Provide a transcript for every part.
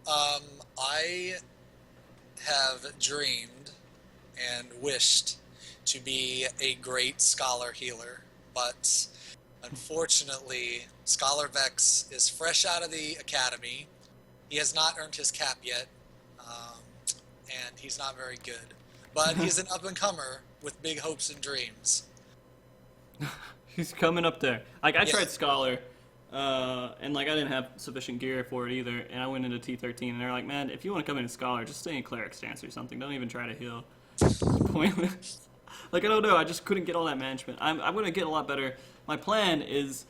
I have dreamed and wished to be a great Scholar healer, but unfortunately, ScholarVex is fresh out of the academy. He has not earned his cap yet, um, and he's not very good. But he's an up-and-comer with big hopes and dreams. He's coming up there. Like, I Yeah. tried Scholar, and, like, I didn't have sufficient gear for it either, and I went into T13, and they're like, man, if you want to come into Scholar, just stay in Cleric stance or something. Don't even try to heal. Pointless. Like, I don't know, I just couldn't get all that management. I'm going to get a lot better. My plan is,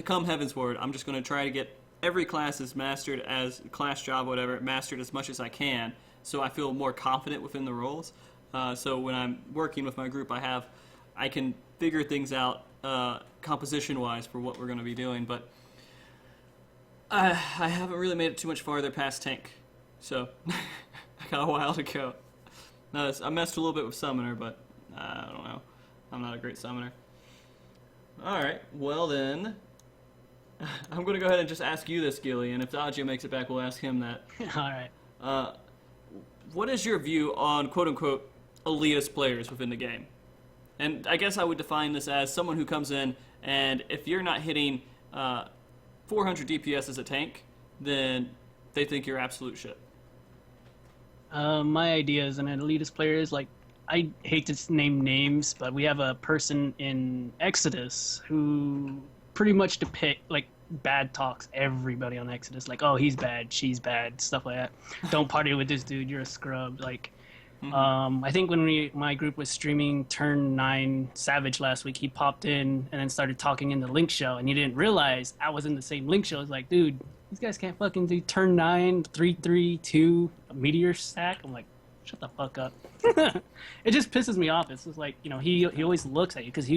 come Heaven's Word, I'm just going to try to get every class is mastered as class job, whatever, mastered as much as I can, so I feel more confident within the roles. So when I'm working with my group, I can figure things out composition-wise for what we're going to be doing, but I haven't really made it too much farther past tank, so I got a while to go. I messed a little bit with summoner, but I don't know. I'm not a great summoner. Alright, well then, I'm going to go ahead and just ask you this, Gilly, and if Dodgio makes it back, we'll ask him that. Alright. What is your view on quote-unquote elitist players within the game? And I guess I would define this as someone who comes in, and if you're not hitting 400 DPS as a tank, then they think you're absolute shit. My idea as an elitist player is, like, I hate to name names, but we have a person in Exodus who pretty much bad talks everybody on Exodus. Like, oh, he's bad, she's bad, stuff like that. Don't party with this dude, you're a scrub. Like, I think when my group was streaming Turn 9 Savage last week, he popped in and then started talking in the Link show, and he didn't realize I was in the same Link show. I was like, dude, these guys can't fucking do Turn 9, 3-3-2, a meteor stack. I'm like, shut the fuck up. It just pisses me off. It's just like, you know, he always looks at you because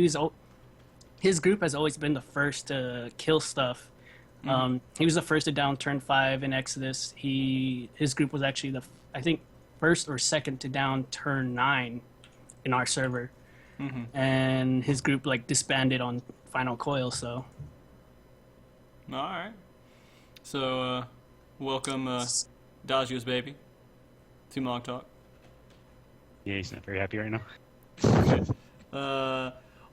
his group has always been the first to kill stuff. He was the first to down Turn 5 in Exodus. His group was actually I think, first or second to down Turn 9 in our server. And his group, like, disbanded on Final Coil, so. Alright. So, welcome, Dodgio's baby to MogTalk. Yeah, he's not very happy right now.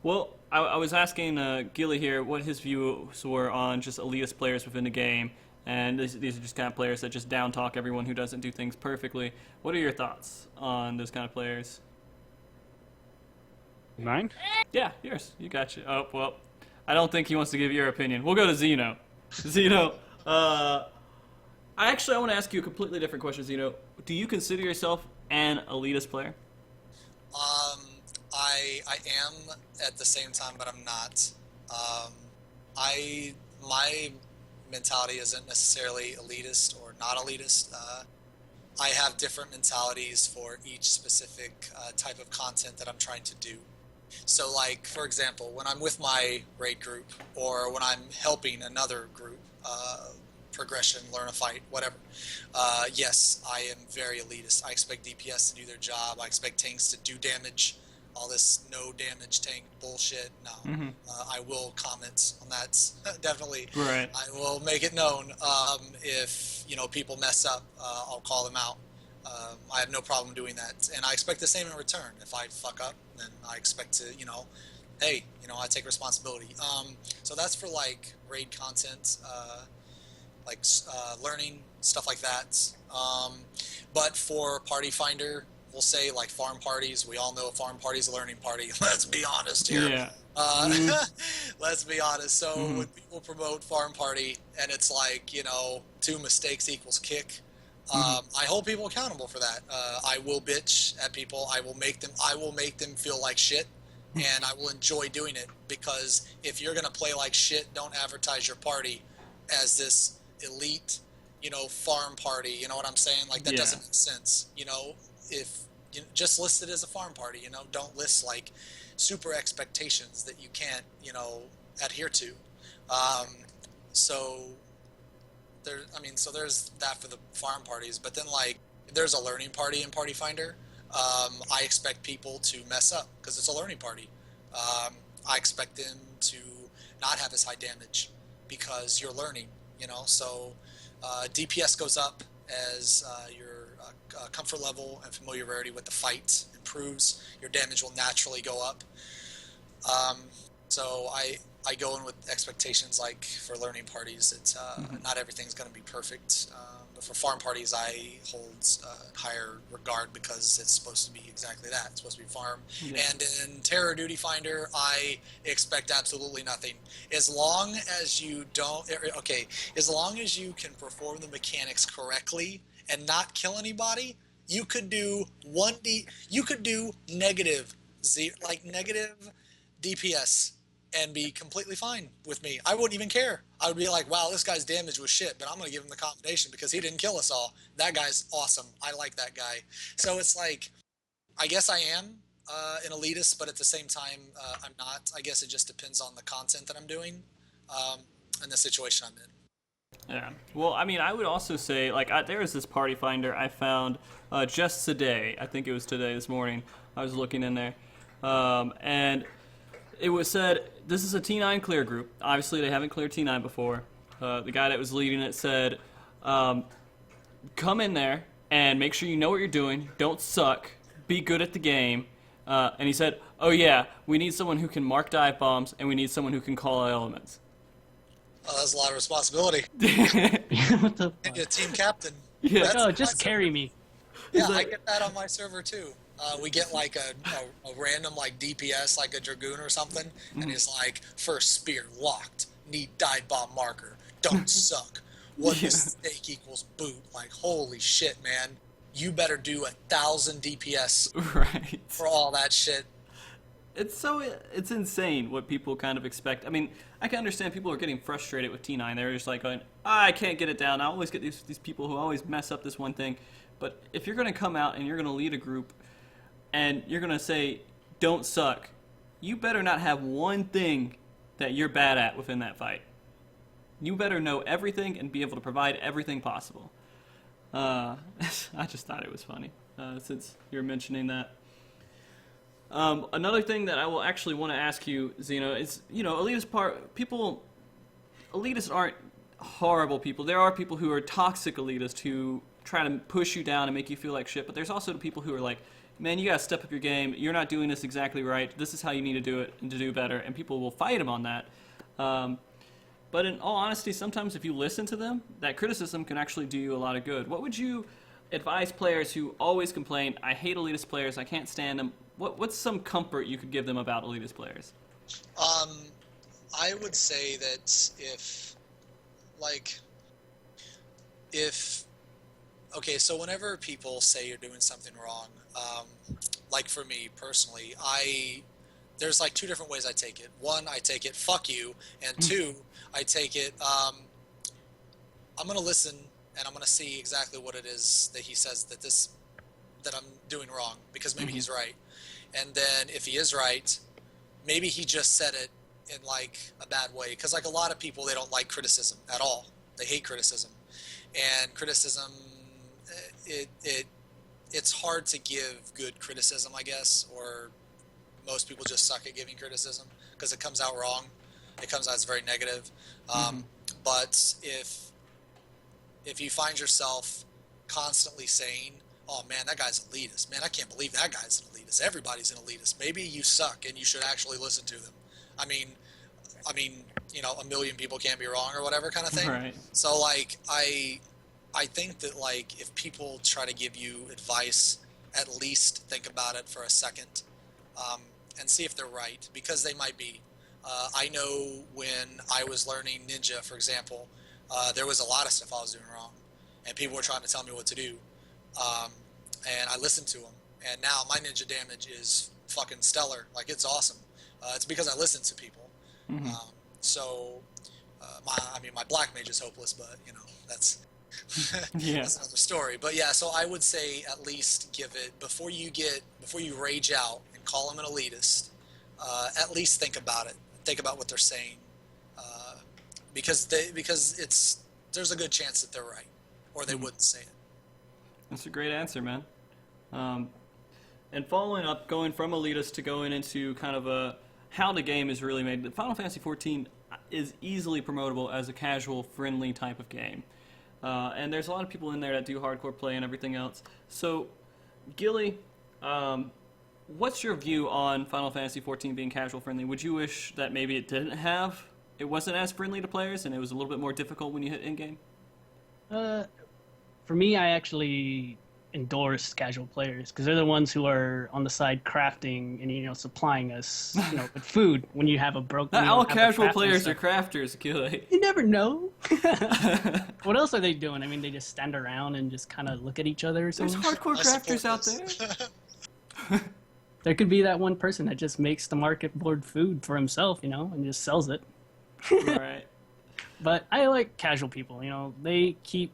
Well, I was asking Gilly here what his views were on just elitist players within the game, and these are just kind of players that just down talk everyone who doesn't do things perfectly. What are your thoughts on those kind of players? Mine? Yeah, yours. You got you. Oh, well, I don't think he wants to give your opinion. We'll go to Xeno. Xeno, I want to ask you a completely different question, Xeno. Do you consider yourself an elitist player? I am at the same time, but I'm not. My mentality isn't necessarily elitist or not elitist. I have different mentalities for each specific type of content that I'm trying to do. So, like, for example, when I'm with my raid group or when I'm helping another group, progression, learn a fight, whatever, yes, I am very elitist. I expect DPS to do their job. I expect tanks to do damage. All this no damage tank bullshit. No, I will comment on that. Definitely. Right. I will make it known. If people mess up, I'll call them out. I have no problem doing that, and I expect the same in return. If I fuck up, then I expect to, hey, I take responsibility. So that's for like raid content, learning stuff like that. But for Party Finder, we'll say like farm parties. We all know a farm party is a learning party. Let's be honest here. Yeah. Let's be honest. So when people promote farm party and it's like, 2 mistakes equals kick, I hold people accountable for that. I will bitch at people. I will make them feel like shit, and I will enjoy doing it, because if you're going to play like shit, don't advertise your party as this elite, farm party. You know what I'm saying? Like, that doesn't make sense. If just list it as a farm party, don't list like super expectations that you can't, adhere to. So there's that for the farm parties, but then like there's a learning party in Party Finder. I expect people to mess up because it's a learning party. I expect them to not have as high damage because you're learning, so DPS goes up as your comfort level and familiarity with the fight improves, your damage will naturally go up. So I go in with expectations like for learning parties, it's not everything's going to be perfect. But for farm parties, I hold higher regard because it's supposed to be exactly that. It's supposed to be farm. Yeah. And in Terror Duty Finder, I expect absolutely nothing. As long as you don't, as long as you can perform the mechanics correctly and not kill anybody, you could do you could do negative DPS and be completely fine with me. I wouldn't even care. I would be like, wow, this guy's damage was shit, but I'm going to give him the commendation because he didn't kill us all. That guy's awesome. I like that guy. So it's like, I guess I am an elitist, but at the same time, I'm not. I guess it just depends on the content that I'm doing and the situation I'm in. Yeah. Well, I mean, I would also say, like, there is this party finder I found just today. I think it was today, this morning. I was looking in there. And it was said, this is a T9 clear group. Obviously, they haven't cleared T9 before. The guy that was leading it said, come in there and make sure you know what you're doing. Don't suck. Be good at the game. And he said, oh yeah, we need someone who can mark dive bombs, and we need someone who can call elements. Oh, that's a lot of responsibility. What the fuck? You're a team captain. Yeah. Oh, just carry me. Yeah, I get that on my server too. We get like a random like DPS, like a Dragoon or something, and he's like, first spear locked, need dive bomb marker, don't suck. One mistake equals boot. Like, holy shit, man. You better do 1,000 DPS Right. for all that shit. It's insane what people kind of expect. I mean, I can understand people are getting frustrated with T9. They're just like going, I can't get it down. I always get these people who always mess up this one thing. But if you're going to come out and you're going to lead a group and you're going to say, don't suck, you better not have one thing that you're bad at within that fight. You better know everything and be able to provide everything possible. I just thought it was funny since you're mentioning that. Another thing that I will actually want to ask you, Xeno, is, elitists aren't horrible people. There are people who are toxic elitists who try to push you down and make you feel like shit, but there's also the people who are like, man, you gotta step up your game, you're not doing this exactly right, this is how you need to do it and to do better, and people will fight them on that. But in all honesty, sometimes if you listen to them, that criticism can actually do you a lot of good. What would you advise players who always complain, I hate elitist players, I can't stand them, what's some comfort you could give them about elitist players? I would say that okay, so whenever people say you're doing something wrong, like for me personally, there's like two different ways I take it. One, I take it, fuck you, and two, I take it, I'm going to listen and I'm going to see exactly what it is that he says that I'm doing wrong, because maybe he's right. And then if he is right, maybe he just said it in like a bad way, because like a lot of people, they don't like criticism at all. They hate criticism. And criticism, it's hard to give good criticism, I guess, or most people just suck at giving criticism because it comes out wrong. It comes out as very negative. But if you find yourself constantly saying, oh man, that guy's elitist, man, I can't believe that guy's an elitist, everybody's an elitist, maybe you suck and you should actually listen to them. I mean, a million people can't be wrong or whatever kind of thing. Right. So like, I think that like if people try to give you advice, at least think about it for a second, and see if they're right, because they might be. I know when I was learning Ninja, for example, there was a lot of stuff I was doing wrong, and people were trying to tell me what to do, and I listened to them, and now my Ninja damage is fucking stellar. Like, it's awesome. It's because I listen to people. My black mage is hopeless, but that's that's another story. But yeah, so I would say at least give it, before you rage out and call them an elitist, at least think about it. Think about what they're saying, because there's a good chance that they're right, or they wouldn't say it. That's a great answer, man. And following up, going from elitist to going into kind of how the game is really made, Final Fantasy XIV is easily promotable as a casual, friendly type of game. and there's a lot of people in there that do hardcore play and everything else. So, Gilly, what's your view on Final Fantasy XIV being casual friendly? Would you wish that maybe it wasn't as friendly to players and it was a little bit more difficult when you hit in-game? For me, I actually endorse casual players because they're the ones who are on the side crafting and supplying us with food when you have a broken. Not all casual players are crafters, Gilly. You never know. What else are they doing? I mean, they just stand around and just kind of look at each other or something. There's hardcore crafters out there. There could be that one person that just makes the market board food for himself, and just sells it. Right. But I like casual people. They keep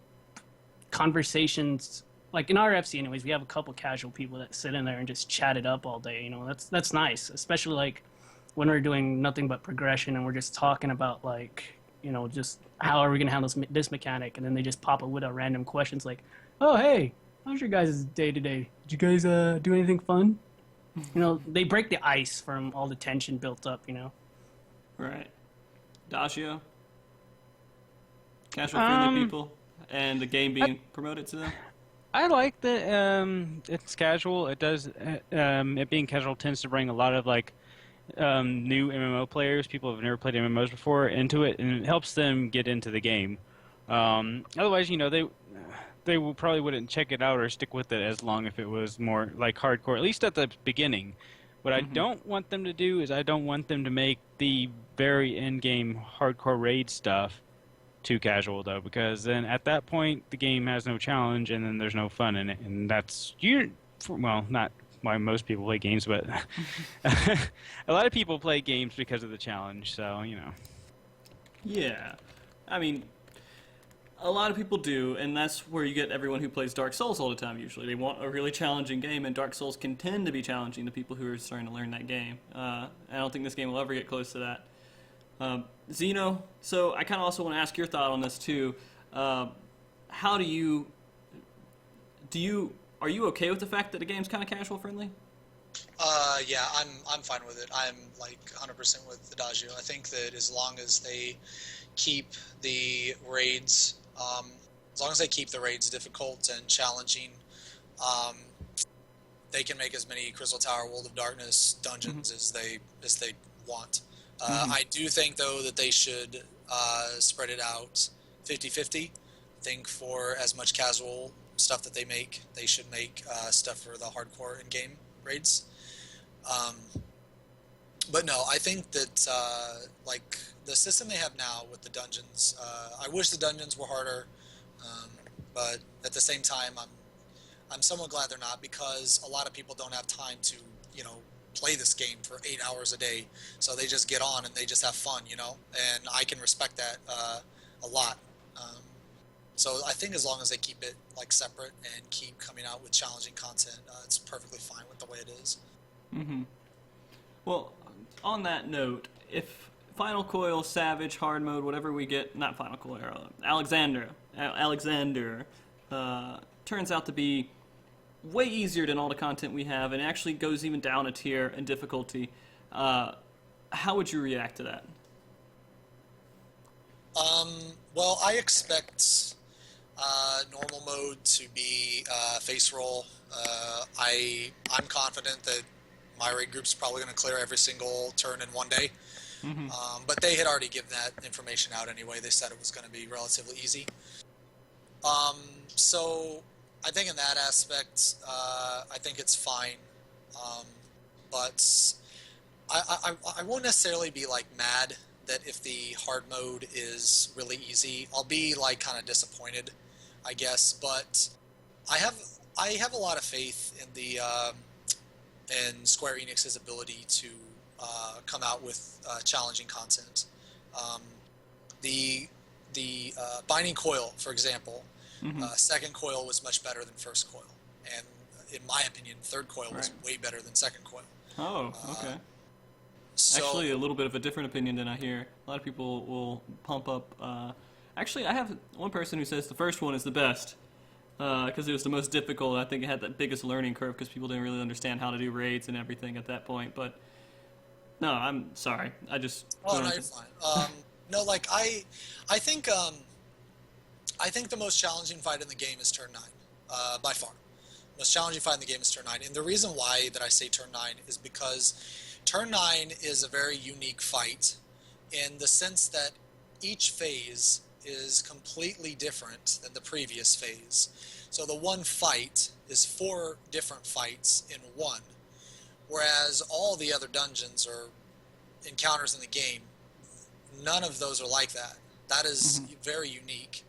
conversations. Like in our FC, anyways, we have a couple casual people that sit in there and just chat it up all day. That's nice, especially like when we're doing nothing but progression and we're just talking about just how are we gonna handle this mechanic, and then they just pop up with a random questions like, "Oh, hey, how's your guys' day today? Did you guys do anything fun?" They break the ice from all the tension built up. Right. Dashio? Casual friendly people and the game being promoted to them? I like that it's casual. It does it being casual tends to bring a lot of new MMO players, people who've never played MMOs before, into it, and it helps them get into the game. Otherwise, they probably wouldn't check it out or stick with it as long if it was more like hardcore, at least at the beginning. What I don't want them to do is I don't want them to make the very end game hardcore raid stuff too casual, though, because then at that point the game has no challenge and then there's no fun in it, and that's not why most people play games, but a lot of people play games because of the challenge, so Yeah, I mean, a lot of people do, and that's where you get everyone who plays Dark Souls all the time. Usually they want a really challenging game, and Dark Souls can tend to be challenging to people who are starting to learn that game. I don't think this game will ever get close to that. Xeno, so I kind of also want to ask your thought on this too. How are you okay with the fact that the game's kind of casual friendly? Yeah, I'm fine with it. I'm 100% with Adagio. I think that as long as they keep the raids, difficult and challenging, they can make as many Crystal Tower, World of Darkness dungeons as they want. I do think, though, that they should spread it out 50-50. I think for as much casual stuff that they make, they should make stuff for the hardcore in-game raids. But no, I think that the system they have now with the dungeons, I wish the dungeons were harder, but at the same time, I'm somewhat glad they're not, because a lot of people don't have time to play this game for 8 hours a day, so they just get on and they just have fun, and I can respect that a lot. So I think as long as they keep it separate and keep coming out with challenging content, it's perfectly fine with the way it is. Mm-hmm. Well, on that note, if Final Coil, Savage, Hard Mode, whatever we get, not Final Coil, Alexander turns out to be way easier than all the content we have, and actually goes even down a tier in difficulty, how would you react to that? Well, I expect normal mode to be face roll. I'm confident that my raid group's probably going to clear every single turn in one day. But they had already given that information out anyway. They said it was going to be relatively easy. So I think in that aspect, I think it's fine. But I won't necessarily be mad that if the hard mode is really easy. I'll be kind of disappointed, I guess. But I have a lot of faith in the in Square Enix's ability to come out with challenging content. The Binding Coil, for example, second coil was much better than first coil, and in my opinion, third coil was way better than second coil. Oh, okay. So, actually, a little bit of a different opinion than I hear. A lot of people will pump up. Actually, I have one person who says the first one is the best because it was the most difficult. I think it had the biggest learning curve because people didn't really understand how to do raids and everything at that point. But no, I'm sorry. I just. Oh no, you're fine. No, I think I think the most challenging fight in the game is turn 9, by far. Most challenging fight in the game is turn 9. And the reason why that I say turn 9 is because turn 9 is a very unique fight in the sense that each phase is completely different than the previous phase. So the one fight is 4 different fights in one, whereas all the other dungeons or encounters in the game, none of those are like that. That is very unique.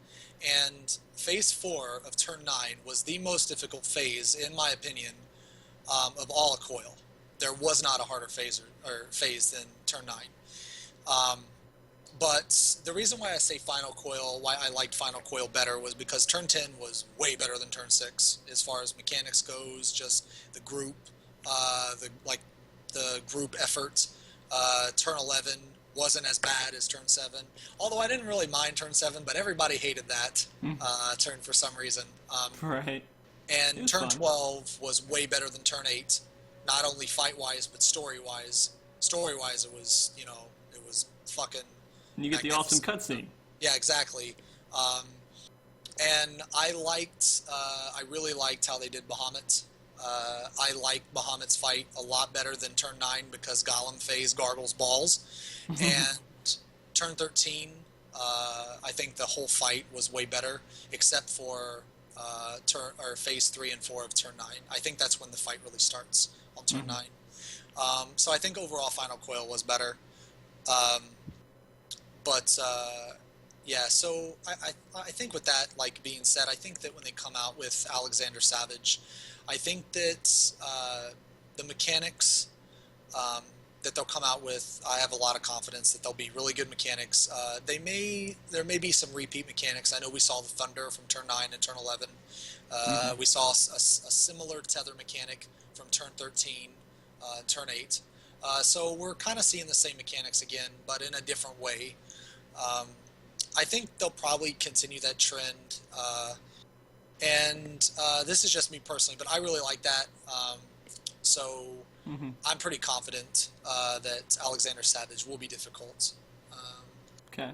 And phase 4 of turn 9 was the most difficult phase, in my opinion, of all of Coil. There was not a harder phase or phase than turn 9. But the reason why I say Final Coil, why I liked Final Coil better, was because turn 10 was way better than turn 6 as far as mechanics goes, just the group, the group effort. Turn 11 wasn't as bad as turn 7, although I didn't really mind turn 7, but everybody hated that turn for some reason. Right. And turn 12 was way better than turn 8, not only fight-wise, but story-wise. Story-wise, it was, it was fucking... And you get the awesome cutscene. Yeah, exactly. And I really liked how they did Bahamut. I liked Bahamut's fight a lot better than turn 9 because Gollum phase gargles balls. And turn 13, I think the whole fight was way better, except for phase 3 and 4 of turn 9. I think that's when the fight really starts on turn 9. So I think overall Final Coil was better. Yeah, so I think with that being said, I think that when they come out with Alexander Savage, I think that the mechanics that they'll come out with, I have a lot of confidence that they'll be really good mechanics. There may be some repeat mechanics. I know we saw the Thunder from turn 9 and turn 11. We saw a similar tether mechanic from turn 13, turn 8. So we're kind of seeing the same mechanics again, but in a different way. I think they'll probably continue that trend. And this is just me personally, but I really like that. So I'm pretty confident that Alexander Savage will be difficult. Okay.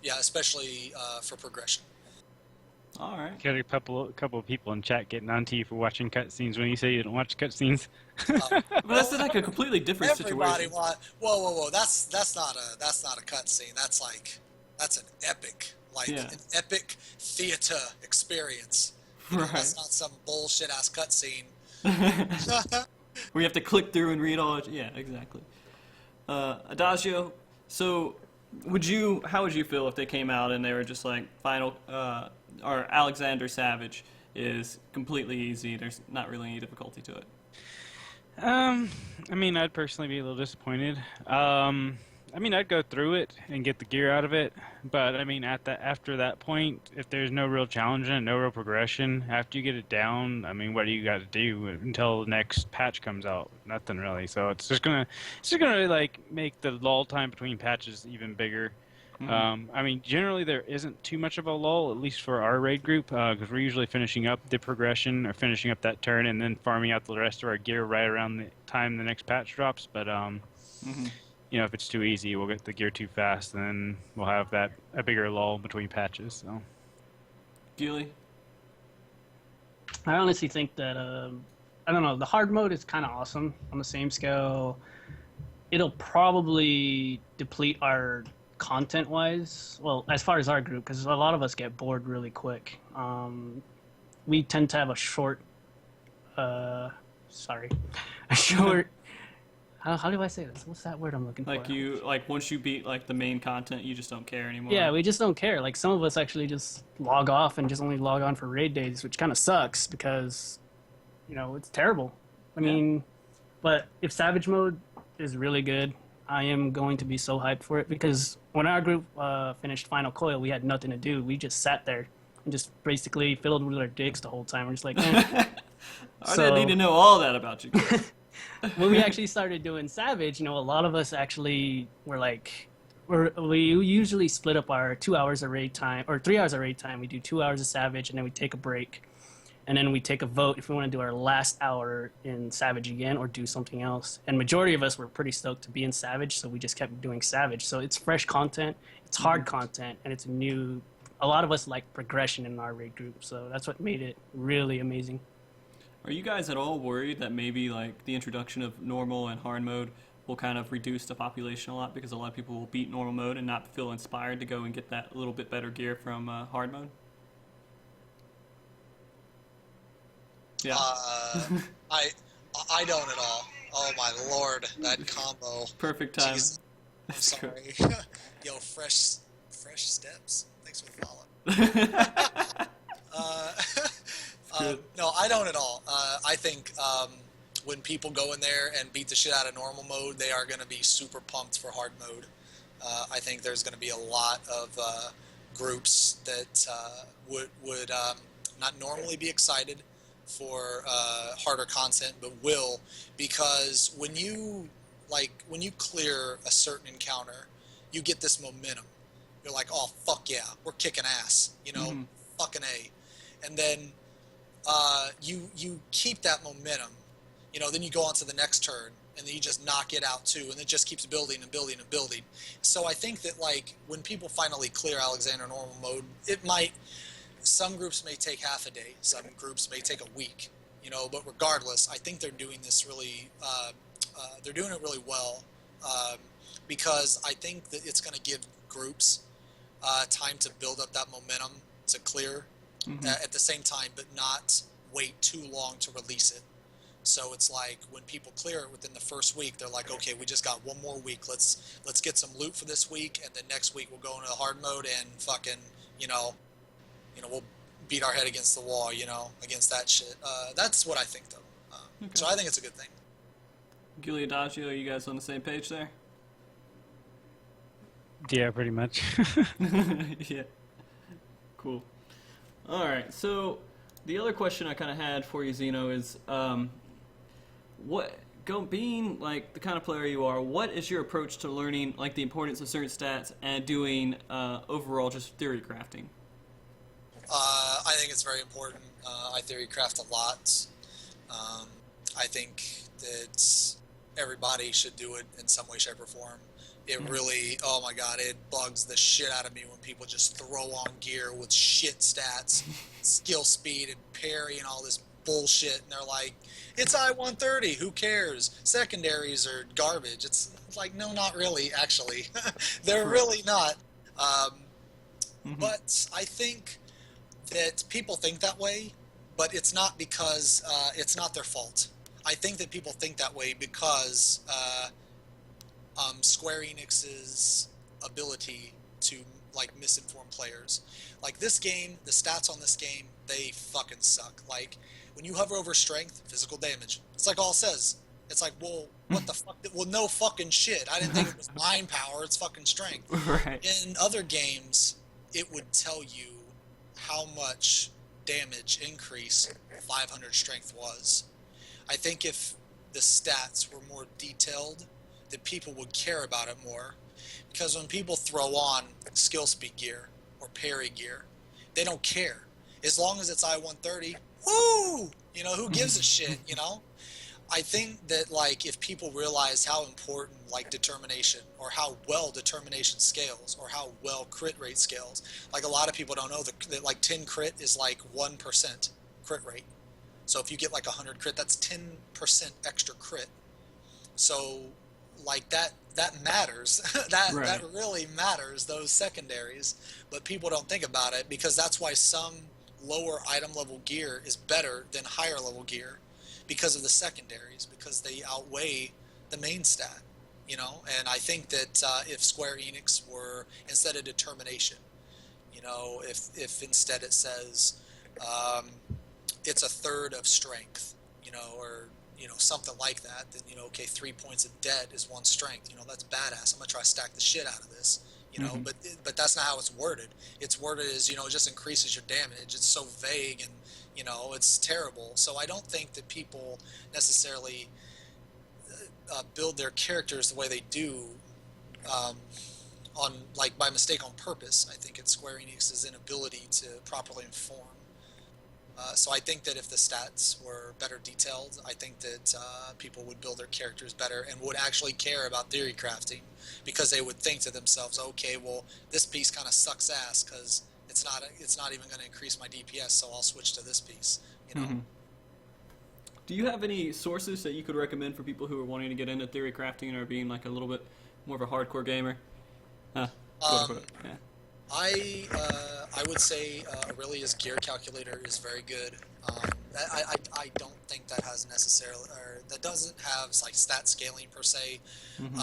Yeah, especially for progression. All right. Got a couple of people in chat getting on to you for watching cutscenes when you say you don't watch cutscenes. But that's like a completely different Everybody situation. Whoa! That's not a cutscene. That's an epic, an epic theater experience. Right. That's not some bullshit ass cutscene. Where you have to click through and read all it. Yeah, exactly. Adagio, so how would you feel if they came out and they were just like or Alexander Savage is completely easy, there's not really any difficulty to it? I mean, I'd personally be a little disappointed. I mean, I'd go through it and get the gear out of it, but I mean, after that point, if there's no real challenge and no real progression, after you get it down, I mean, what do you got to do until the next patch comes out? Nothing really. So it's just gonna make the lull time between patches even bigger. I mean, generally there isn't too much of a lull, at least for our raid group, because we're usually finishing up the progression or finishing up that turn and then farming out the rest of our gear right around the time the next patch drops. But if it's too easy, we'll get the gear too fast, and then we'll have a bigger lull between patches. So, Gilly? I honestly think that I don't know. The hard mode is kind of awesome on the same scale. It'll probably deplete our content-wise. Well, as far as our group, because a lot of us get bored really quick. We tend to have a short. A short. How do I say this? What's that word I'm looking for? Once you beat the main content, you just don't care anymore. Yeah, we just don't care. Like some of us actually just log off and just only log on for raid days, which kind of sucks because, it's terrible. I mean, but if Savage mode is really good, I am going to be so hyped for it because when our group finished Final Coil, we had nothing to do. We just sat there and just basically fiddled with our dicks the whole time. We're just like, I didn't need to know all that about you. When we actually started doing Savage, a lot of us actually were we usually split up our 2 hours of raid time, or 3 hours of raid time. We do 2 hours of Savage, and then we take a break. And then we take a vote if we want to do our last hour in Savage again or do something else. And majority of us were pretty stoked to be in Savage, so we just kept doing Savage. So it's fresh content, it's hard content, and it's a new a lot of us like progression in our raid group, so that's what made it really amazing. Are you guys at all worried that maybe like the introduction of normal and hard mode will kind of reduce the population a lot because a lot of people will beat normal mode and not feel inspired to go and get that little bit better gear from hard mode? Yeah. I don't at all. Oh my lord, that combo. Perfect time. Jesus. I'm That's good. sorry. Yo, fresh steps. Thanks for the follow. No, I don't at all. I think when people go in there and beat the shit out of normal mode, they are going to be super pumped for hard mode. I think there's going to be a lot of groups that would not normally be excited for harder content, but will, because when you clear a certain encounter, you get this momentum. You're like, oh fuck yeah, we're kicking ass, you know, fucking A, and then you keep that momentum, you know, then you go on to the next turn, and then you just knock it out too, and it just keeps building and building and building. So I think that like when people finally clear Alexander normal mode, some groups may take half a day, some groups may take a week, you know, but regardless, I think they're doing this really, they're doing it really well, because I think that it's going to give groups time to build up that momentum to clear at the same time, but not wait too long to release it. So it's like when people clear it within the first week, they're like, okay, we just got one more week. Let's get some loot for this week, and then next week we'll go into the hard mode and fucking, you know, we'll beat our head against the wall, you know, against that shit. That's what I think, though. Okay. So I think it's a good thing. Gilly Adagio, are you guys on the same page there? Yeah, pretty much. Yeah. Cool. All right. So the other question I kind of had for you, Xeno, is being like the kind of player you are, what is your approach to learning like the importance of certain stats and doing overall just theory crafting? I think it's very important. I theory craft a lot. I think that everybody should do it in some way, shape, or form. It really, oh my god, it bugs the shit out of me when people just throw on gear with shit stats, skill speed, and parry, and all this bullshit, and they're like, it's I-130, who cares? Secondaries are garbage. It's like, no, not really, actually. They're really not. But I think that people think that way, but it's not because it's not their fault. I think that people think that way because Square Enix's ability to like misinform players. Like this game, the stats on this game, they fucking suck. Like when you hover over strength, physical damage, it's like all it says. It's like, well, what the fuck? Well, no fucking shit. I didn't think it was mind power. It's fucking strength. Right. In other games, it would tell you how much damage increase 500 strength was. I think if the stats were more detailed, that people would care about it more. Because when people throw on skill speed gear or parry gear, they don't care. As long as it's I-130, woo! You know, who gives a shit, you know? I think that, like, if people realize how important, like, determination, or how well determination scales, or how well crit rate scales, like, a lot of people don't know that like, 10 crit is, like, 1% crit rate. So if you get, like, 100 crit, that's 10% extra crit. So, like, that matters. That really matters, those secondaries. But people don't think about it, because that's why some lower item level gear is better than higher level gear. Because of the secondaries, because they outweigh the main stat, you know. And I think that if Square Enix were, instead of determination, you know, if instead it says it's a third of strength, you know, or you know, something like that, then you know, okay, 3 points of dead is 1 strength. You know, that's badass. I'm gonna try to stack the shit out of this. You know, but that's not how it's worded. It's worded as, you know, it just increases your damage. It's so vague and, you know, it's terrible. So I don't think that people necessarily build their characters the way they do on, like, by mistake on purpose. I think it's Square Enix's inability to properly inform. So I think that if the stats were better detailed, I think that people would build their characters better and would actually care about theory crafting, because they would think to themselves, okay, well, this piece kind of sucks ass because it's not even going to increase my DPS, so I'll switch to this piece. You know. Mm-hmm. Do you have any sources that you could recommend for people who are wanting to get into theory crafting or being like a little bit more of a hardcore gamer? Yeah. I would say Aurelia's gear calculator is very good. I don't think that has necessarily, or that doesn't have like stat scaling per se. Mm-hmm.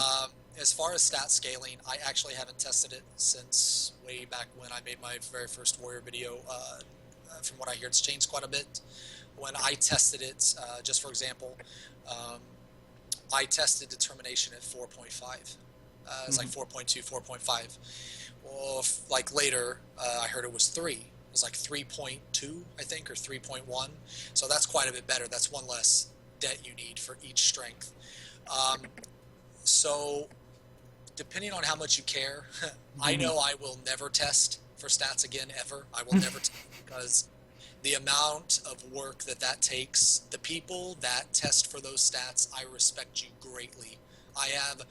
As far as stat scaling, I actually haven't tested it since way back when I made my very first Warrior video. From what I hear, it's changed quite a bit. When I tested it, just for example, I tested determination at 4.5. It's like 4.2, 4.5. Well, like later, I heard it was 3. It was like 3.2, I think, or 3.1. So that's quite a bit better. That's one less det you need for each strength. So depending on how much you care, I know I will never test for stats again, ever. I will never test because the amount of work that takes, the people that test for those stats, I respect you greatly. I have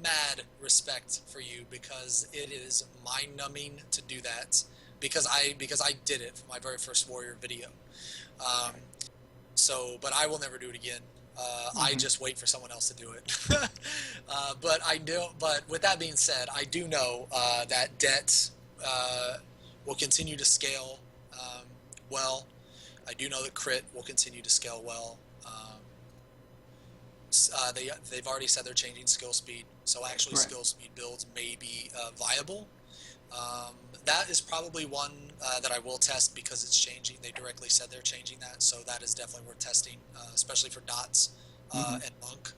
mad respect for you because it is mind-numbing to do that because I did it for my very first Warrior video. But I will never do it again. I just wait for someone else to do it. But with that being said, I do know that det will continue to scale well. I do know that crit will continue to scale well. They've already said they're changing skill speed, so actually skill speed builds may be viable. That is probably one that I will test because it's changing. They directly said they're changing that, so that is definitely worth testing, especially for dots and monk.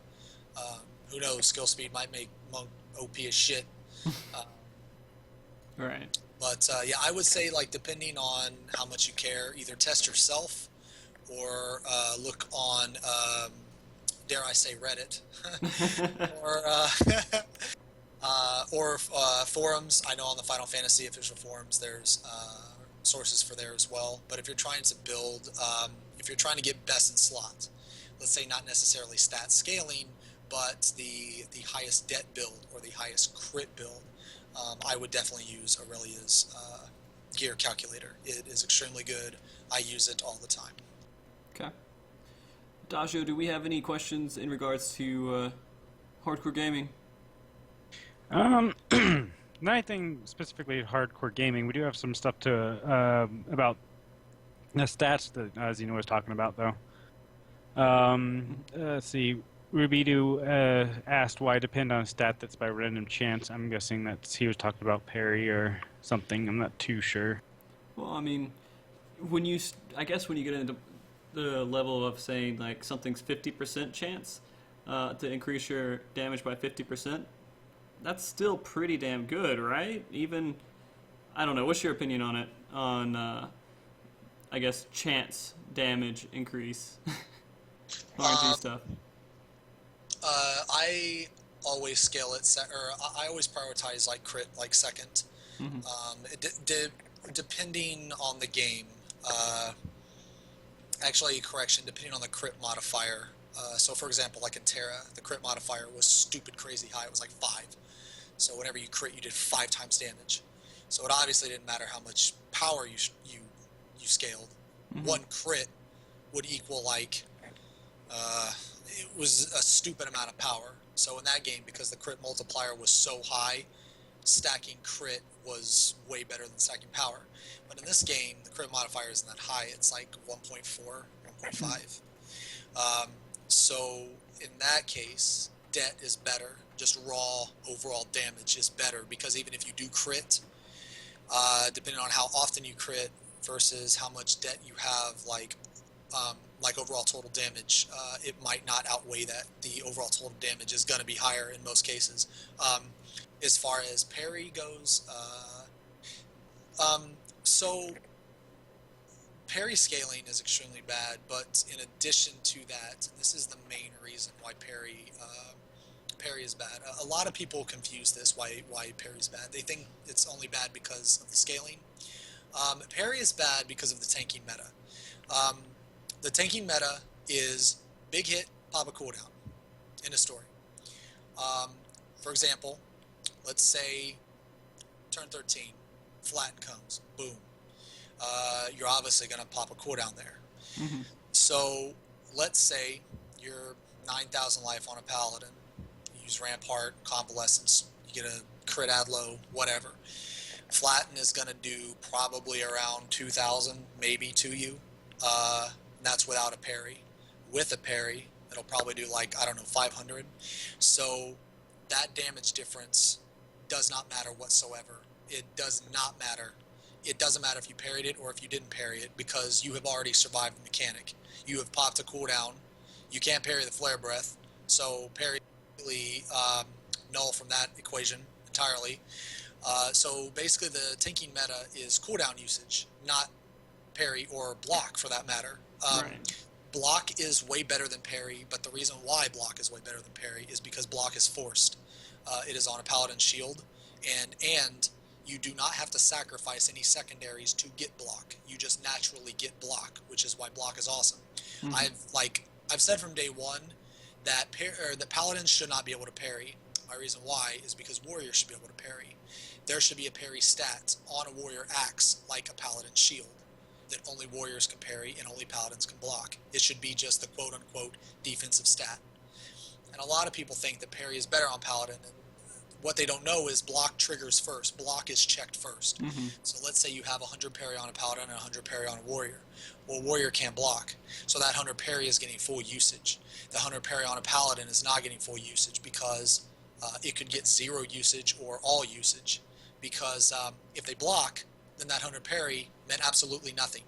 Who knows? Skill speed might make monk OP as shit. Right. But yeah, I would say like depending on how much you care, either test yourself or look on, dare I say, Reddit, or forums. I know on the Final Fantasy official forums, there's sources for there as well. But if you're trying to build, if you're trying to get best in slot, let's say not necessarily stat scaling, but the highest det build or the highest crit build, I would definitely use Aurelia's gear calculator. It is extremely good. I use it all the time. Okay. Dajo, do we have any questions in regards to hardcore gaming? Not anything specifically hardcore gaming. We do have some stuff to about the stats that Xeno was talking about, though. Let's see. Rubidu asked why depend on a stat that's by random chance. I'm guessing that he was talking about parry or something. I'm not too sure. Well, I mean, I guess when you get into the level of saying like something's 50% chance to increase your damage by 50%, that's still pretty damn good, right? Even, I don't know, what's your opinion on it? On, I guess, chance damage increase? RNG stuff. I always scale it, I always prioritize like crit like second. Depending on the game, actually, correction, depending on the crit modifier. So for example, like in Terra, the crit modifier was stupid crazy high. It was like 5. So whenever you crit, you did 5 times damage. So it obviously didn't matter how much power you scaled. One crit would equal like it was a stupid amount of power. So in that game, because the crit multiplier was so high, stacking crit was way better than stacking power. But in this game, the crit modifier isn't that high. It's like 1.4, 1.5. So in that case, det is better. Just raw overall damage is better because even if you do crit, depending on how often you crit versus how much det you have, like overall total damage, it might not outweigh that. The overall total damage is going to be higher in most cases. As far as parry goes, so parry scaling is extremely bad, but in addition to that, this is the main reason why parry is bad. A lot of people confuse this, why parry is bad. They think it's only bad because of the scaling. Parry is bad because of the tanking meta. The tanking meta is big hit, pop a cooldown in a story. For example, let's say turn 13, flatten comes, boom. You're obviously going to pop a cooldown there. Mm-hmm. So let's say you're 9,000 life on a paladin. You use Rampart, Convalescence, you get a crit ad low, whatever. Flatten is going to do probably around 2,000 maybe to you. That's without a parry. With a parry, it'll probably do like, I don't know, 500. So that damage difference does not matter whatsoever. It does not matter. It doesn't matter if you parried it or if you didn't parry it, because you have already survived the mechanic. You have popped a cooldown. You can't parry the flare breath, so parry null from that equation entirely. So basically the tanking meta is cooldown usage, not parry or block for that matter. Right. Block is way better than parry, but the reason why block is way better than parry is because block is forced. It is on a paladin shield, and you do not have to sacrifice any secondaries to get block. You just naturally get block, which is why block is awesome. Mm-hmm. I've said from day one that that paladins should not be able to parry. My reason why is because warriors should be able to parry. There should be a parry stat on a warrior axe like a paladin shield that only warriors can parry and only paladins can block. It should be just the quote-unquote defensive stat. And a lot of people think that parry is better on paladin, and what they don't know is block triggers first. Block is checked first. Mm-hmm. So let's say you have 100 parry on a paladin and 100 parry on a warrior. Well, warrior can't block, so that 100 parry is getting full usage. The 100 parry on a paladin is not getting full usage because it could get 0 usage or all usage. Because if they block, then that 100 parry meant absolutely nothing.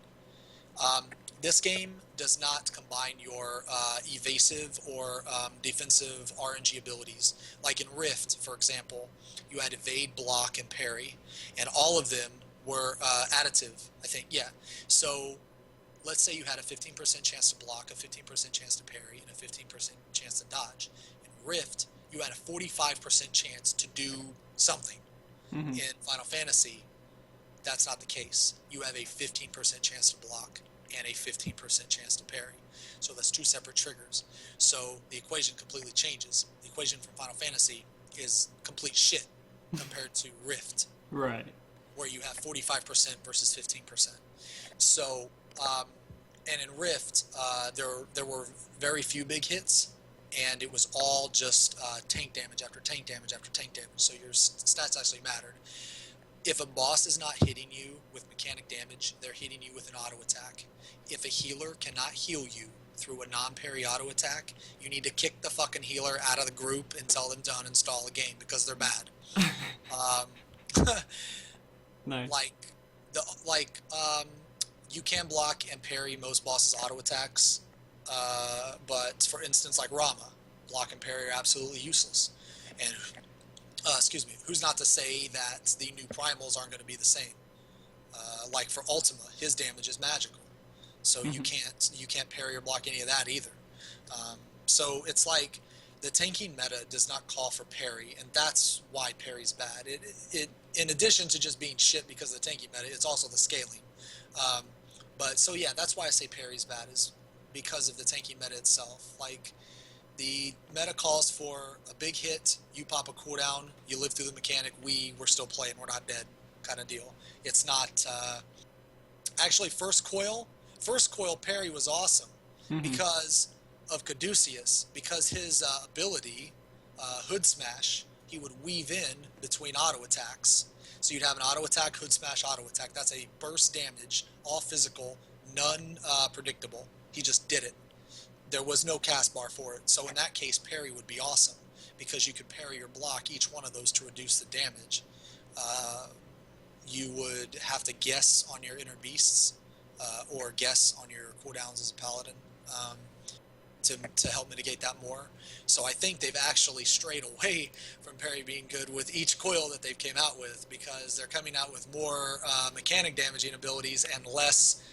This game does not combine your evasive or defensive RNG abilities. Like in Rift, for example, you had evade, block, and parry, and all of them were additive, I think, yeah. So let's say you had a 15% chance to block, a 15% chance to parry, and a 15% chance to dodge. In Rift, you had a 45% chance to do something. Mm-hmm. In Final Fantasy, that's not the case. You have a 15% chance to block and a 15% chance to parry. So that's 2 separate triggers. So the equation completely changes. The equation from Final Fantasy is complete shit compared to Rift, Right. where you have 45% versus 15%. So, and in Rift, there were very few big hits, and it was all just tank damage after tank damage after tank damage. So your stats actually mattered. If a boss is not hitting you with mechanic damage, they're hitting you with an auto attack. If a healer cannot heal you through a non-parry auto attack, you need to kick the fucking healer out of the group and tell them to uninstall a game because they're bad. Nice. You can block and parry most bosses' auto attacks, but for instance, like Rama, block and parry are absolutely useless. And who's not to say that the new primals aren't going to be the same? Like for Ultima, his damage is magical, so Mm-hmm. you can't parry or block any of that either. So it's like the tanking meta does not call for parry, and that's why parry's bad. It in addition to just being shit because of the tanking meta, it's also the scaling. But so yeah, that's why I say parry's bad, is because of the tanking meta itself. Like, the meta calls for a big hit, you pop a cooldown, you live through the mechanic, we're still playing, we're not dead kind of deal. It's not... Actually, first coil parry was awesome Mm-hmm. because of Caduceus. Because his ability, Hood Smash, he would weave in between auto attacks. So you'd have an auto attack, Hood Smash, auto attack. That's a burst damage, all physical, none predictable. He just did it. There was no cast bar for it. So in that case, parry would be awesome because you could parry or block each one of those to reduce the damage. You would have to guess on your inner beasts or guess on your cooldowns as a paladin to help mitigate that more. So I think they've actually strayed away from parry being good with each coil that they've came out with, because they're coming out with more mechanic damaging abilities and less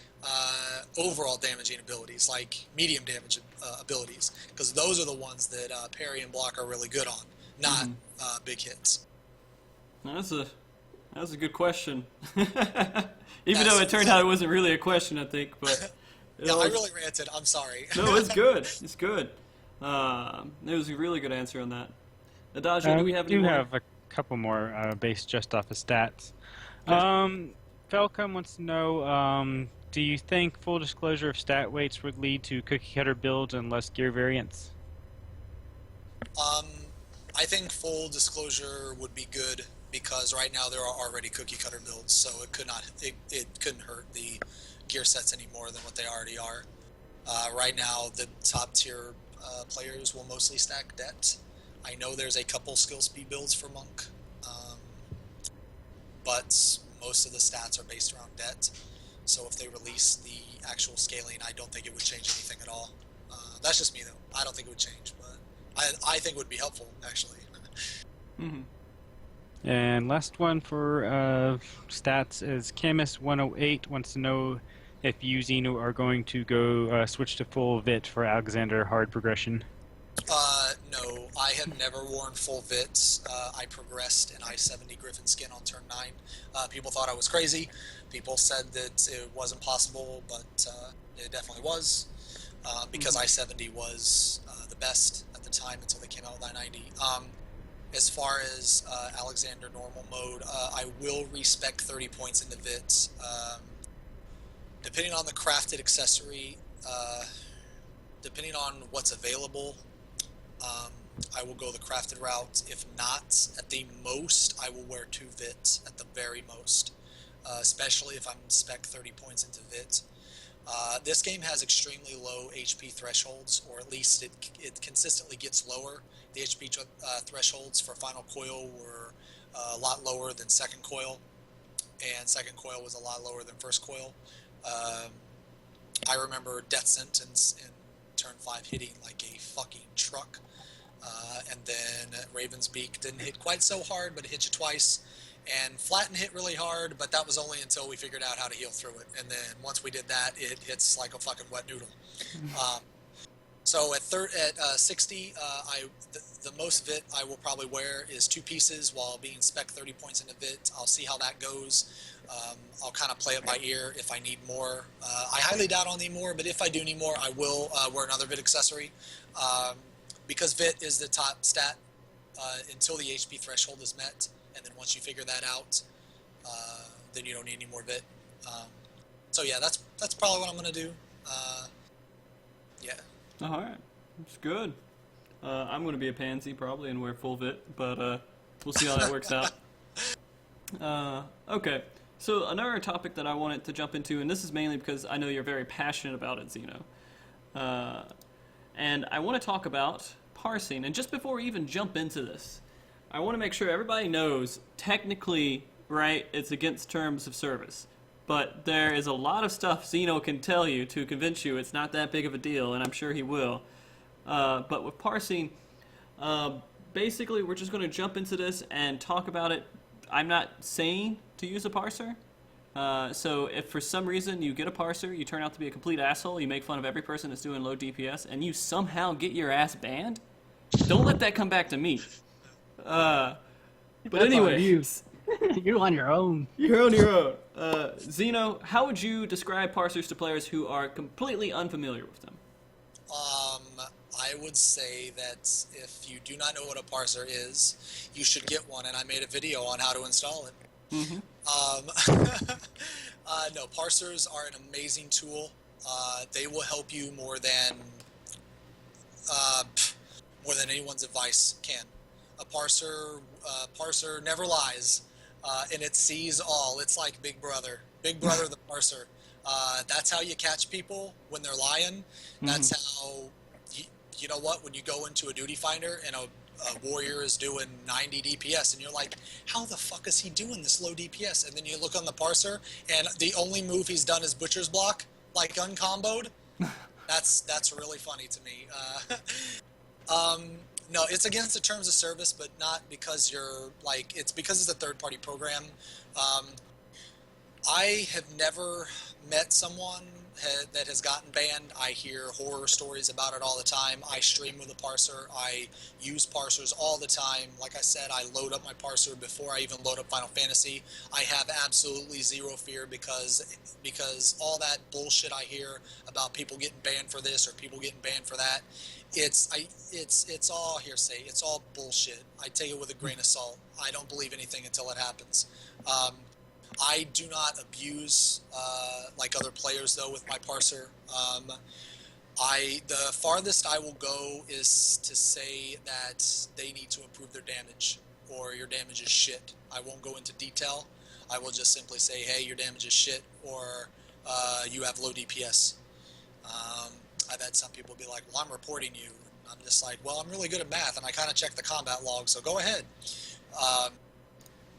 overall damaging abilities, like medium damage abilities, because those are the ones that parry and block are really good on, not big hits. Now, that's a good question. Even though it turned out it wasn't really a question, I think. But yeah, I really ranted. I'm sorry. No, it's good. It's good. It was a really good answer on that. Adagio, do we have any more? have a couple more based just off of stats. Falcom wants to know, do you think full disclosure of stat weights would lead to cookie cutter builds and less gear variants? I think full disclosure would be good because right now there are already cookie cutter builds, so it couldn't hurt the gear sets any more than what they already are. Right now, the top tier players will mostly stack det. I know there's a couple skill speed builds for monk, but most of the stats are based around det. So if they release the actual scaling, I don't think it would change anything at all. That's just me though. I don't think it would change, but I think it would be helpful actually. And last one for stats is Camus108 wants to know if you, Xeno, are going to go switch to full VIT for Alexander hard progression. No, I have never worn full VIT. I progressed in I-70 Griffin skin on turn 9. People thought I was crazy. People said that it wasn't possible, but it definitely was. Because I-70 was the best at the time until they came out with I-90. As far as Alexander normal mode, I will respec 30 points in the VIT. Depending on the crafted accessory, depending on what's available, I will go the crafted route. If not, at the most, I will wear 2 VIT at the very most, especially if I'm spec 30 points into VIT. This game has extremely low HP thresholds, or at least it consistently gets lower. The HP thresholds for Final Coil were a lot lower than Second Coil, and Second Coil was a lot lower than First Coil. I remember Death Sentence in turn 5 hitting like a fucking truck, and then Raven's Beak didn't hit quite so hard, but it hit you twice. And Flatten hit really hard, but that was only until we figured out how to heal through it. And then once we did that, it hits like a fucking wet noodle. So at 60, the most VIT I will probably wear is 2 pieces while being spec 30 points into VIT. I'll see how that goes. I'll kind of play it by ear if I need more. I highly doubt I'll need more, but if I do need more, I will wear another VIT accessory. Because VIT is the top stat until the HP threshold is met. And then once you figure that out, then you don't need any more VIT. So yeah, that's probably what I'm gonna do. Yeah. All right, that's good. I'm gonna be a pansy probably and wear full VIT, but we'll see how that works out. Okay, so another topic that I wanted to jump into, and this is mainly because I know you're very passionate about it, Xeno. And I want to talk about parsing. And just before we even jump into this, I want to make sure everybody knows, technically, right, it's against terms of service. But there is a lot of stuff Xeno can tell you to convince you it's not that big of a deal, and I'm sure he will. But with parsing, basically we're just going to jump into this and talk about it. I'm not saying to use a parser. So if for some reason you get a parser, you turn out to be a complete asshole, you make fun of every person that's doing low DPS, and you somehow get your ass banned, don't let that come back to me. But anyway, you're on your own. You're on your own. Xeno, how would you describe parsers to players who are completely unfamiliar with them? I would say that if you do not know what a parser is, you should get one, and I made a video on how to install it. No, parsers are an amazing tool. They will help you more than anyone's advice can. A parser never lies, and it sees all. It's like Big Brother. Big Brother the parser. That's how you catch people when they're lying. That's how, you know what, when you go into a duty finder and a warrior is doing 90 DPS, and you're like, how the fuck is he doing this low DPS? And then you look on the parser, and the only move he's done is Butcher's Block, like uncomboed. That's really funny to me. No, it's against the terms of service, but not because it's because it's a third-party program. I have never met someone that has gotten banned. I hear horror stories about it all the time. I stream with a parser. I use parsers all the time. Like I said, I load up my parser before I even load up Final Fantasy. I have absolutely zero fear because all that bullshit I hear about people getting banned for this or people getting banned for that, it's all hearsay. It's all bullshit. I take it with a grain of salt. I don't believe anything until it happens. I do not abuse like other players though with my parser. The farthest I will go is to say that they need to improve their damage, or your damage is shit. I won't go into detail. I will just simply say, hey, your damage is shit, or you have low DPS. I've had some people be like, well, I'm reporting you. And I'm just like, well, I'm really good at math, and I kind of check the combat log, so go ahead.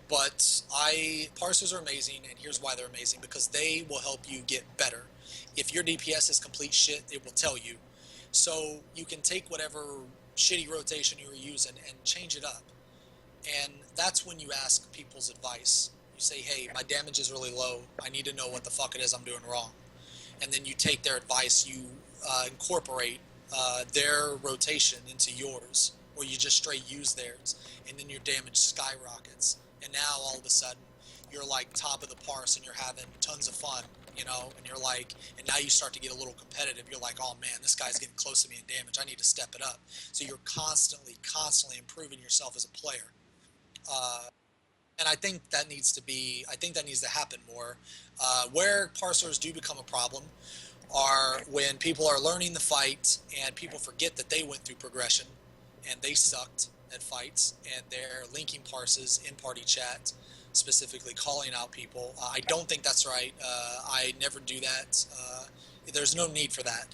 But parsers are amazing, and here's why they're amazing, because they will help you get better. If your DPS is complete shit, it will tell you. So you can take whatever shitty rotation you were using and change it up. And that's when you ask people's advice. You say, hey, my damage is really low. I need to know what the fuck it is I'm doing wrong. And then you take their advice, you incorporate their rotation into yours, or you just straight use theirs, and then your damage skyrockets. And now all of a sudden, you're like top of the parse and you're having tons of fun, you know, and you're like, and now you start to get a little competitive. You're like, oh man, this guy's getting close to me in damage. I need to step it up. So you're constantly improving yourself as a player. And I think that needs to happen more. Where parsers do become a problem are when people are learning the fight and people forget that they went through progression and they sucked at fights, and they're linking parses in party chat, specifically calling out people. I don't think that's right. I never do that. There's no need for that.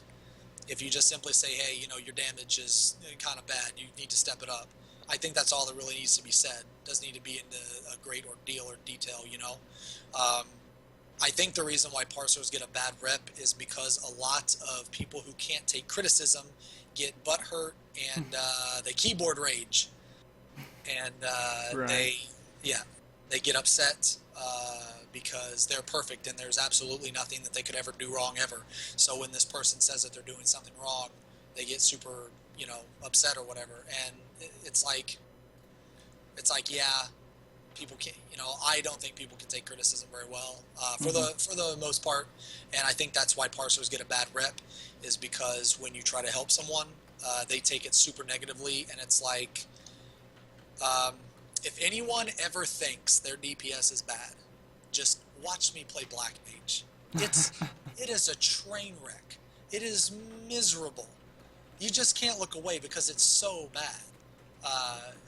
If you just simply say, hey, you know, your damage is kind of bad, you need to step it up. I think that's all that really needs to be said. It doesn't need to be into a great ordeal or detail, you know. I think the reason why parsers get a bad rep is because a lot of people who can't take criticism get butthurt and they keyboard rage, and Right. they get upset because they're perfect and there's absolutely nothing that they could ever do wrong ever. So when this person says that they're doing something wrong, they get super, you know, upset or whatever. And it's like, yeah, people can't, you know, I don't think people can take criticism very well for the most part. And I think that's why parsers get a bad rep, is because when you try to help someone, they take it super negatively. And it's like, if anyone ever thinks their DPS is bad, just watch me play Black Mage. It is a train wreck. It is miserable. You just can't look away because it's so bad.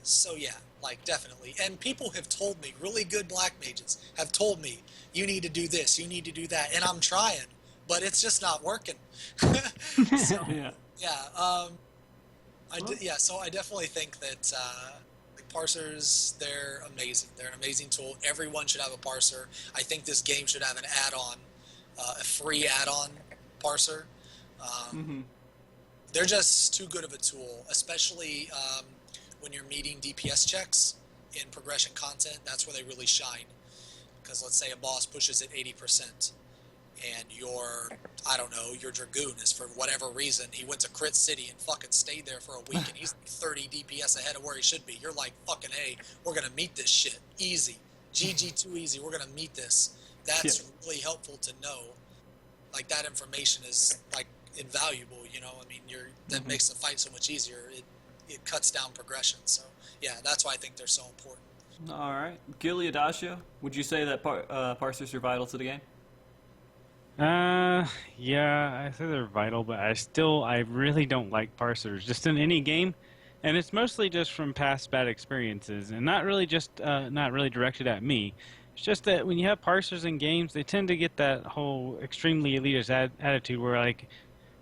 So yeah, like definitely. And people have told me, really good Black Mages have told me, you need to do this, you need to do that, and I'm trying, but it's just not working. So Yeah. yeah, so I definitely think that parsers, they're amazing. They're an amazing tool. Everyone should have a parser. I think this game should have an add-on, a free add-on parser. They're just too good of a tool, especially when you're meeting DPS checks in progression content. That's where they really shine. Because let's say a boss pushes it 80%, and I don't know, your Dragoon is, for whatever reason, he went to Crit City and fucking stayed there for a week, and he's like 30 DPS ahead of where he should be. You're like, fucking A, we're going to meet this shit. Easy. GG too easy. We're going to meet this. That's really helpful to know. Like, that information is, like, invaluable, you know? I mean, that makes the fight so much easier. It cuts down progression. So, yeah, that's why I think they're so important. All right. Gilly Adagio, would you say that parsers are vital to the game? Yeah, I say they're vital, but I really don't like parsers just in any game, and it's mostly just from past bad experiences, and not really directed at me. It's just that when you have parsers in games, they tend to get that whole extremely elitist attitude where, like,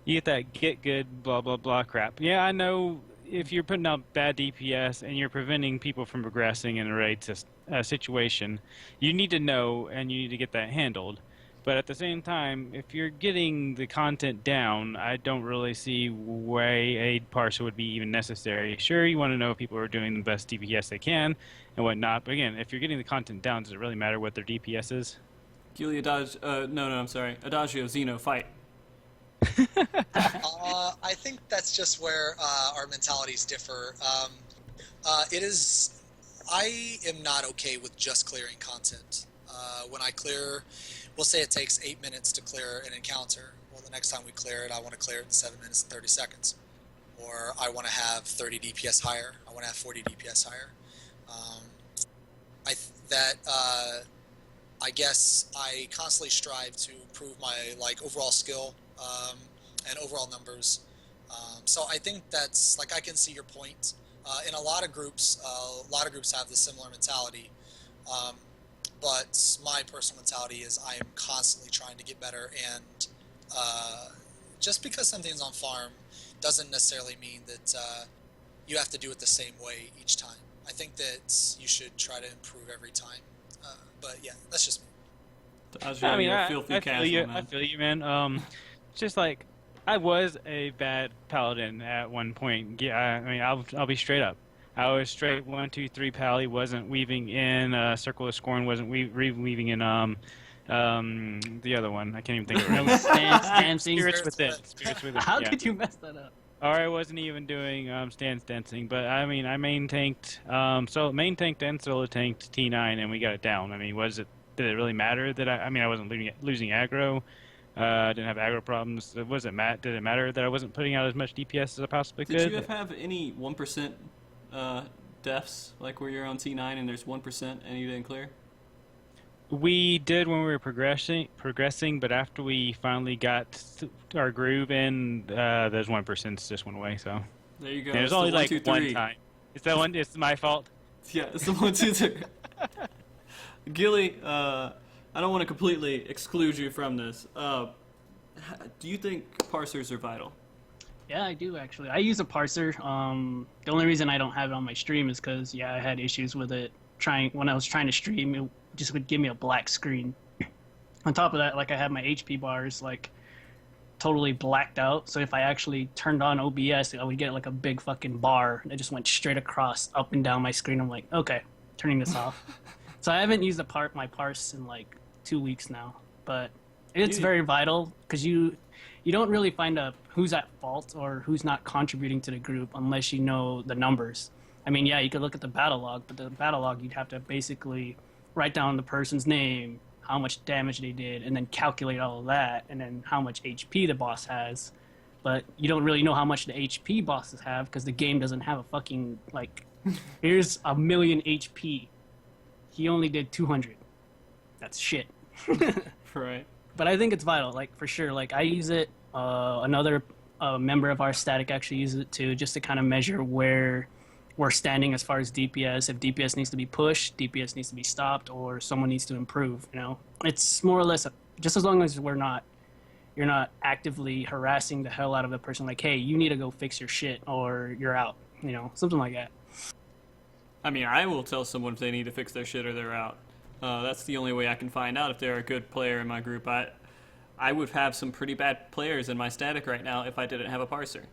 you get that get good blah blah blah crap. Yeah, I know if you're putting out bad DPS and you're preventing people from progressing in a raid situation, you need to know and you need to get that handled. But at the same time, if you're getting the content down, I don't really see why a parser would be even necessary. Sure, you want to know if people are doing the best DPS they can and whatnot, but again, if you're getting the content down, does it really matter what their DPS is? Gilly Adagio, no, I'm sorry. Adagio, Xeno, fight. I think that's just where our mentalities differ. I am not okay with just clearing content. When I clear, we'll say it takes 8 minutes to clear an encounter. Well, the next time we clear it, I want to clear it in 7 minutes and 30 seconds. Or I want to have 30 DPS higher. I want to have 40 DPS higher. I guess I constantly strive to improve my like overall skill and overall numbers. So I think that's like I can see your point. In a lot of groups have this similar mentality. Um, but my personal mentality is I am constantly trying to get better, and uh, just because something's on farm doesn't necessarily mean that you have to do it the same way each time. I think that you should try to improve every time. But yeah, that's just me. Tajia, I mean, you're a filthy I feel casual, you. man. I feel you, man. Just like I was a bad paladin at one point. Yeah, I mean, I'll be straight up. I was straight 1, 2, 3 pally. Wasn't weaving in Circle of Scorn. Wasn't weaving in the other one. I can't even think of it. Dancing. Spirits Within. Spirits Within. How Yeah. could you mess that up? Or I wasn't even doing stance dancing, but I mean, I main tanked, so main tanked and solo tanked T9, and we got it down. I mean, did it really matter that I mean, I wasn't losing aggro, didn't have aggro problems. Did it matter that I wasn't putting out as much DPS as I possibly could? Did you have any 1% deaths, like where you're on T9 and there's 1% and you didn't clear? We did when we were progressing, but after we finally got our groove in, those 1% just went away. So There you go. and it was It's only the like 1, 2, 3. one time. It's that one. It's my fault. Yeah, it's the 1, 2, 3. Gilly, I don't want to completely exclude you from this. Do you think parsers are vital? Yeah, I do actually. I use a parser. The only reason I don't have it on my stream is because I had issues with it when I was trying to stream. It just would give me a black screen. On top of that, like I had my HP bars like totally blacked out. So if I actually turned on OBS, I would get like a big fucking bar that just went straight across up and down my screen. I'm like, okay, turning this off. So I haven't used my parse in like 2 weeks now, but it's very vital because you don't really find out who's at fault or who's not contributing to the group unless you know the numbers. I mean, yeah, you could look at the battle log, but the battle log you'd have to basically write down the person's name, how much damage they did, and then calculate all of that, and then how much HP the boss has. But you don't really know how much the HP bosses have because the game doesn't have a fucking, like, here's 1,000,000 HP. He only did 200. That's shit. Right. But I think it's vital, like, for sure. Like, I use it. Another member of our static actually uses it too, just to kind of measure where we're standing as far as DPS. If DPS needs to be pushed, DPS needs to be stopped, or someone needs to improve. You know, it's more or less just as long as you're not actively harassing the hell out of the person. Like, hey, you need to go fix your shit, or you're out. You know, something like that. I mean, I will tell someone if they need to fix their shit or they're out. That's the only way I can find out if they're a good player in my group. I would have some pretty bad players in my static right now if I didn't have a parser.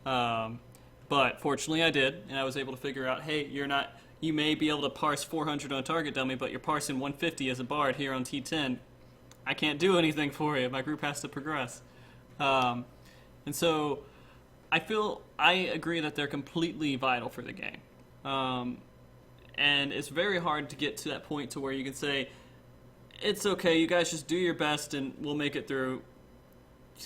But fortunately I did, and I was able to figure out, hey, you may be able to parse 400 on a target dummy, but you're parsing 150 as a bard here on T10. I can't do anything for you. My group has to progress. And so I agree that they're completely vital for the game. And it's very hard to get to that point to where you can say, it's okay, you guys just do your best and we'll make it through.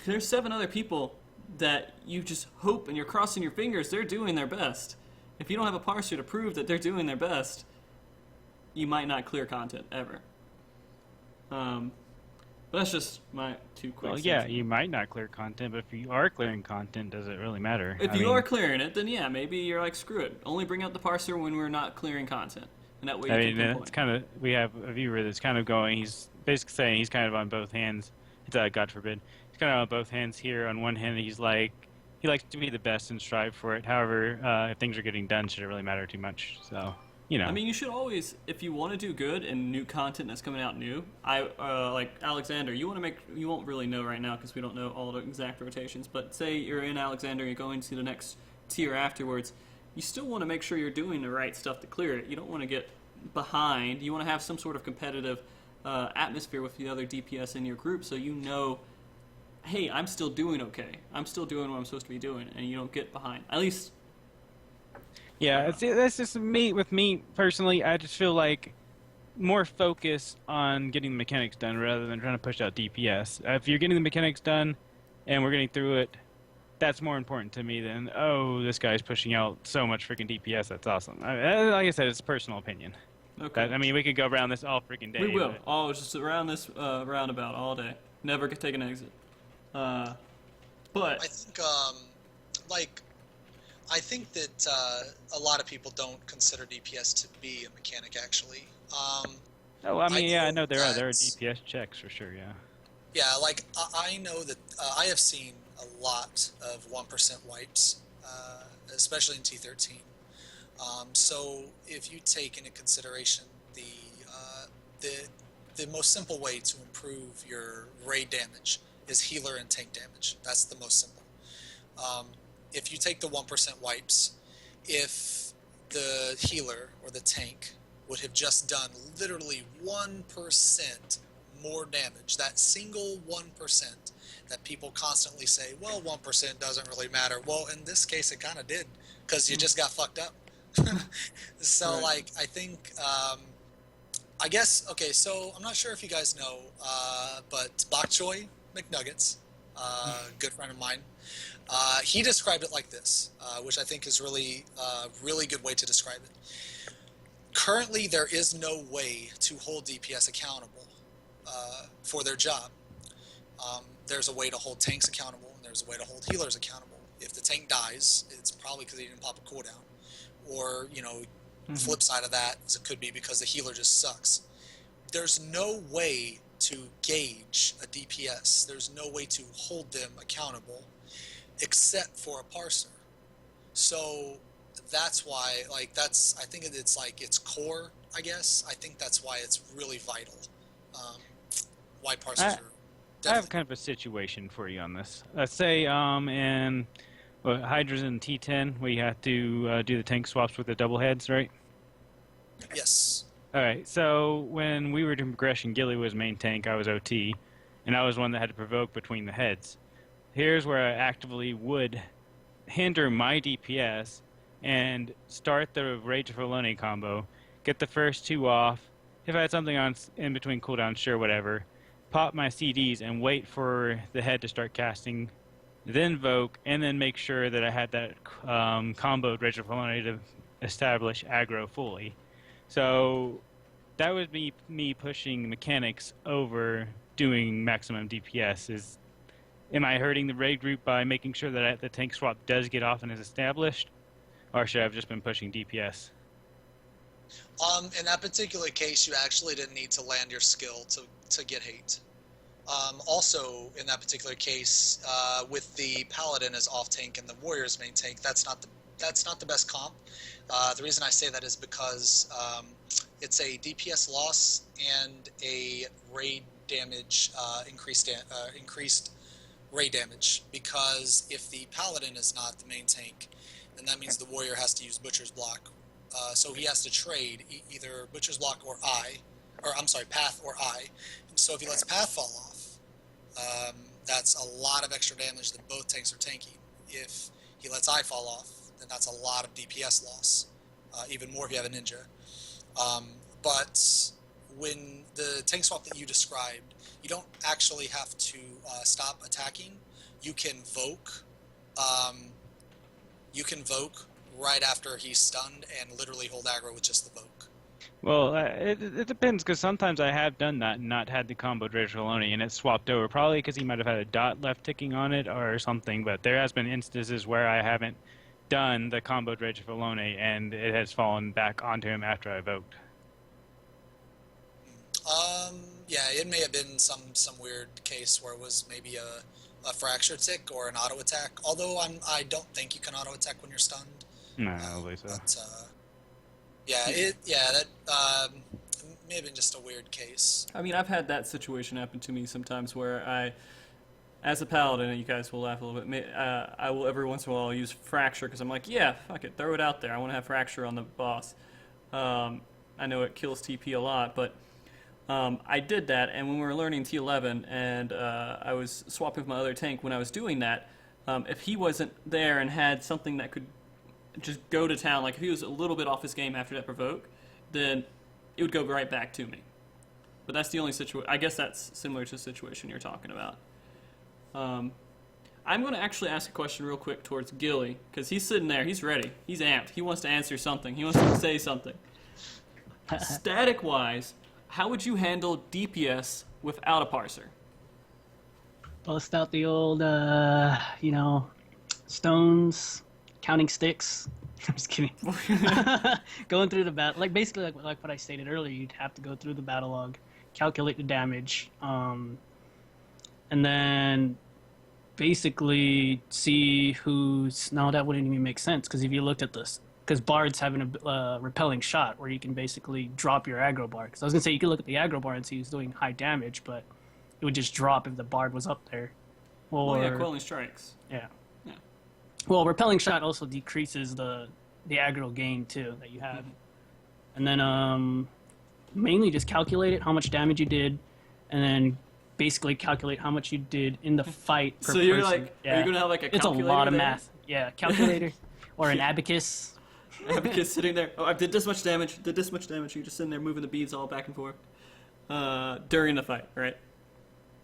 There's 7 other people that you just hope and you're crossing your fingers they're doing their best. If you don't have a parser to prove that they're doing their best, you might not clear content ever. But that's just my 2 quick Well, cents. yeah, you might not clear content, but if you are clearing content, does it really matter? If you are clearing it, then yeah, maybe you're like, screw it. Only bring out the parser when we're not clearing content. And that way you can pinpoint. It's kind of, we have a viewer that's kind of going, he's basically saying he's kind of on both hands. God forbid. He's kind of on both hands here. On one hand, he likes to be the best and strive for it. However, if things are getting done, should it really matter too much? So, you know. I mean, you should always, if you want to do good and new content that's coming out new, like Alexander, you won't really know right now because we don't know all the exact rotations, but say you're in Alexander, you're going to the next tier afterwards, you still want to make sure you're doing the right stuff to clear it. You don't want to get behind. You want to have some sort of competitive atmosphere with the other DPS in your group so you know, hey, I'm still doing okay. I'm still doing what I'm supposed to be doing, and you don't get behind. At least... Yeah, that's just me. With me personally, I just feel like more focus on getting the mechanics done rather than trying to push out DPS. If you're getting the mechanics done and we're getting through it, that's more important to me than, oh, this guy's pushing out so much freaking DPS. That's awesome. Like I said, it's a personal opinion. Okay. I mean, we could go around this all freaking day. We will. but- Oh, just around this roundabout all day. Never could take an exit. I But think, like, I think that a lot of people don't consider DPS to be a mechanic, actually. Oh, I mean, yeah, I know there are that- DPS checks for sure. Yeah. Yeah, like, I know that I have seen a lot of 1% wipes, especially in T13. So if you take into consideration the most simple way to improve your raid damage is healer and tank damage. That's the most simple. If you take the 1% wipes, if the healer or the tank would have just done literally 1% more damage, that single 1% that people constantly say, well, 1% doesn't really matter. Well, in this case, it kind of did, because you just got fucked up. So, Right. like, I think, I guess, okay, so I'm not sure if you guys know, but Bok Choy McNuggets, good friend of mine, he described it like this, which I think is really, really good way to describe it. Currently, there is no way to hold DPS accountable for their job. There's a way to hold tanks accountable, and there's a way to hold healers accountable. If the tank dies, it's probably because he didn't pop a cooldown. Or, you know, the flip side of that is it could be because the healer just sucks. There's no way to gauge a DPS. There's no way to hold them accountable except for a parser. So that's why, like, that's, I think it's like its core, I guess. I think that's why it's really vital. Why parsers are I have definitely. kind of a situation for you on this. Let's say in Hydra's in T10, we have to do the tank swaps with the double heads, right? Yes. All right. So when we were doing progression, Gilly was main tank, I was OT, and I was one that had to provoke between the heads. Here's where I actively would hinder my DPS and start the Rage of Felony combo, get the first two off. If I had something on in between cooldowns, sure, whatever. Pop my CDs and wait for the head to start casting, then Voke, and then make sure that I had that comboed Rage of Felony to establish aggro fully. So that would be me pushing mechanics over doing maximum DPS. Am I hurting the raid group by making sure that the tank swap does get off and is established? Or should I have just been pushing DPS? In that particular case, you actually didn't need to land your skill to get hate. Also, in that particular case, with the Paladin as off tank and the Warrior's main tank, that's not the best comp. The reason I say that is because it's a DPS loss and a raid damage increased raid damage. Because if the Paladin is not the main tank, then that means the Warrior has to use Butcher's Block. So he has to trade either Butcher's Block or Path or I. And so if he lets Path fall off, that's a lot of extra damage that both tanks are tanking. If he lets I fall off, then that's a lot of DPS loss, even more if you have a ninja. But when the tank swap that you described, you don't actually have to stop attacking. You can Voke. Right after he's stunned and literally hold aggro with just the Voke. Well, it depends, because sometimes I have done that and not had the combo Rage Felony, and it swapped over, probably because he might have had a dot left ticking on it or something, but there has been instances where I haven't done the combo Rage Felony, and it has fallen back onto him after I voked. Yeah, it may have been some weird case where it was maybe a fracture tick or an auto attack. Although I don't think you can auto attack when you're stunned. No, I don't believe so. But that may have been just a weird case. I mean, I've had that situation happen to me sometimes where I, as a paladin, and you guys will laugh a little bit, I will every once in a while use fracture because I'm like, yeah, fuck it, throw it out there. I want to have fracture on the boss. I know it kills TP a lot, but I did that, and when we were learning T11 and I was swapping with my other tank, when I was doing that, if he wasn't there and had something that could just go to town, like if he was a little bit off his game after that provoke, then it would go right back to me. But that's the only situation. I guess that's similar to the situation you're talking about. I'm going to actually ask a question real quick towards Gilly, because he's sitting there, he's ready, he's amped, he wants to answer something, he wants to say something. Static-wise, how would you handle DPS without a parser? Bust out the old, stones, counting sticks. I'm just kidding. Going through the battle, like basically like what I stated earlier, you'd have to go through the battle log, calculate the damage, and then basically see who's. No, that wouldn't even make sense because if you looked at this, because bards have a repelling shot where you can basically drop your aggro bar. Because I was gonna say you could look at the aggro bar and see who's doing high damage, but it would just drop if the bard was up there. Or, yeah, quelling strikes. Yeah. Well, repelling shot also decreases the aggro gain too that you have, and then mainly just calculate it how much damage you did, and then basically calculate how much you did in the fight per so you're person. like, are you gonna have like a calculator? It's a lot of there? math. Yeah, calculator or an abacus. Abacus sitting there. Oh, I did this much damage. Did this much damage. You're just sitting there moving the beads all back and forth during the fight, right?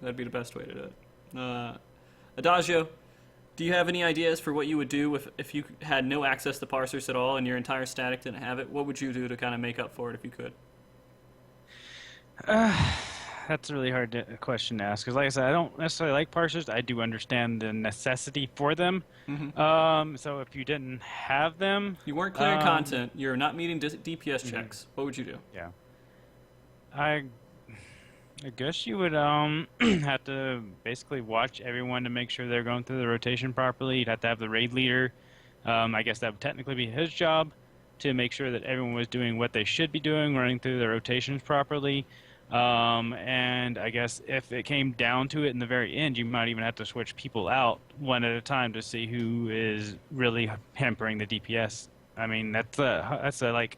That'd be the best way to do it. Adagio, do you have any ideas for what you would do if you had no access to parsers at all and your entire static didn't have it? What would you do to kind of make up for it if you could? That's a really hard question to ask because, like I said, I don't necessarily like parsers. I do understand the necessity for them. So if you didn't have them, you weren't clearing content. You're not meeting DPS checks. What would you do? Yeah, I guess you would have to basically watch everyone to make sure they're going through the rotation properly. You'd have to have the raid leader. I guess that would technically be his job to make sure that everyone was doing what they should be doing, running through the rotations properly. And I guess if it came down to it in the very end, you might even have to switch people out one at a time to see who is really hampering the DPS. I mean, that's a like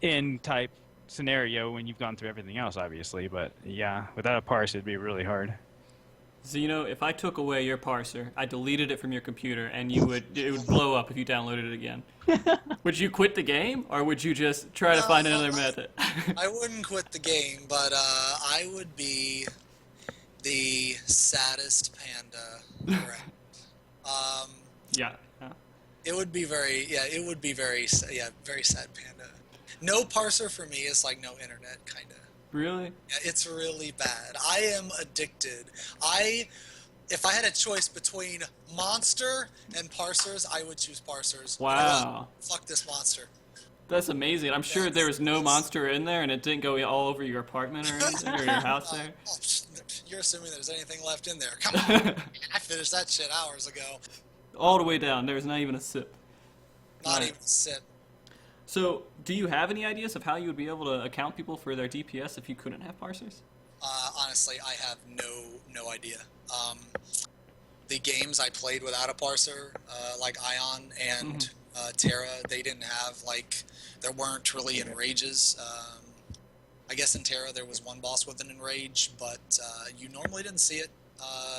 end type scenario when you've gone through everything else, obviously. But yeah, without a parse, it'd be really hard. Xeno, if I took away your parser, I deleted it from your computer, and it would blow up if you downloaded it again. Would you quit the game, or would you just try to find another method? I wouldn't quit the game, but I would be the saddest panda around. Yeah. It would be very very sad panda. No parser for me is like no internet, kind of. Really? Yeah, it's really bad. I am addicted. If I had a choice between monster and parsers, I would choose parsers. Wow. Fuck this monster. That's amazing. I'm sure there was no monster in there and it didn't go all over your apartment or anything, or your house there. You're assuming there's anything left in there. Come on. I finished that shit hours ago. All the way down. There's not even a sip. Not even a sip. So, do you have any ideas of how you would be able to account people for their DPS if you couldn't have parsers? Honestly, I have no idea. The games I played without a parser, like Ion and Terra, they didn't have, there weren't really enrages. I guess in Terra there was one boss with an enrage, but you normally didn't see it.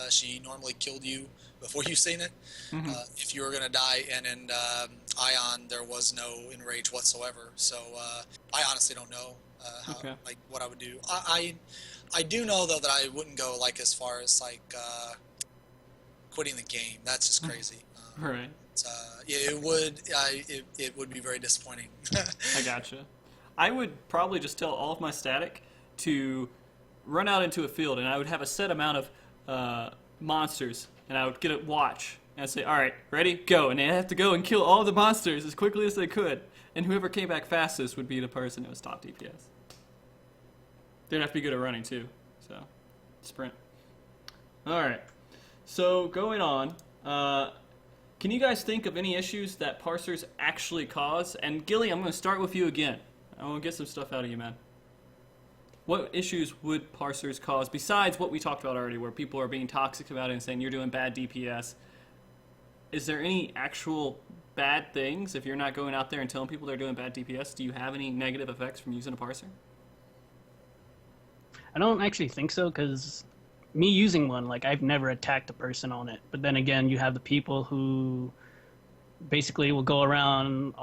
She normally killed you before you seen it. If you were going to die, and in Ion there was no enrage whatsoever. So I honestly don't know what I would do. I do know though that I wouldn't go as far as quitting the game. That's just crazy. Right. It would be very disappointing. I gotcha. I would probably just tell all of my static to run out into a field, and I would have a set amount of monsters, and I would get a watch, and I'd say, all right, ready, go, and they have to go and kill all the monsters as quickly as they could, and whoever came back fastest would be the person that was top DPS. They'd have to be good at running, too, so sprint. All right, so going on, can you guys think of any issues that parsers actually cause? And Gilly, I'm going to start with you again. I want to get some stuff out of you, man. What issues would parsers cause besides what we talked about already, where people are being toxic about it and saying you're doing bad DPS? Is there any actual bad things if you're not going out there and telling people they're doing bad DPS? Do you have any negative effects from using a parser? I don't actually think so, because me using one, I've never attacked a person on it. But then again, you have the people who basically will go around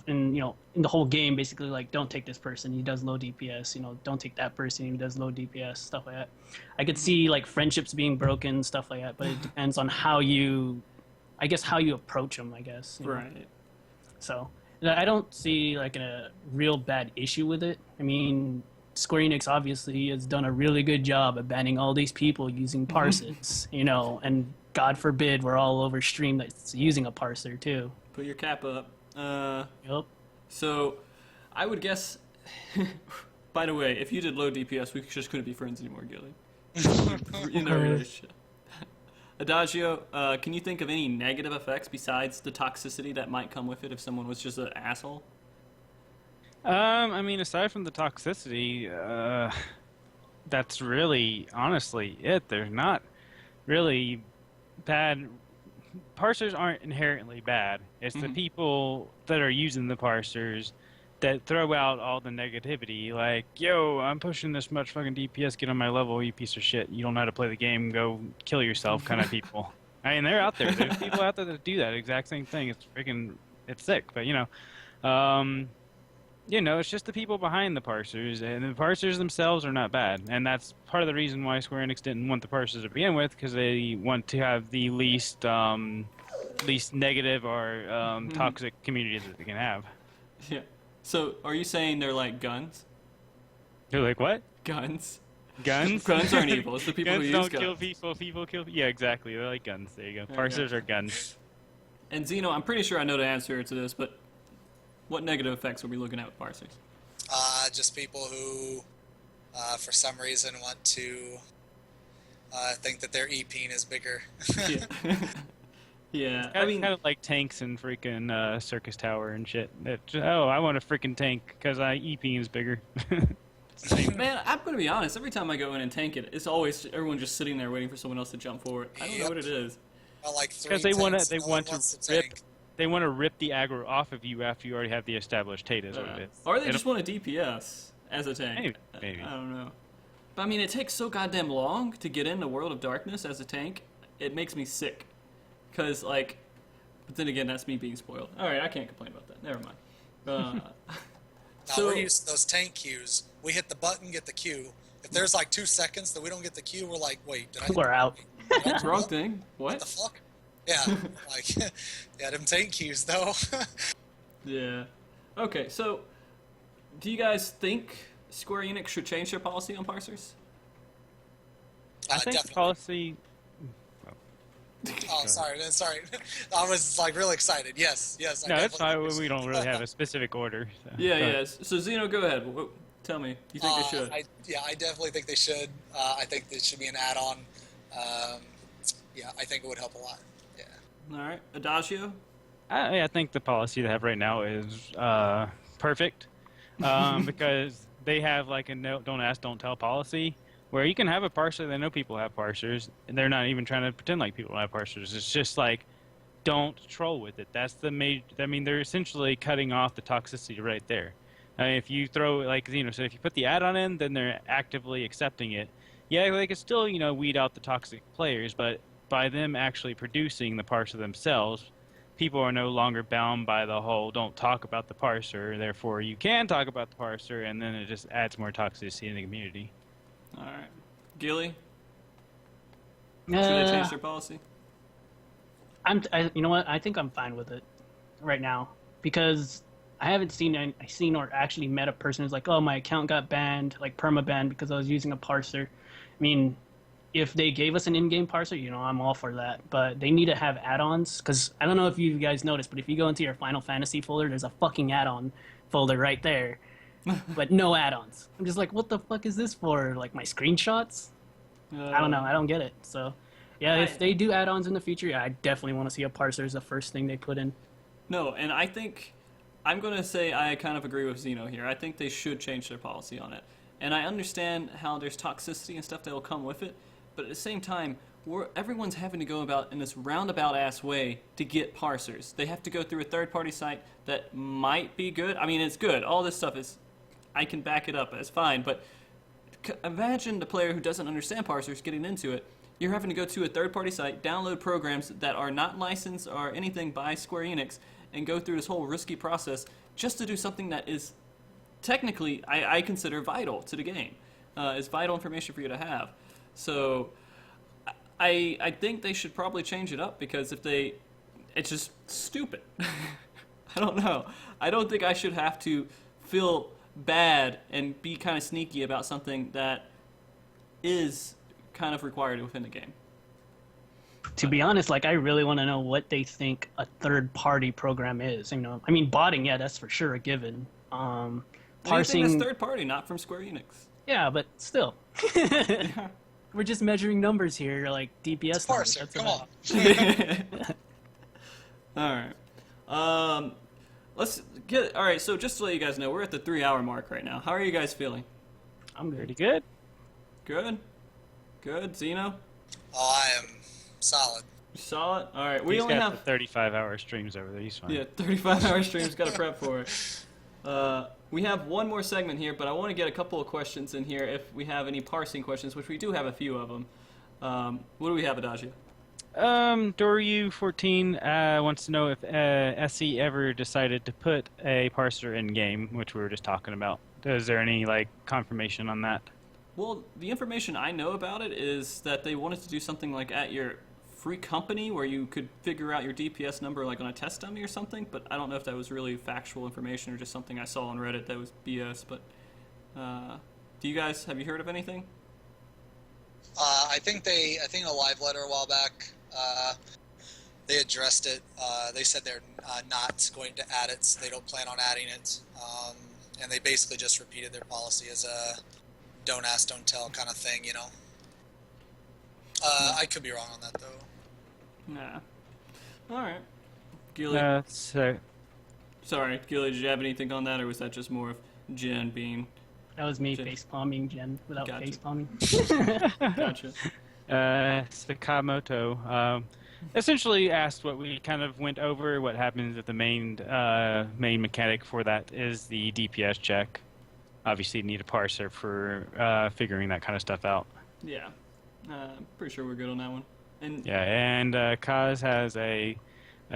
in the whole game, basically don't take this person, he does low DPS, don't take that person, he does low DPS, stuff like that. I could see friendships being broken, stuff like that, but it depends on how you approach them, I guess. Right. So I don't see like a real bad issue with it. I mean, Square Enix obviously has done a really good job of banning all these people using parsers, and God forbid we're all over stream that's using a parser too. Put your cap up. Yep. So, I would guess. By the way, if you did low DPS, we just couldn't be friends anymore, Gilly. In a relationship. Adagio, can you think of any negative effects besides the toxicity that might come with it if someone was just an asshole? I mean, aside from the toxicity, that's really, honestly, it. There's not really bad. Parsers aren't inherently bad. It's the people that are using the parsers that throw out all the negativity. Like, yo, I'm pushing this much fucking DPS, get on my level, you piece of shit. You don't know how to play the game, go kill yourself kind of people. I mean, they're out there. There's people out there that do that exact same thing. It's sick. But, it's just the people behind the parsers, and the parsers themselves are not bad. And that's part of the reason why Square Enix didn't want the parsers to begin with, because they want to have the least negative or toxic community that they can have. Yeah. So, are you saying they're like guns? They're like what? Guns. Guns? Guns aren't evil. It's the people Guns who don't use guns. kill people. People kill. Yeah, exactly. They're like guns. There you go. Parsers are guns. And Xeno, I'm pretty sure I know the answer to this, but what negative effects are we looking at with parsers? Just people who, for some reason, want to think that their E-peen is bigger. Yeah. Yeah, I mean, kind of like tanks and freaking Circus Tower and shit. I want a freaking tank because EP is bigger. man, I'm gonna be honest. Every time I go in and tank it, it's always everyone just sitting there waiting for someone else to jump forward. I don't know what it is. Like because they want to rip the aggro off of you after you already have the established Tate. Is what it is. Or they just want a DPS as a tank. Maybe. I don't know. But I mean, it takes so goddamn long to get in the World of Darkness as a tank. It makes me sick. Because, but then again, that's me being spoiled. Alright, I can't complain about that. Never mind. We're used to those tank queues. We hit the button, get the queue. If there's 2 seconds that we don't get the queue, we're like, wait, did I? We're out. Wrong thing. What the fuck? Yeah, yeah, them tank queues though. Yeah. Okay, so do you guys think Square Enix should change their policy on parsers? I think definitely. policy. Oh, sorry. I was really excited. Yes. No, that's fine. We don't really have a specific order. So. Yeah. So Xeno, go ahead. Tell me. You think they should? I definitely think they should. I think it should be an add-on. I think it would help a lot. Yeah. All right, Adagio. I think the policy they have right now is perfect because they have a don't ask, don't tell policy. Where you can have a parser, they know people have parsers, and they're not even trying to pretend like people have parsers. It's just don't troll with it. That's the major. I mean, they're essentially cutting off the toxicity right there. I mean, if you throw, like Xeno said, if you put the add-on in, then they're actively accepting it. Yeah, they could still, weed out the toxic players, but by them actually producing the parser themselves, people are no longer bound by the whole don't talk about the parser, therefore you can talk about the parser, and then it just adds more toxicity in the community. All right. Gilly? Should they change their policy? You know what? I think I'm fine with it right now because I haven't seen or actually met a person who's like, oh, my account got banned, perma-banned because I was using a parser. I mean, if they gave us an in-game parser, I'm all for that. But they need to have add-ons because I don't know if you guys noticed, but if you go into your Final Fantasy folder, there's a fucking add-on folder right there. But no add-ons. I'm just like, what the fuck is this for? My screenshots? I don't know. I don't get it. So, yeah, if they do add-ons in the future, I definitely want to see a parser as the first thing they put in. No, and I think I'm going to say I kind of agree with Xeno here. I think they should change their policy on it. And I understand how there's toxicity and stuff that will come with it, but at the same time, everyone's having to go about in this roundabout-ass way to get parsers. They have to go through a third-party site that might be good. I mean, it's good. All this stuff is... I can back it up as fine, but imagine the player who doesn't understand parsers getting into it. You're having to go to a third-party site, download programs that are not licensed or anything by Square Enix, and go through this whole risky process just to do something that is technically, I consider vital to the game. It's vital information for you to have. So I think they should probably change it up because it's just stupid. I don't know. I don't think I should have to feel bad and be kind of sneaky about something that is kind of required within the game. To be honest, like I really want to know what they think a third-party program is. You know, I mean, botting, yeah, that's for sure a given. Parsing Parsing, is third party, not from Square Enix. yeah, but still, we're just measuring numbers here, like DPS numbers. Parser, That's come about- on. All right. Let's get. All right. So just to let you guys know, we're at the 3-hour mark right now. How are you guys feeling? I'm good. Pretty good. Good. Good. Xeno. Oh, I am solid. You saw it. All right. We He's only got have the 35-hour streams over there. He's fine. 35-hour streams. Got to prep for it. We have one more segment here, but I want to get a couple of questions in here if we have any parsing questions, which we do have a few of them. What do we have, Adagio? Doryu14 wants to know if SE ever decided to put a parser in game, which we were just talking about. Is there any confirmation on that? Well, the information I know about it is that they wanted to do something like at your free company where you could figure out your DPS number like on a test dummy or something, but I don't know if that was really factual information or just something I saw on Reddit that was BS. But do you guys, have you heard of anything? I think a live letter a while back, they addressed it. They said they're not going to add it. So they don't plan on adding it. And they basically just repeated their policy as a don't ask, don't tell kind of thing, you know. I could be wrong on that, though. Nah. All right. Gilly. Sorry, Gilly, did you have anything on that, or was that just more of Jen being... That was me face palming Jen without Gotcha. face palming. Gotcha. Sakamoto essentially asked what we kind of went over. What happens if the main mechanic for that is the DPS check? Obviously, you need a parser for figuring that kind of stuff out. Yeah. Pretty sure we're good on that one. And Yeah, and Kaz has a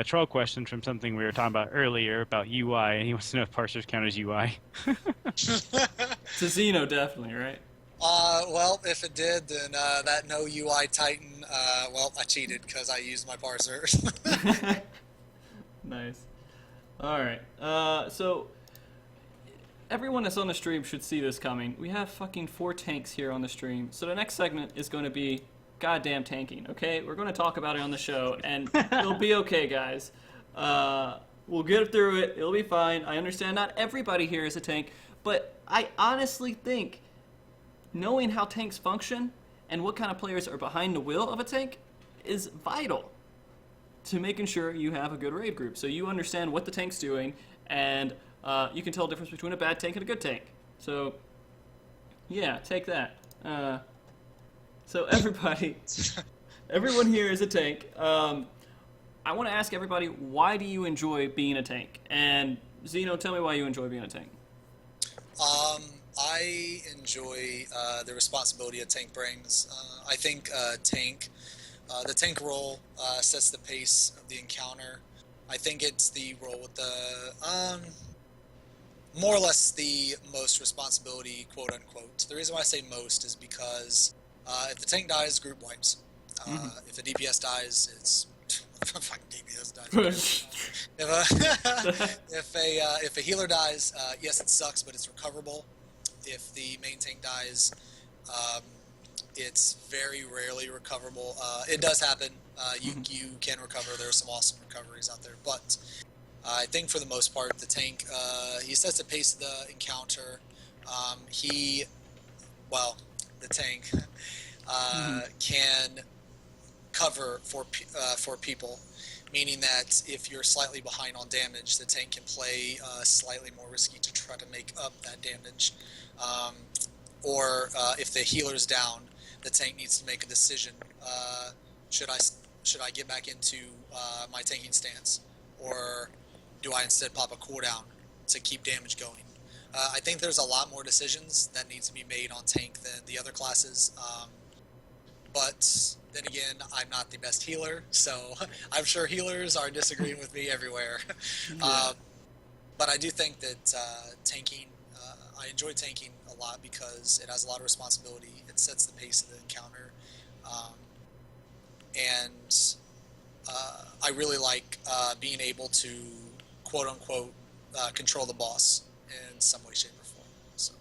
troll question from something we were talking about earlier about UI, and he wants to know if parsers count as UI. to Xeno, definitely, right? Well, if it did, then that no UI Titan, well, I cheated because I used my parser. Nice. All right. So everyone that's on the stream should see this coming. We have fucking 4 tanks here on the stream. So the next segment is going to be goddamn tanking, okay? We're going to talk about it on the show, and it'll be okay, guys. We'll get through it. It'll be fine. I understand not everybody here is a tank, but I honestly think knowing how tanks function and what kind of players are behind the wheel of a tank is vital to making sure you have a good raid group. So you understand what the tank's doing, and you can tell the difference between a bad tank and a good tank. So, yeah, take that. So everyone here is a tank. I want to ask everybody, why do you enjoy being a tank? And Xeno, tell me why you enjoy being a tank. I enjoy the responsibility a tank brings. I think the tank role sets the pace of the encounter. I think it's the role with the more or less the most responsibility, quote unquote. The reason why I say most is because if the tank dies, group wipes. If the DPS dies, it's fucking DPS dies. if a healer dies, yes, it sucks, but it's recoverable. If the main tank dies, it's very rarely recoverable. It does happen. You can recover. There are some awesome recoveries out there, but I think for the most part, the tank he sets the pace of the encounter. The tank can cover for people, meaning that if you're slightly behind on damage, the tank can play slightly more risky to try to make up that damage. Or if the healer's down, the tank needs to make a decision. Should I get back into my tanking stance, or do I instead pop a cooldown to keep damage going? I think there's a lot more decisions that needs to be made on tank than the other classes. But then again, I'm not the best healer, so I'm sure healers are disagreeing with me everywhere. But I do think that tanking, I enjoy tanking a lot because it has a lot of responsibility. It sets the pace of the encounter. I really like being able to quote unquote control the boss in some way, shape, or form. So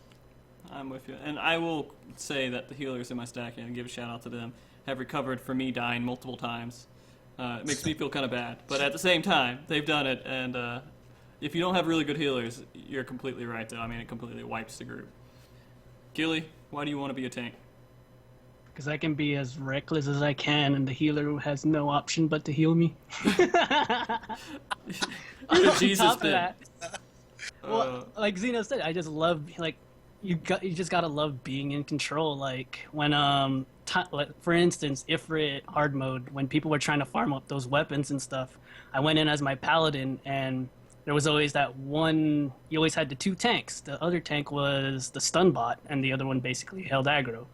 I'm with you. And I will say that the healers in my stack, and give a shout out to them, have recovered for me dying multiple times. It makes me feel kind of bad. But at the same time, they've done it. And if you don't have really good healers, you're completely right, though. I mean, it completely wipes the group. Gilly, why do you want to be a tank? Because I can be as reckless as I can, and the healer has no option but to heal me. The Jesus top of bit. that, well, like Xeno said, I just love like you just gotta love being in control. Like when like, for instance, Ifrit hard mode, when people were trying to farm up those weapons and stuff, I went in as my paladin, and there was always that one. You always had the two tanks. The other tank was the stun bot, and the other one basically held aggro.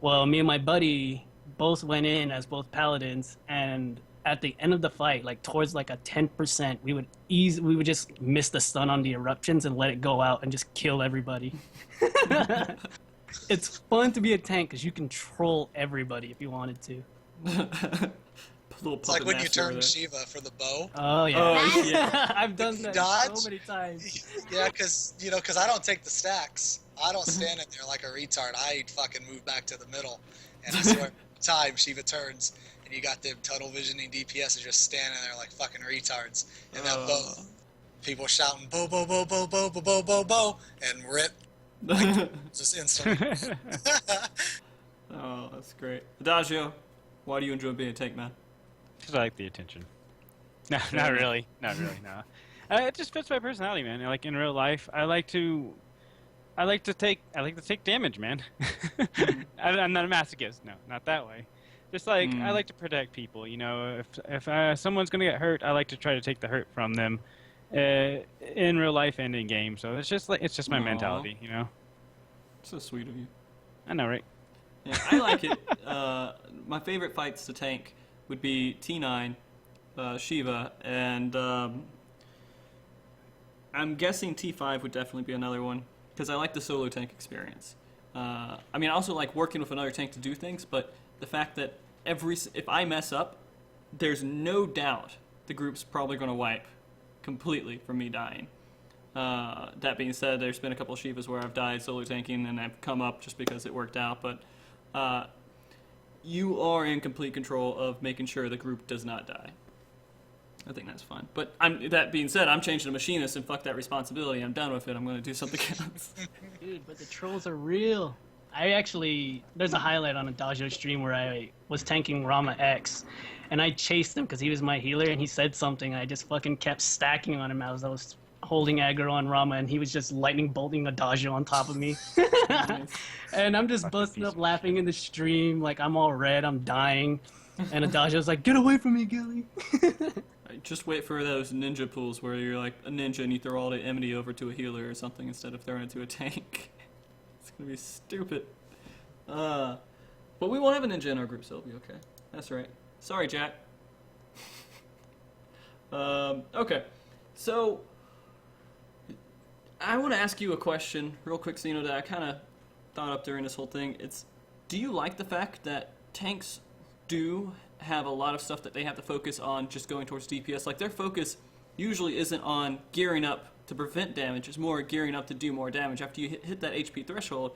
Well, me and my buddy both went in as both paladins, and at the end of the fight, like towards like a 10%, we would just miss the stun on the eruptions and let it go out and just kill everybody. It's fun to be a tank because you control everybody if you wanted to. it's like when you turn Shiva for the bow. Oh yeah, Oh, yeah. I've done that Dodge? so many times. Yeah, because I don't take the stacks. I don't stand in there like a retard. I fucking move back to the middle, and I swear, time Shiva turns, and you got them tunnel visioning DPS just standing there like fucking retards, and that bow, people shouting bo bo bo bo bo bo bo bo bo, and rip, like, just instantly. Oh, that's great. Adagio, why do you enjoy being a tank, man? Because I like the attention. No, not really. Not really, no. It just fits my personality, man. Like in real life, I like to take damage, man. I'm not a masochist. No, not that way. Just like I like to protect people. You know, if someone's gonna get hurt, I like to try to take the hurt from them, in real life and in game. So it's just my mentality. You know. So sweet of you. I know, right? Yeah, I like it. My favorite fights to tank would be T9, Shiva, and I'm guessing T5 would definitely be another one, because I like the solo tank experience. I mean, I also like working with another tank to do things, but the fact that if I mess up, there's no doubt the group's probably going to wipe completely from me dying. That being said, there's been a couple of Shivas where I've died solo tanking and I've come up just because it worked out, but you are in complete control of making sure the group does not die. I think that's fun. But that being said, I'm changing to machinist, and fuck that responsibility. I'm done with it. I'm going to do something else. Dude, but the trolls are real. There's a highlight on a Dojo stream where I was tanking Rama X, and I chased him because he was my healer, and he said something, and I just fucking kept stacking on him as I was holding aggro on Rama, and he was just lightning bolting a Dojo on top of me. Nice. And I'm just busting up laughing in the stream, like I'm all red, I'm dying, and Adajo's like, "Get away from me, Gilly." Just wait for those ninja pools where you're like a ninja and you throw all the enmity over to a healer or something instead of throwing it to a tank. It's going to be stupid. But we won't have a ninja in our group, so it'll be okay. That's right. Sorry, Jack. Okay. So, I want to ask you a question real quick, Xeno, that I kind of thought up during this whole thing. Do you like the fact that tanks do have a lot of stuff that they have to focus on just going towards DPS? Like, their focus usually isn't on gearing up to prevent damage. It's more gearing up to do more damage. After you hit that HP threshold,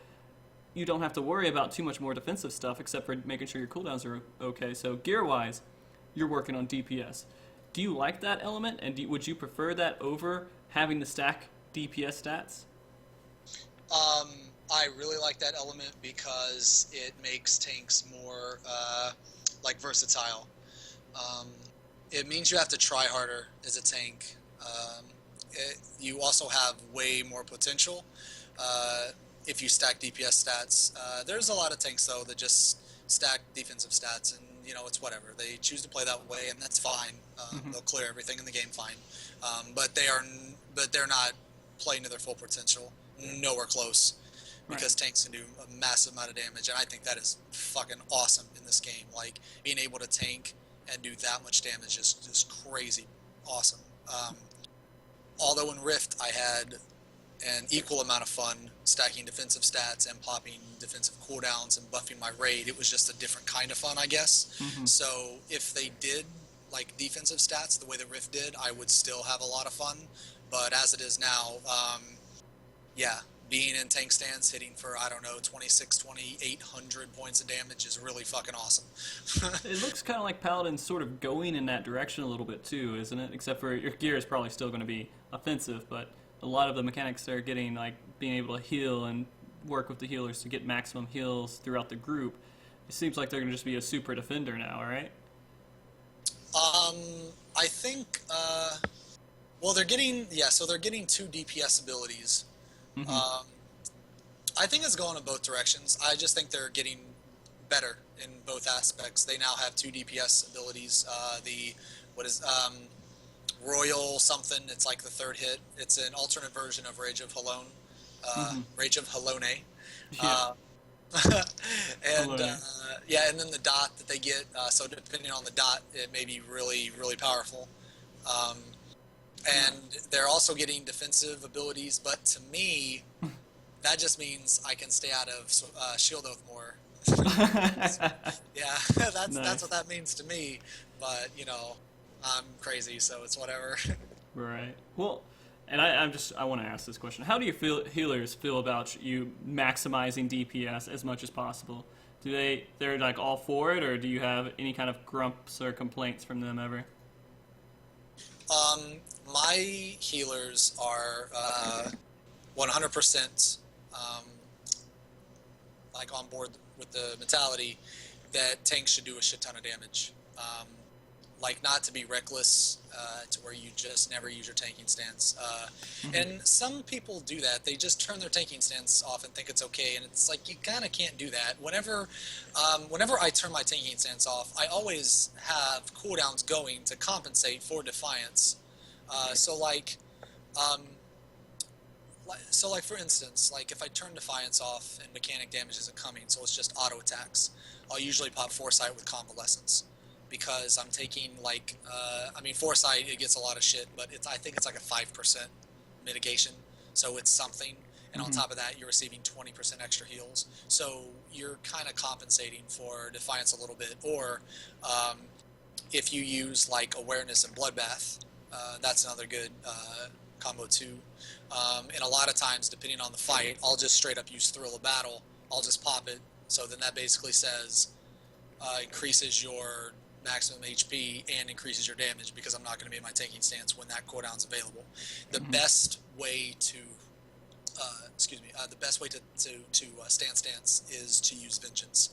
you don't have to worry about too much more defensive stuff except for making sure your cooldowns are okay. So gear-wise, you're working on DPS. Do you like that element, and would you prefer that over having to stack DPS stats? I really like that element because it makes tanks more versatile. It means you have to try harder as a tank. You also have way more potential if you stack DPS stats. There's a lot of tanks though that just stack defensive stats, and it's whatever. They choose to play that way, and that's fine. They'll clear everything in the game fine. But they're not playing to their full potential. Nowhere close. Because tanks can do a massive amount of damage, and I think that is fucking awesome in this game. Like, being able to tank and do that much damage is just crazy awesome. Although in Rift I had an equal amount of fun stacking defensive stats and popping defensive cooldowns and buffing my raid, it was just a different kind of fun, I guess. So if they did like defensive stats the way the Rift did, I would still have a lot of fun. But as it is now, yeah, being in tank stance, hitting for, I don't know, 2,800 points of damage is really fucking awesome. It looks kind of like Paladin's sort of going in that direction a little bit too, isn't it? Except for your gear is probably still going to be offensive, but a lot of the mechanics are getting, like, being able to heal and work with the healers to get maximum heals throughout the group. It seems like they're going to just be a super defender now, right? I think, well, they're getting, yeah, so they're getting 2 DPS abilities. Mm-hmm. I think it's going in both directions. I just think they're getting better in both aspects. They now have 2 DPS abilities. Royal something, it's like the 3rd hit. It's an alternate version of Rage of Halone. Rage of Halone. Yeah. And yeah, and then the dot that they get, so depending on the dot, it may be really, really powerful. And they're also getting defensive abilities, but to me, that just means I can stay out of shield oath more. Yeah, that's what that means to me. But you know, I'm crazy, so it's whatever. Right. Well, and I want to ask this question: how do healers feel about you maximizing DPS as much as possible? They're like all for it, or do you have any kind of grumps or complaints from them ever? My healers are 100% like on board with the mentality that tanks should do a shit ton of damage. Like not to be reckless to where you just never use your tanking stance. And some people do that. They just turn their tanking stance off and think it's okay. And it's like you kind of can't do that. Whenever I turn my tanking stance off, I always have cooldowns going to compensate for defiance. So like for instance, like if I turn defiance off and mechanic damage isn't coming, so it's just auto attacks, I'll usually pop foresight with convalescence. Because I'm taking like, foresight, it gets a lot of shit, but I think it's like a 5% mitigation, so it's something. And on top of that, you're receiving 20% extra heals, so you're kind of compensating for defiance a little bit. Or if you use like awareness and bloodbath, that's another good combo too. And a lot of times, depending on the fight, I'll just straight up use thrill of battle. I'll just pop it, so then that basically says increases your maximum HP and increases your damage, because I'm not going to be in my tanking stance when that cooldown's available. The best way to stance is to use Vengeance.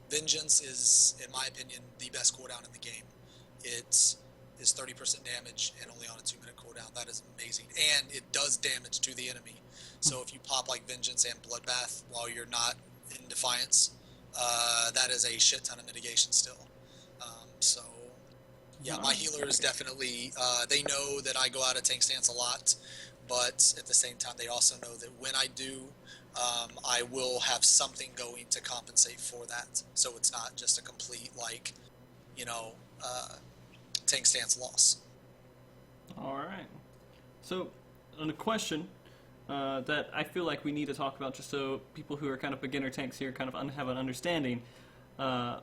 Vengeance is, in my opinion, the best cooldown in the game. It is 30% damage and only on a 2-minute cooldown. That is amazing, and it does damage to the enemy. So if you pop like Vengeance and Bloodbath while you're not in Defiance, that is a shit ton of mitigation still. So yeah, my healers definitely, they know that I go out of tank stance a lot, but at the same time they also know that when I do, I will have something going to compensate for that, so it's not just a complete, like, tank stance loss. All right. So, on a question that I feel like we need to talk about, just so people who are kind of beginner tanks here kind of have an understanding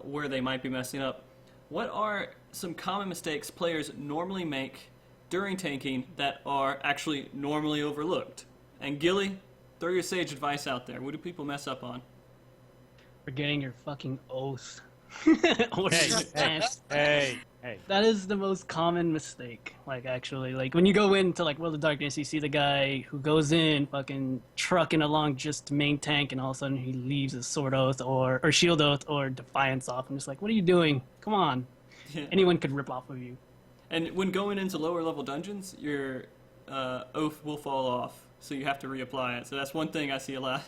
where they might be messing up. What are some common mistakes players normally make during tanking that are actually normally overlooked? And Gilly, throw your sage advice out there. What do people mess up on? Forgetting your fucking oath. Hey. That is the most common mistake. Like, actually, like when you go into like World of Darkness, you see the guy who goes in fucking trucking along just to main tank, and all of a sudden he leaves his sword oath or shield oath or defiance off. I'm just like, what are you doing? Come on. Yeah. Anyone could rip off of you. And when going into lower level dungeons, your oath will fall off, so you have to reapply it. So that's one thing I see a lot.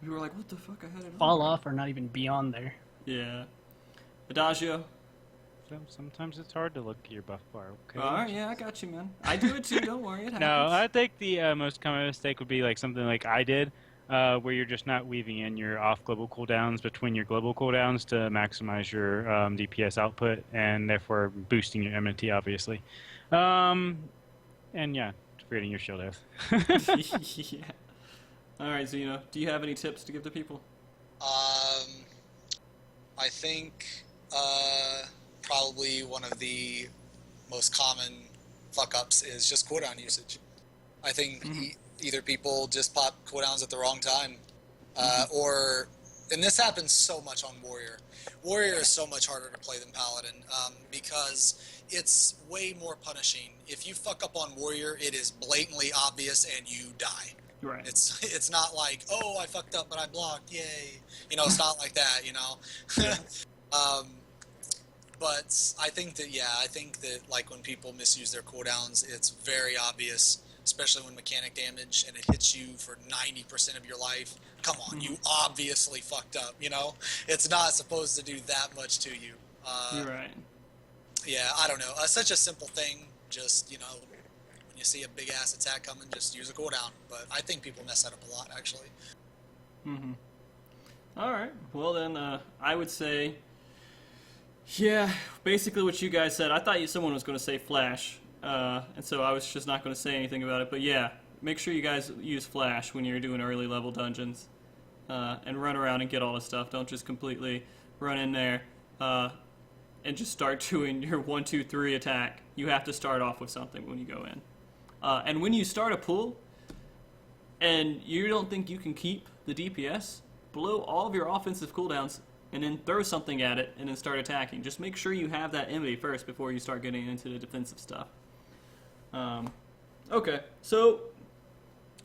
People are like, what the fuck, I had it Fall on. off or not even be on there. Yeah. Adagio? Sometimes it's hard to look at your buff bar. Okay. All right, yeah, I got you, man. I do it too, don't worry, it happens. No, I think the most common mistake would be like something like I did, where you're just not weaving in your off-global cooldowns between your global cooldowns to maximize your DPS output, and therefore boosting your MNT, obviously. And yeah, creating your shield oath. Yeah. All right, Xeno, do you have any tips to give to people? I think probably one of the most common fuck-ups is just cooldown usage. I think either people just pop cooldowns at the wrong time, or... And this happens so much on Warrior. Warrior is so much harder to play than Paladin because it's way more punishing. If you fuck up on Warrior, it is blatantly obvious and you die. Right. It's not like, oh, I fucked up but I blocked, yay. You know, it's not like that, you know. But I think that like when people misuse their cooldowns, it's very obvious, especially when mechanic damage and it hits you for 90% of your life. Come on, you obviously fucked up, you know? It's not supposed to do that much to you. You're right. Yeah, I don't know. Such a simple thing, just, you know, when you see a big-ass attack coming, just use a cooldown. But I think people mess that up a lot, actually. All right. Well, then, I would say, yeah, basically what you guys said. I thought someone was going to say Flash, and so I was just not going to say anything about it. But yeah, make sure you guys use Flash when you're doing early level dungeons, and run around and get all the stuff. Don't just completely run in there and just start doing your 1, 2, 3 attack. You have to start off with something when you go in. And when you start a pull, and you don't think you can keep the DPS, blow all of your offensive cooldowns and then throw something at it and then start attacking. Just make sure you have that enemy first before you start getting into the defensive stuff. Okay, so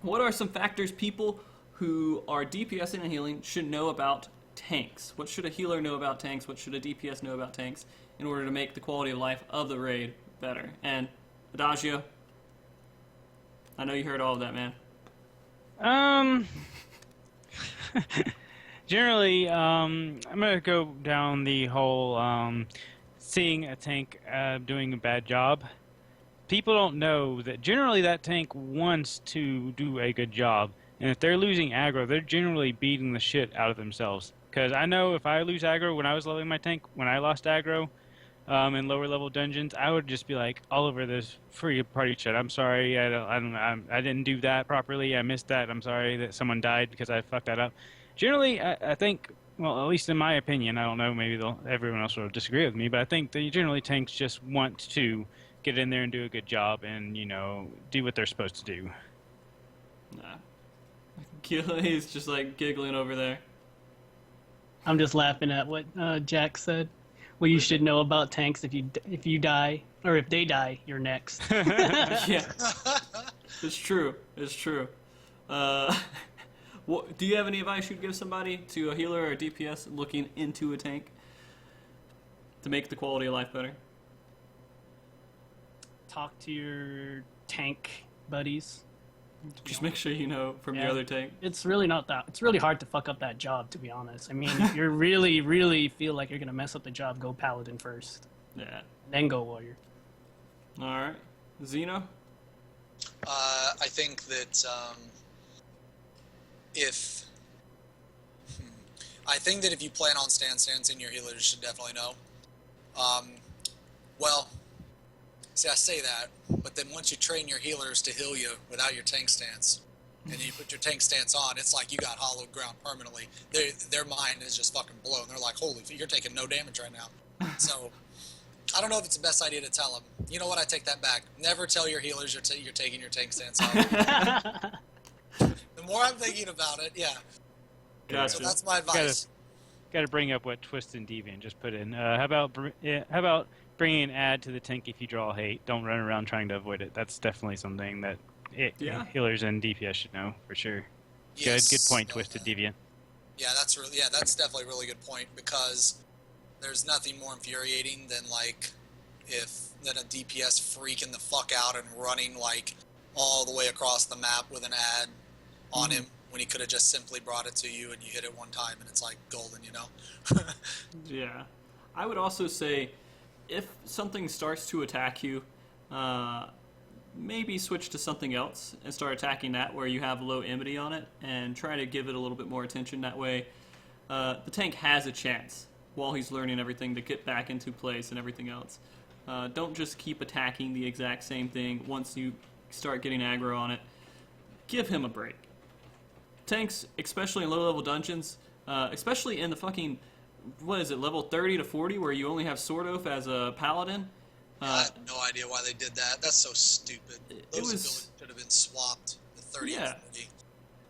what are some factors people who are DPSing and healing should know about tanks? What should a healer know about tanks? What should a DPS know about tanks in order to make the quality of life of the raid better? And Adagio, I know you heard all of that, man. Generally, I'm gonna go down the whole seeing a tank doing a bad job. People don't know that generally that tank wants to do a good job, and if they're losing aggro, they're generally beating the shit out of themselves. Because I know if I lose aggro when I was leveling my tank, when I lost aggro in lower level dungeons, I would just be like all over this free party shit. I'm sorry, I didn't do that properly. I missed that. I'm sorry that someone died because I fucked that up. Generally, I think, well, at least in my opinion, I don't know, maybe everyone else will disagree with me, but I think that generally tanks just want to get in there and do a good job and, you know, do what they're supposed to do. Nah. He's just like giggling over there. I'm just laughing at what Jack said. What you should know about tanks: if you die, or if they die, you're next. Yeah, it's true. It's true. Do you have any advice you'd give somebody, to a healer or a DPS looking into a tank, to make the quality of life better? Talk to your tank buddies. Just make sure you know from your other tank. It's really not that. It's really hard to fuck up that job, to be honest. I mean, if you really, really feel like you're gonna mess up the job, go Paladin first. Yeah. Then go Warrior. All right, Xeno. I think that if you plan on stancing, your healers should definitely know. Well, see, I say that, but then once you train your healers to heal you without your tank stance, and you put your tank stance on, it's like you got hollowed ground permanently. Their mind is just fucking blown. They're like, holy, you're taking no damage right now. So, I don't know if it's the best idea to tell them. You know what? I take that back. Never tell your healers you're taking your tank stance off. The more I'm thinking about it, yeah. Gotcha. So that's my advice. Got to bring up what Twist and Deviant just put in. How about bringing an add to the tank if you draw hate? Don't run around trying to avoid it. That's definitely something that healers and DPS should know for sure. Yes, good point, Twisted Deviant. Yeah, that's definitely a really good point, because there's nothing more infuriating than a DPS freaking the fuck out and running like all the way across the map with an ad on him when he could have just simply brought it to you and you hit it one time and it's like golden, you know? Yeah. I would also say, if something starts to attack you, maybe switch to something else and start attacking that where you have low enmity on it, and try to give it a little bit more attention. That way the tank has a chance while he's learning everything to get back into place and everything else. Don't just keep attacking the exact same thing once you start getting aggro on it. Give him a break. Tanks, especially in low-level dungeons, especially in the fucking, level 30 to 40, where you only have Sword Oath as a paladin, I have no idea why they did that. That's so stupid. Those abilities should have been swapped. The 30 and 40.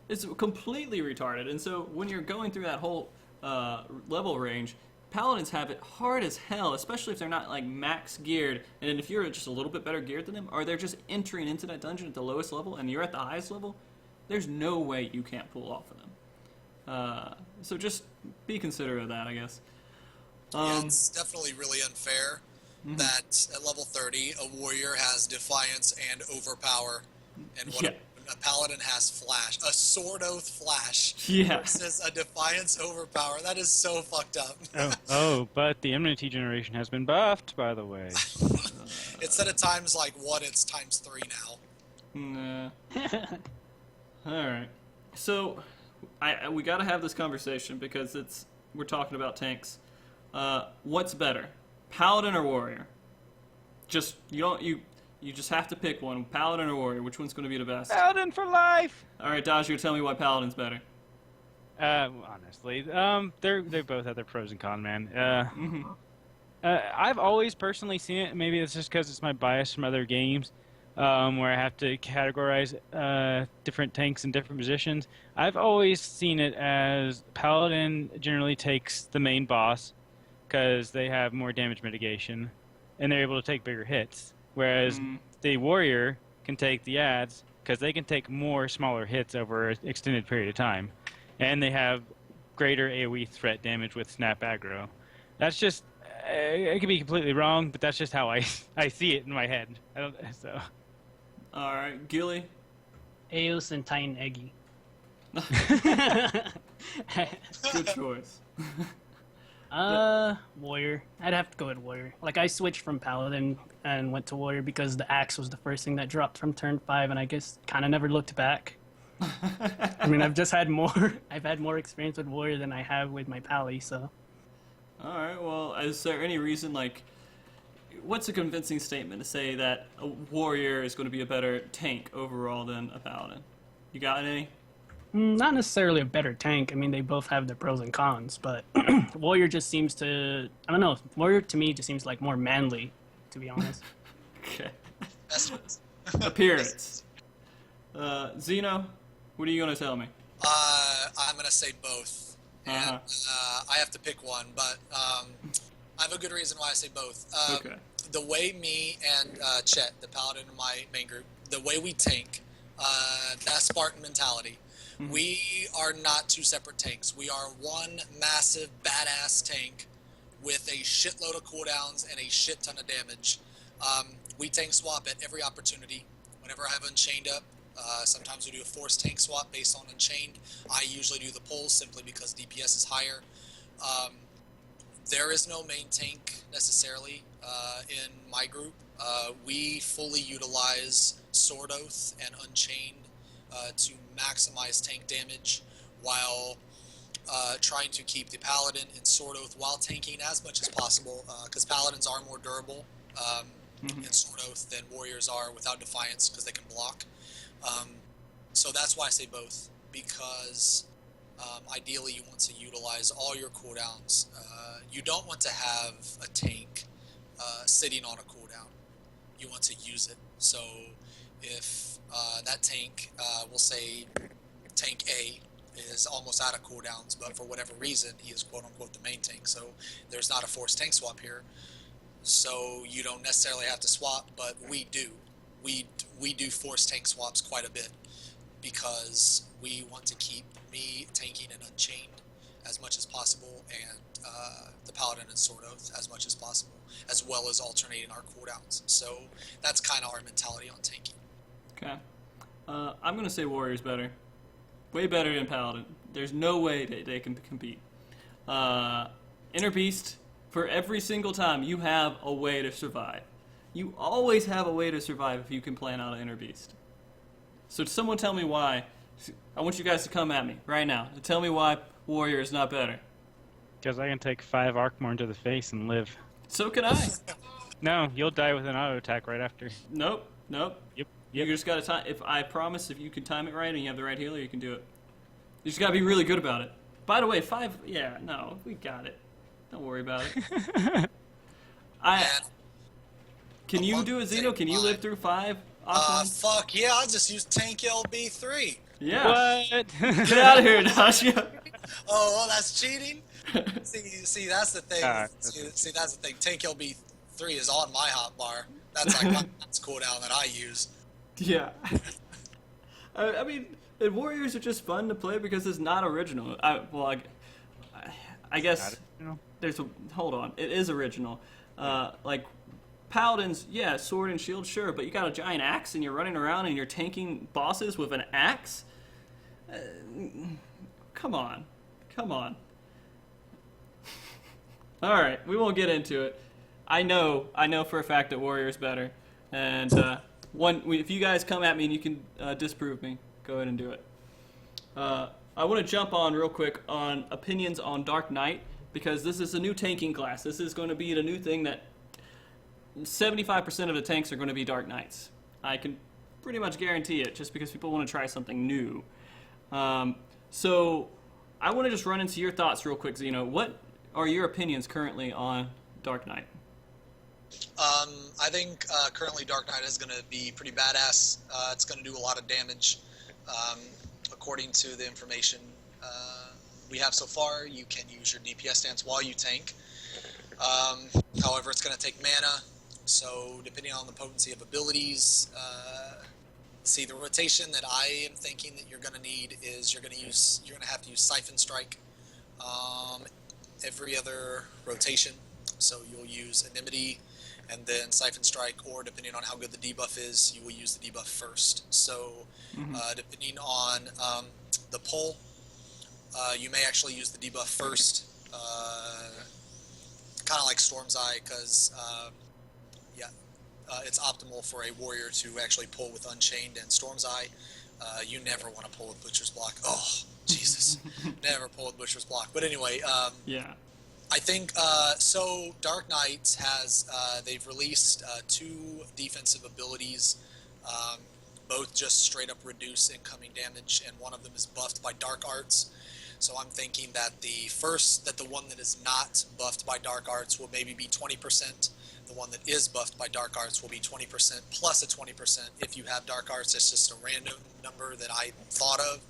It's completely retarded. And so when you're going through that whole level range, paladins have it hard as hell, especially if they're not like max geared. And if you're just a little bit better geared than them, or they're just entering into that dungeon at the lowest level and you're at the highest level, there's no way you can't pull off of them. So just be considerate of that, I guess. Yeah, it's definitely really unfair that at level 30, a warrior has defiance and overpower, and a paladin has flash, a sword oath flash, versus a defiance overpower. That is so fucked up. But the enmity generation has been buffed, by the way. Instead of times like 1, it's times 3 now. Nah. All right. So we got to have this conversation because we're talking about tanks. What's better, paladin or warrior? You just have to pick one, paladin or warrior. Which one's going to be the best? Paladin for life. All right, Dodge, you're telling me why paladin's better. Honestly, they both have their pros and cons, man. I've always personally seen it. Maybe it's just because it's my bias from other games, where I have to categorize different tanks in different positions. I've always seen it as paladin generally takes the main boss because they have more damage mitigation and they're able to take bigger hits, whereas the warrior can take the adds because they can take more smaller hits over an extended period of time, and they have greater AoE threat damage with snap aggro. That's just it could be completely wrong, but that's just how I see it in my head. So. All right, Gilly. Eos and Titan Eggy. Good choice. Warrior. I'd have to go with warrior. Like, I switched from paladin and went to warrior because the axe was the first thing that dropped from turn 5, and I guess kind of never looked back. I mean, I've had more experience with warrior than I have with my pally, so. All right, well, is there any reason, like, what's a convincing statement to say that a warrior is going to be a better tank overall than a paladin? You got any? Not necessarily a better tank. I mean, they both have their pros and cons, but warrior just seems to, I don't know, warrior to me just seems like more manly, to be honest. Okay. Appearance. Xeno, what are you going to tell me? I'm going to say both. And I have to pick one, but I have a good reason why I say both. Okay. The way me and Chet, the paladin in my main group, the way we tank, that Spartan mentality, we are not two separate tanks. We are one massive badass tank with a shitload of cooldowns and a shit ton of damage. We tank swap at every opportunity. Whenever I have Unchained up, sometimes we do a forced tank swap based on Unchained. I usually do the pulls simply because DPS is higher. There is no main tank necessarily in my group. We fully utilize Sword Oath and Unchained to maximize tank damage while trying to keep the Paladin in Sword Oath while tanking as much as possible, because Paladins are more durable in Sword Oath than Warriors are without Defiance because they can block. So that's why I say both, because ideally you want to utilize all your cooldowns. You don't want to have a tank sitting on a cooldown. You want to use it. So if that tank, we'll say tank A is almost out of cooldowns, but for whatever reason he is quote-unquote the main tank, so there's not a forced tank swap here. So you don't necessarily have to swap, but we do. We do force tank swaps quite a bit because we want to keep me tanking and Unchained as much as possible, and the Paladin and Sword Oath as much as possible, as well as alternating our cooldowns. So that's kind of our mentality on tanking. Okay. I'm going to say Warrior's better. Way better than Paladin. There's no way they can compete. Inner Beast, for every single time, you have a way to survive. You always have a way to survive if you can plan out an Inner Beast. So someone tell me why. I want you guys to come at me right now and tell me why Warrior is not better. Because I can take 5 Arkmorn to the face and live. So can I. No, you'll die with an auto attack right after. Nope. Yep. You just gotta time. If you can time it right and you have the right healer, you can do it. You just gotta be really good about it. By the way, 5. Yeah, no, we got it. Don't worry about it. Can you do a Xeno? Can you live through 5 offline? Fuck yeah, I'll just use Tank LB3. Yeah. What? Get out of here, Dasha. Oh, that's cheating? See, that's the thing. Ah, See, that's the thing. Tank LB3 is on my hotbar. That's like that's cooldown that I use. Yeah. I mean, and Warriors are just fun to play because it's not original. I guess there's a hold on. It is original. Like Paladins, yeah, sword and shield, sure, but you got a giant axe and you're running around and you're tanking bosses with an axe. Come on. All right, we won't get into it. I know for a fact that Warrior's better, and if you guys come at me and you can disprove me, go ahead and do it. I want to jump on real quick on opinions on Dark Knight, because this is a new tanking class. This is going to be the new thing that 75% of the tanks are going to be Dark Knights. I can pretty much guarantee it, just because people want to try something new. So I want to just run into your thoughts real quick, Xeno. What are your opinions currently on Dark Knight? I think currently Dark Knight is going to be pretty badass. It's going to do a lot of damage. According to the information we have so far, you can use your DPS stance while you tank. However, it's going to take mana, so depending on the potency of abilities, see, the rotation that I am thinking that you're going to need is you're going to have to use Siphon Strike every other rotation. So you'll use Enmity and then Siphon Strike, or depending on how good the debuff is, you will use the debuff first. So depending on the pull, you may actually use the debuff first, kind of like Storm's Eye, because it's optimal for a warrior to actually pull with Unchained and Storm's Eye. You never want to pull with Butcher's Block. Oh, Jesus. Never pull with Butcher's Block. But anyway, yeah. I think, so Dark Knight has, they've released 2 defensive abilities, both just straight up reduce incoming damage, and one of them is buffed by Dark Arts. So I'm thinking that the one that is not buffed by Dark Arts will maybe be 20%. The one that is buffed by Dark Arts will be 20% plus a 20% if you have Dark Arts. It's just a random number that I thought of.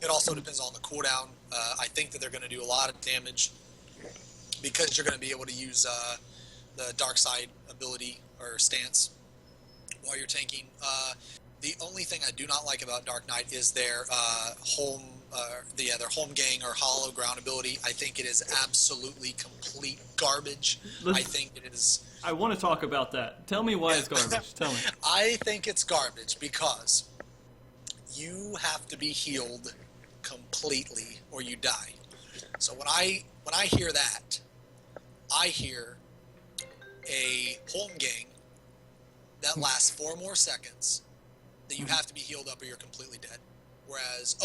It also depends on the cooldown. I think that they're going to do a lot of damage because you're going to be able to use the Dark Side ability or stance while you're tanking. The only thing I do not like about Dark Knight is their their home gang or hollow ground ability. I think it is absolutely complete garbage. I think it is. I want to talk about that. Tell me why it's garbage. Tell me. I think it's garbage because you have to be healed completely or you die. So when I hear that, I hear a home gang that lasts 4 more seconds that you have to be healed up or you're completely dead. Whereas,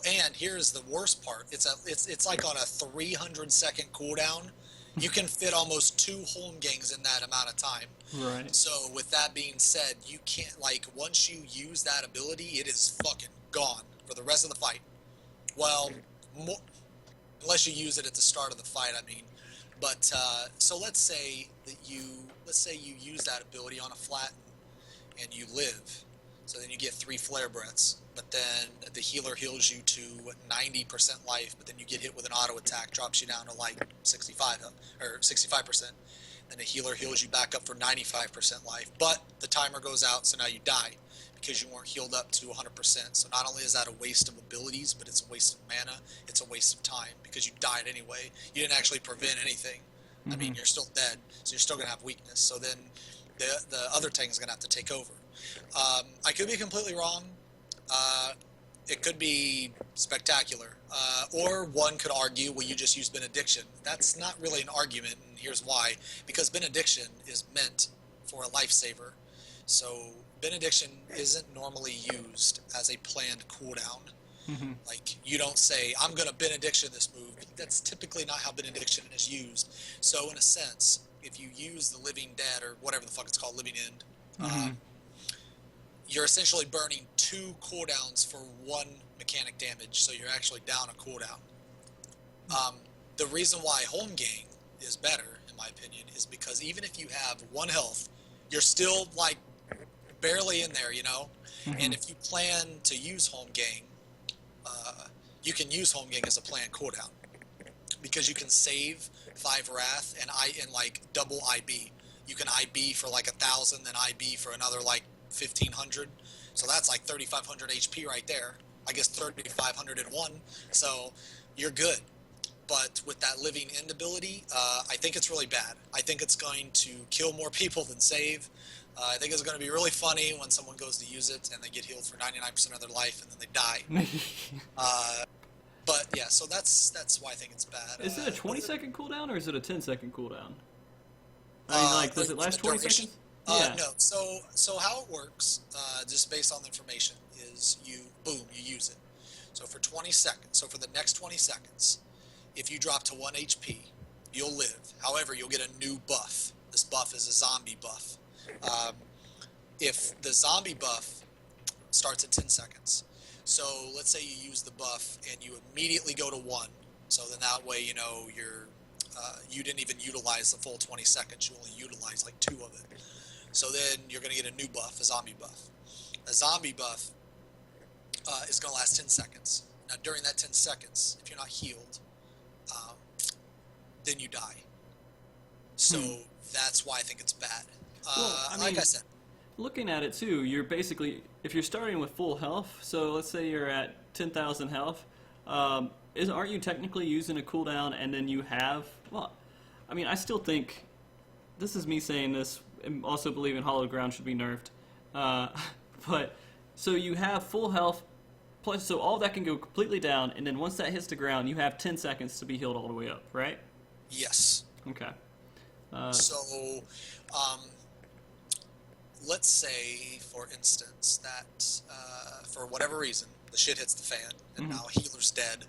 and here's the worst part. It's like on a 300-second cooldown. You can fit almost 2 home gangs in that amount of time. Right. So with that being said, you can't, like, once you use that ability, it is fucking gone for the rest of the fight. Well, unless you use it at the start of the fight, I mean. But so let's say you use that ability on a flatten and you live. So then you get 3 flare breaths, but then the healer heals you to 90% life, but then you get hit with an auto attack, drops you down to like 65 or 65%. Then the healer heals you back up for 95% life, but the timer goes out, so now you die because you weren't healed up to 100%. So not only is that a waste of abilities, but it's a waste of mana, it's a waste of time because you died anyway. You didn't actually prevent anything. I mean, you're still dead, so you're still going to have weakness. So then the other tank is going to have to take over. I could be completely wrong. It could be spectacular. Or one could argue, well, you just use Benediction. That's not really an argument, and here's why. Because Benediction is meant for a lifesaver. So Benediction isn't normally used as a planned cooldown. Like, you don't say, I'm going to Benediction this move. That's typically not how Benediction is used. So in a sense, if you use the Living Dead, or whatever the fuck it's called, Living End, you're essentially burning 2 cooldowns for 1 mechanic damage, so you're actually down a cooldown. The reason why Home Gang is better, in in my opinion, is because even if you have 1 health, you're still like barely in there, you know. And if you plan to use home gang, you can use home gang as a planned cooldown because you can save 5 wrath and like double IB. You can IB for like 1,000, then IB for another like 1,500. So that's like 3,500 HP right there. I guess 3,501. So you're good. But with that living end ability, I think it's really bad. I think it's going to kill more people than save. I think it's going to be really funny when someone goes to use it and they get healed for 99% of their life and then they die. But yeah, so that's why I think it's bad. Is it a 20-second cooldown or is it a 10-second cooldown? I mean, like, does it last 20 seconds? Yeah. No. So how it works, just based on the information, is you use it. So for 20 seconds. So for the next 20 seconds, if you drop to 1 HP, you'll live. However, you'll get a new buff. This buff is a zombie buff. If the zombie buff starts at 10 seconds, so let's say you use the buff and you immediately go to 1, so then that way, you know, you didn't even utilize the full 20 seconds, you only utilized like 2 of it. So then you're going to get a new buff, a zombie buff. A zombie buff is going to last 10 seconds. Now during that 10 seconds, if you're not healed, then you die. So that's why I think it's bad. Well, I mean, like I said, looking at it too, you're basically, if you're starting with full health, so let's say you're at 10,000 health, aren't you technically using a cooldown and then you have, well, I mean, I still think, this is me saying this, and also believe in Hollow Ground should be nerfed, but, so you have full health, plus, so all that can go completely down, and then once that hits the ground, you have 10 seconds to be healed all the way up, right? yes. Okay. So, let's say, for instance, that for whatever reason, the shit hits the fan, and now a healer's dead,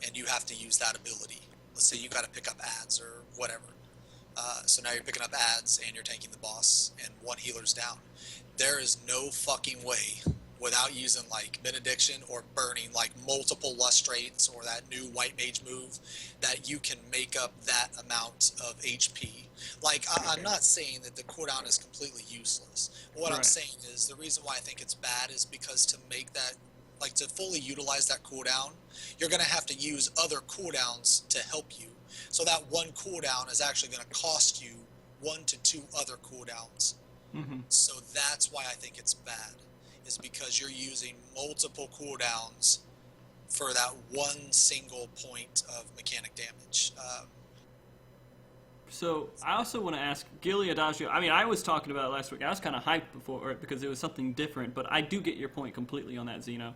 and you have to use that ability. Let's say you got to pick up ads or whatever. So now you're picking up ads, and you're tanking the boss, and 1 healer's down. There is no fucking way, without using like Benediction or burning like multiple lustrates or that new white mage move, that you can make up that amount of HP. Like, I'm not saying that the cooldown is completely useless. What I'm saying is the reason why I think it's bad is because to make that, like to fully utilize that cooldown, you're going to have to use other cooldowns to help you. So that 1 cooldown is actually going to cost you 1 to 2 other cooldowns. So that's why I think it's bad, is because you're using multiple cooldowns for that 1 single point of mechanic damage. So I also want to ask Gilly Adagio. I mean, I was talking about it last week. I was kind of hyped before it because it was something different, but I do get your point completely on that, Xeno.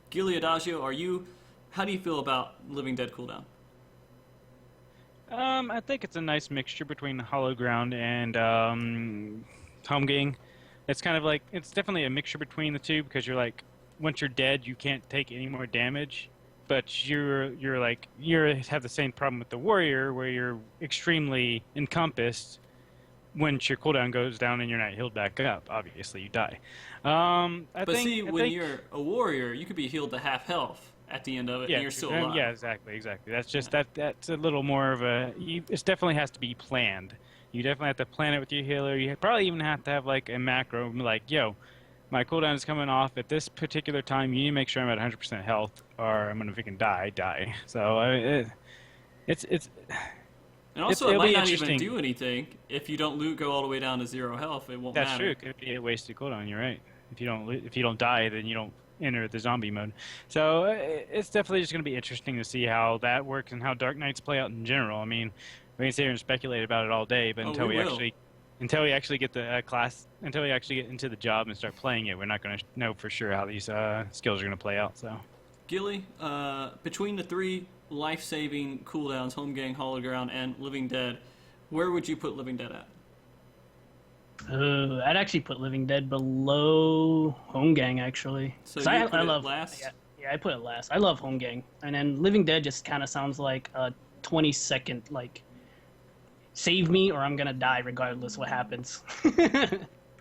Gilly Adagio, how do you feel about Living Dead cooldown? I think it's a nice mixture between Hollow Ground and Home Gang. It's kind of like, it's definitely a mixture between the two because you're like, once you're dead, you can't take any more damage. But you have the same problem with the warrior where you're extremely encompassed. Once your cooldown goes down and you're not healed back up, obviously you die. When you're a warrior, you could be healed to half health at the end of it, and you're still alive. Yeah, exactly. That's just that's a little more of a. It definitely has to be planned. You definitely have to plan it with your healer. You probably even have to have like a macro, like, yo, my cooldown is coming off at this particular time. You need to make sure I'm at 100% health, or I'm gonna freaking die. So it's. And also, it might not even do anything if you don't go all the way down to 0 health. It won't matter. That's true. It could be a wasted cooldown. You're right. If you don't die, then you don't enter the zombie mode. So it's definitely just going to be interesting to see how that works and how Dark Knights play out in general. I mean, we can sit here and speculate about it all day, but until we actually get the class, until we actually get into the job and start playing it, we're not going to know for sure how these skills are going to play out. So, Gilly, between the 3 life-saving cooldowns, Home Gang, Hollow Ground, and Living Dead, where would you put Living Dead at? I'd actually put Living Dead below Home Gang, actually. So I love last? Yeah, I put it last. I love Home Gang. And then Living Dead just kind of sounds like a 20-second, like, save me or I'm going to die regardless what happens.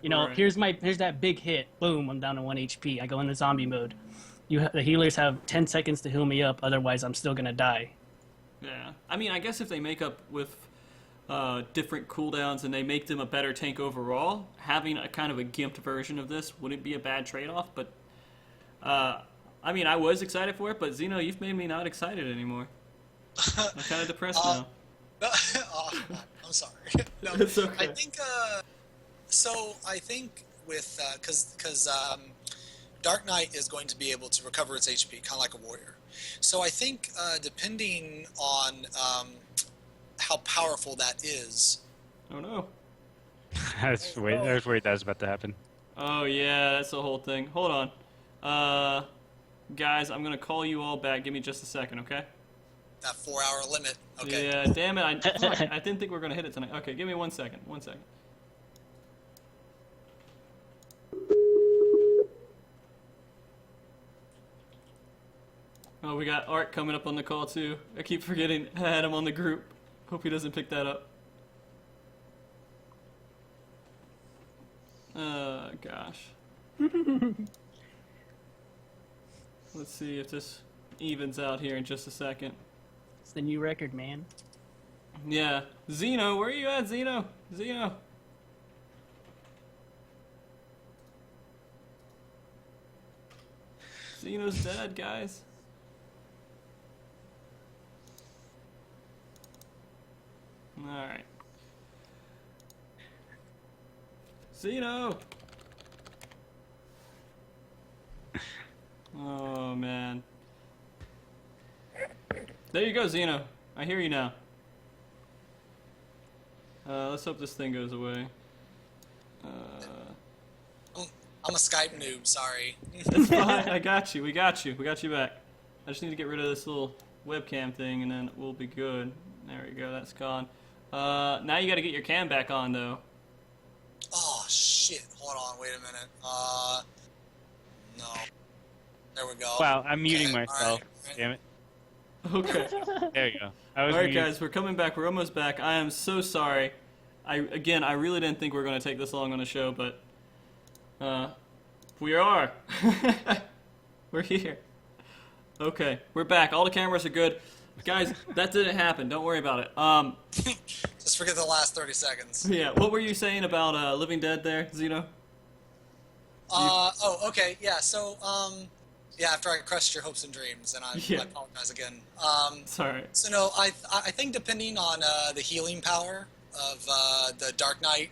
You know, here's that big hit. Boom, I'm down to 1 HP. I go into zombie mode. The healers have 10 seconds to heal me up, otherwise I'm still going to die. Yeah. I mean, I guess if they make up with different cooldowns and they make them a better tank overall, having a kind of a gimped version of this wouldn't be a bad trade-off. But I mean, I was excited for it, but Xeno, you've made me not excited anymore. I'm kind of depressed now. No, oh, God, I'm sorry. No, It's okay. I think so. I think with because Dark Knight is going to be able to recover its HP, kind of like a warrior. So I think depending on how powerful that is. Oh no. I was worried that was about to happen. Oh yeah, that's the whole thing. Hold on. Guys, I'm gonna call you all back. Give me just a second, okay? That 4-hour limit. Okay. Yeah, damn it. I didn't think we were gonna hit it tonight. Okay, give me 1 second. 1 second. Oh, we got Art coming up on the call too. I keep forgetting I had him on the group. Hope he doesn't pick that up. Gosh. Let's see if this evens out here in just a second. It's the new record, man. Yeah. Xeno, where are you at, Xeno? Xeno. Xeno's dead, guys. Alright. Xeno! Oh, man. There you go, Xeno. I hear you now. Let's hope this thing goes away. I'm a Skype noob. Sorry. It's fine. I got you. We got you. We got you back. I just need to get rid of this little webcam thing, and then we'll be good. There we go. That's gone. Now you got to get your cam back on, though. Oh shit! Hold on. Wait a minute. No. There we go. Wow, I'm muting Okay, myself. alright. Damn it. Okay. There you go. All right, muted. guys. We're coming back. We're almost back. I am so sorry. I really didn't think we were going to take this long on the show, but we are. We're here. Okay, we're back. All the cameras are good. Guys, that didn't happen. Don't worry about it. Just forget the last 30 seconds. Yeah, what were you saying about Living Dead there, Xeno? Oh, okay. Yeah. So, yeah. After I crushed your hopes and dreams, and Yeah. I apologize again. Sorry. So no, I think depending on the healing power of the Dark Knight,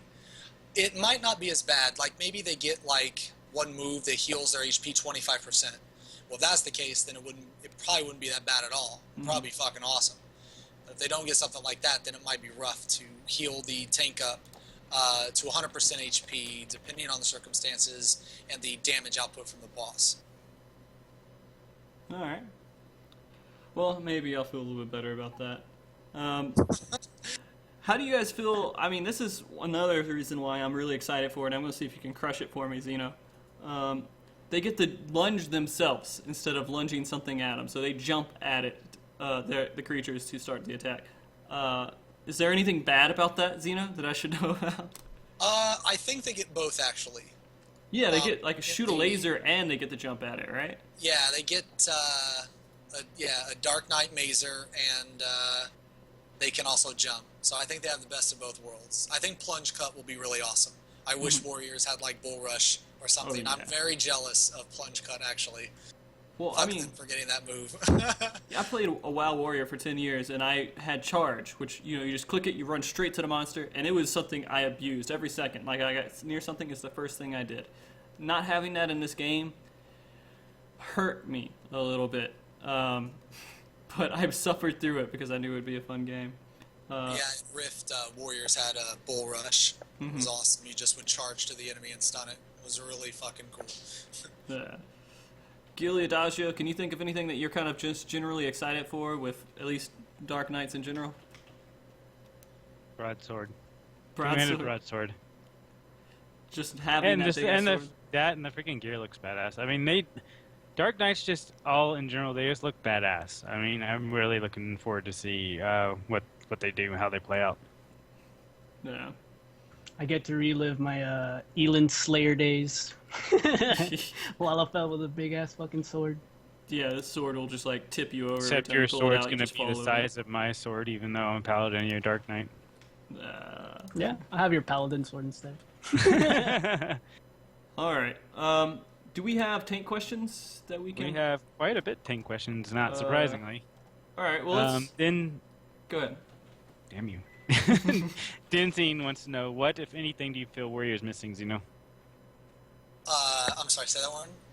it might not be as bad. Like maybe they get like one move that heals their HP 25%. Well, if that's the case, then it probably wouldn't be that bad at all. It'd probably be fucking awesome. But if they don't get something like that, then it might be rough to heal the tank up to 100% HP, depending on the circumstances and the damage output from the boss. All right. Well, maybe I'll feel a little bit better about that. How do you guys feel? I mean, this is another reason why I'm really excited for it. I'm going to see if you can crush it for me, Xeno. They get to lunge themselves instead of lunging something at them, so they jump at it, the creatures, to start the attack. Is there anything bad about that, Xeno, that I should know about? I think they get both, actually. Yeah, they get like shoot a laser and they get to jump at it, right? Yeah, they get a Dark Knight Mazer, and they can also jump. So I think they have the best of both worlds. I think Plunge Cut will be really awesome. I wish Warriors had like Bull Rush or something. Oh, yeah. I'm very jealous of Plunge Cut, actually. Well, Fuck I mean, them for getting that move. I played a WoW Warrior for 10 years, and I had Charge, which, you know, you just click it, you run straight to the monster, and it was something I abused every second. Like, I got near something, it's the first thing I did. Not having that in this game hurt me a little bit, but I've suffered through it because I knew it would be a fun game. Yeah, Rift Warriors had a Bull Rush. It was awesome. You just would charge to the enemy and stun it. It was really fucking cool. Yeah. Gilly Adagio, can you think of anything that you're kind of just generally excited for with at least Dark Knights in general? Broadsword. Broadsword? Broadsword. Just having And that just big and sword? the freaking gear looks badass. I mean, Dark Knights just all in general, they just look badass. I mean, I'm really looking forward to see what they do, how they play out. Yeah. I get to relive my Elend Slayer days. While I fell with a big ass fucking sword. Yeah, this sword will just like tip you over. Except every time your you pull it sword's out, you going to just be fall the over. size of my sword, even though I'm Paladin and you're Dark Knight. Yeah, I'll have your paladin sword instead. All right. Do we have tank questions that we can? We have quite a bit tank questions, not surprisingly. All right. Well, let's. Then, Go ahead. damn you. Denzine wants to know, what, if anything, do you feel Warrior is missing, Xeno? I'm sorry, say that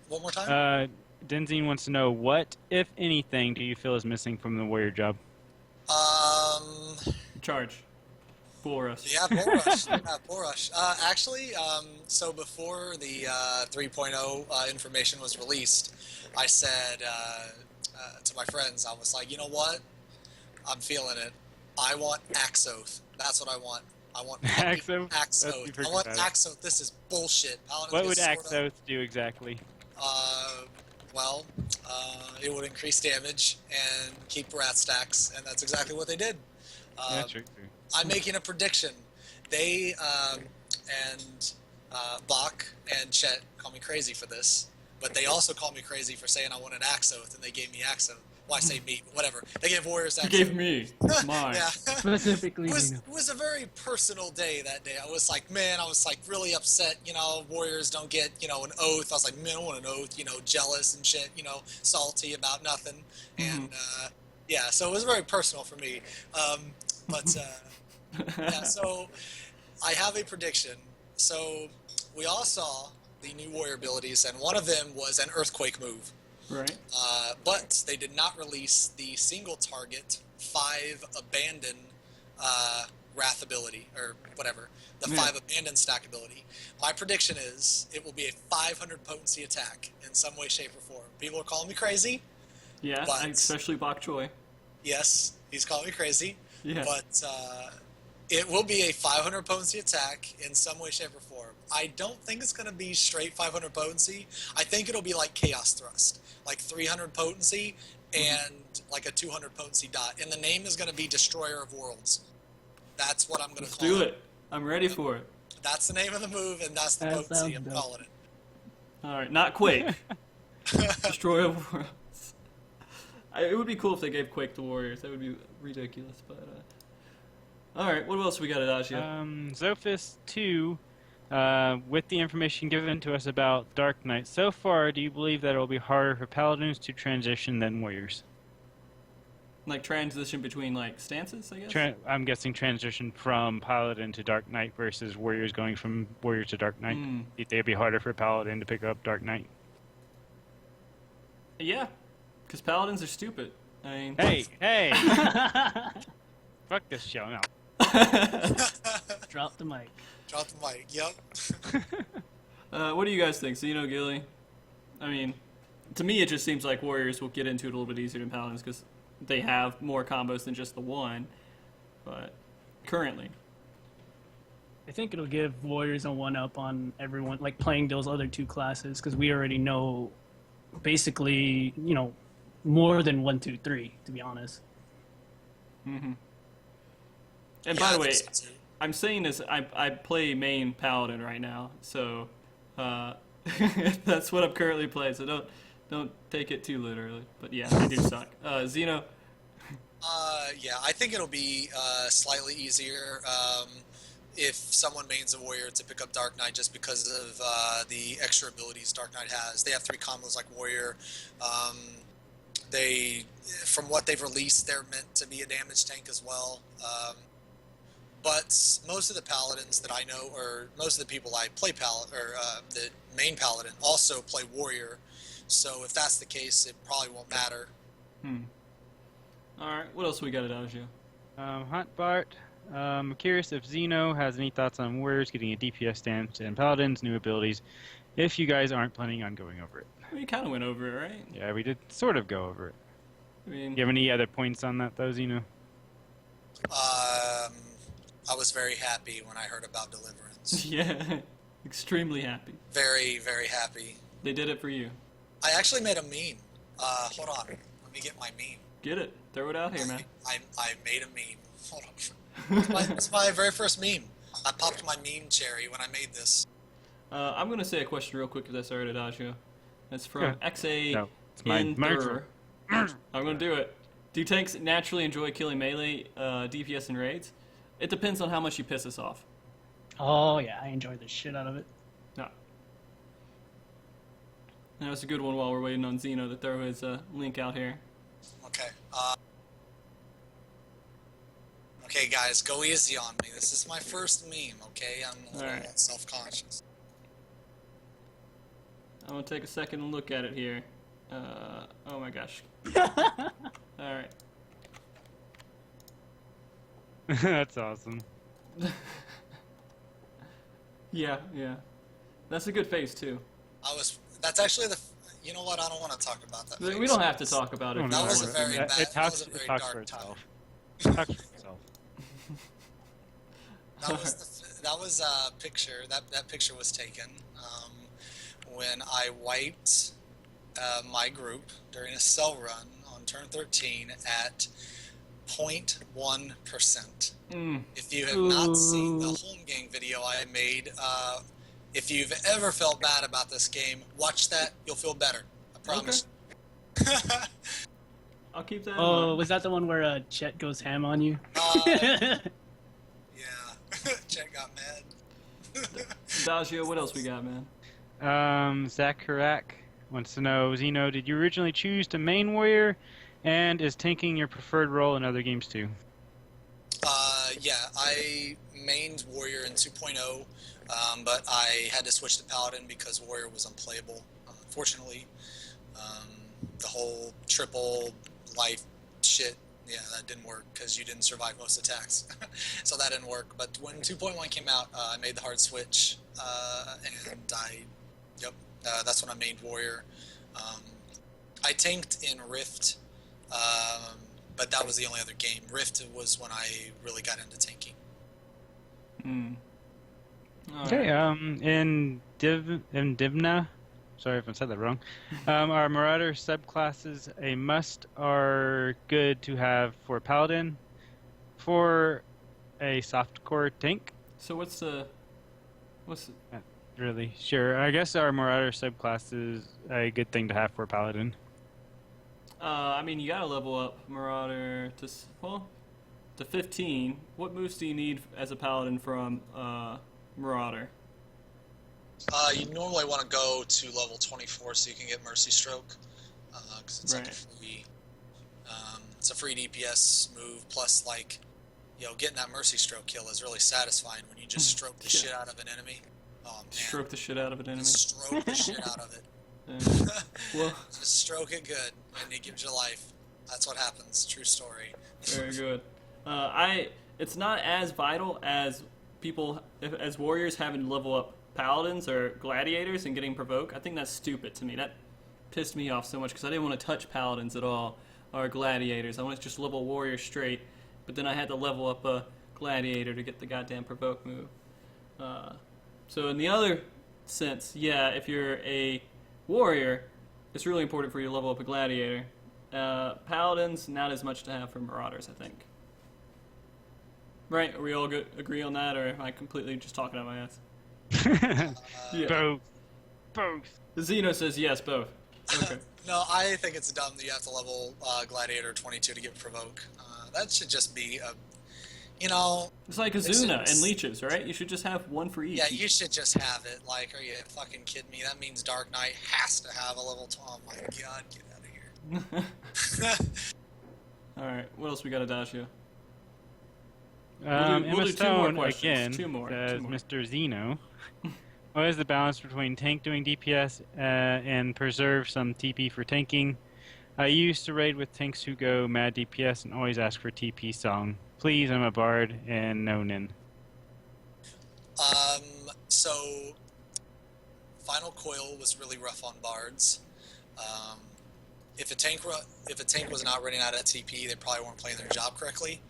one more time? Denzine wants to know, what, if anything, do you feel is missing from the Warrior job? Charge. Bull rush. Yeah, bull rush. Yeah, bull rush. Actually, so before the 3.0 information was released, I said to my friends, I was like, you know what? I'm feeling it. I want Axoth. That's what I want. I want Axoth? Axoth. I want Axoth. This is bullshit. Paladins What would get Axoth do exactly? Well, it would increase damage and keep rat stacks, and that's exactly what they did. Yeah, true. I'm making a prediction. They and Bach and Chet call me crazy for this, but they also call me crazy for saying I wanted Axoth, and they gave me Axoth. Well, I say me, but whatever. They gave Warriors Axoth. You gave me. It's mine. Yeah. Specifically, It was a very personal day that day. I was like, man, I was like really upset, Warriors don't get, an oath. I was like, man, I want an oath, jealous and shit, salty about nothing. And, yeah, so it was very personal for me. But, yeah, so I have a prediction. So we all saw the new Warrior abilities, and one of them was an Earthquake move. Right. But they did not release the single target 5 abandon wrath ability, or whatever, the 5 abandon stack ability. My prediction is it will be a 500 potency attack in some way, shape, or form. People are calling me crazy. Yeah, but, especially Bok Choy. Yes, he's calling me crazy. Yeah. But it will be a 500 potency attack in some way, shape, or form. I don't think it's going to be straight 500 potency. I think it'll be like Chaos Thrust, like 300 potency and like a 200 potency dot. And the name is going to be Destroyer of Worlds. That's what I'm going to call it. Let's do it. I'm ready for it. That's the name of the move, and that's the potency I'm calling it. All right, not Quake. Destroyer of Worlds. It would be cool if they gave Quake to Warriors. That would be ridiculous, but... All right, what else we got at Asia? Zophis 2, with the information given to us about Dark Knight so far, do you believe that it will be harder for Paladins to transition than Warriors? Like transition between like stances, I guess? I'm guessing transition from Paladin to Dark Knight versus Warriors going from Warrior to Dark Knight. Do you think it'd be harder for Paladin to pick up Dark Knight? Yeah, because Paladins are stupid. I mean... Hey! Fuck this show, no. Drop the mic. Drop the mic, yep. What do you guys think? Xeno, Gilly? I mean, to me it just seems like Warriors will get into it a little bit easier than Paladins because they have more combos than just the one, but currently. I think it'll give Warriors a 1-up on everyone, like playing those other 2 classes, because we already know basically, more than 1, 2, 3, to be honest. Mm-hmm. And by the way, I'm saying this, I play main Paladin right now, so that's what I'm currently playing, so don't take it too literally. But yeah, they do suck. Xeno? Yeah, I think it'll be slightly easier if someone mains a Warrior to pick up Dark Knight just because of the extra abilities Dark Knight has. They have 3 combos like Warrior. From what they've released, they're meant to be a damage tank as well. But most of the Paladins that I know, or most of the people I play the main Paladin also play Warrior. So if that's the case, it probably won't matter. Alright, what else we got at Asia? Hunt Bart, I'm curious if Xeno has any thoughts on Warriors getting a DPS stance and Paladins' new abilities, if you guys aren't planning on going over it. We kind of went over it, right? Yeah, we did sort of go over it. I mean... Do you have any other points on that, though, Xeno? I was very happy when I heard about Deliverance. Yeah, extremely happy. Very, very happy. They did it for you. I actually made a meme. Hold on. Let me get my meme. Get it. Throw it out here, man. I made a meme. Hold on. It's my very first meme. I popped my meme cherry when I made this. I'm going to say a question real quick if that's alright, Adagio. It's from XA No, it's my I'm going to do it. Do tanks naturally enjoy killing melee DPS in raids? It depends on how much you piss us off. Oh yeah, I enjoy the shit out of it. No. And that's a good one while we're waiting on Xeno to throw his link out here. Okay. Okay, guys, go easy on me. This is my first meme, okay? I'm a little Alright. self-conscious. I'm gonna take a second and look at it here. Oh my gosh. Alright. That's awesome. Yeah. That's a good face, too. That's actually you know what? I don't want to talk about that. We don't have to talk about it. That was a very bad. It That was talks, a very it talks dark for time. itself. It talks for itself. That was a picture. That picture was taken when I wiped my group during a cell run on turn 13 at 0.1%. If you have not seen the home game video I made, if you've ever felt bad about this game, watch that. You'll feel better. I promise. Okay. I'll keep that in Oh, mind. was that the one where Chet goes ham on you? Yeah. Chet got mad. Dagio, what else we got, man? Zacharak wants to know, Xeno, did you originally choose to main warrior, and is tanking your preferred role in other games too? Yeah, I mained Warrior in 2.0, but I had to switch to Paladin because Warrior was unplayable, unfortunately. The whole triple life shit, yeah, that didn't work because you didn't survive most attacks. So that didn't work. But when 2.1 came out, I made the hard switch, and that's when I mained Warrior. I tanked in Rift, but that was the only other game. Rift was when I really got into tanking. Okay, in Divna, sorry if I said that wrong, are Marauder subclasses a must or good to have for Paladin? For a softcore tank? So what's the... Really? Sure. I guess our Marauder subclass is a good thing to have for Paladin. I mean, you gotta level up Marauder to 15. What moves do you need as a Paladin from Marauder? You normally want to go to level 24 so you can get Mercy Stroke, because it's like it's a free DPS move. Plus, like, getting that Mercy Stroke kill is really satisfying when you just stroke the shit out of an enemy. Oh man, Stroke the shit out of an enemy. Stroke the shit out of it. Well, just stroke it good, and it gives you life. That's what happens. True story. very good. It's not as vital as as warriors having to level up paladins or gladiators and getting provoke. I think that's stupid to me. That pissed me off so much because I didn't want to touch paladins at all or gladiators. I wanted to just level warrior straight, but then I had to level up a gladiator to get the goddamn provoke move. So in the other sense, yeah, if you're a warrior, it's really important for you to level up a gladiator. Paladins, not as much to have for marauders, I think. Right? Are we all agree on that, or am I completely just talking out my ass? Yeah. Both. Xeno says yes, both. Okay. No, I think it's dumb that you have to level Gladiator 22 to get provoke. That should just be a, It's like Azuna and leeches, right? You should just have one for each. Yeah, you should just have it. Like, are you fucking kidding me? That means Dark Knight has to have a level 12. Oh my god, get out of here. Alright, what else we got, Adagio? Emma we'll do two more Stone questions. again Two more. says, Mr. Xeno, what is the balance between tank doing DPS and preserve some TP for tanking? I used to raid with tanks who go mad DPS and always ask for TP song. Please, I'm a bard and no nin. So Final Coil was really rough on bards. If a tank was not running out of TP, they probably weren't playing their job correctly.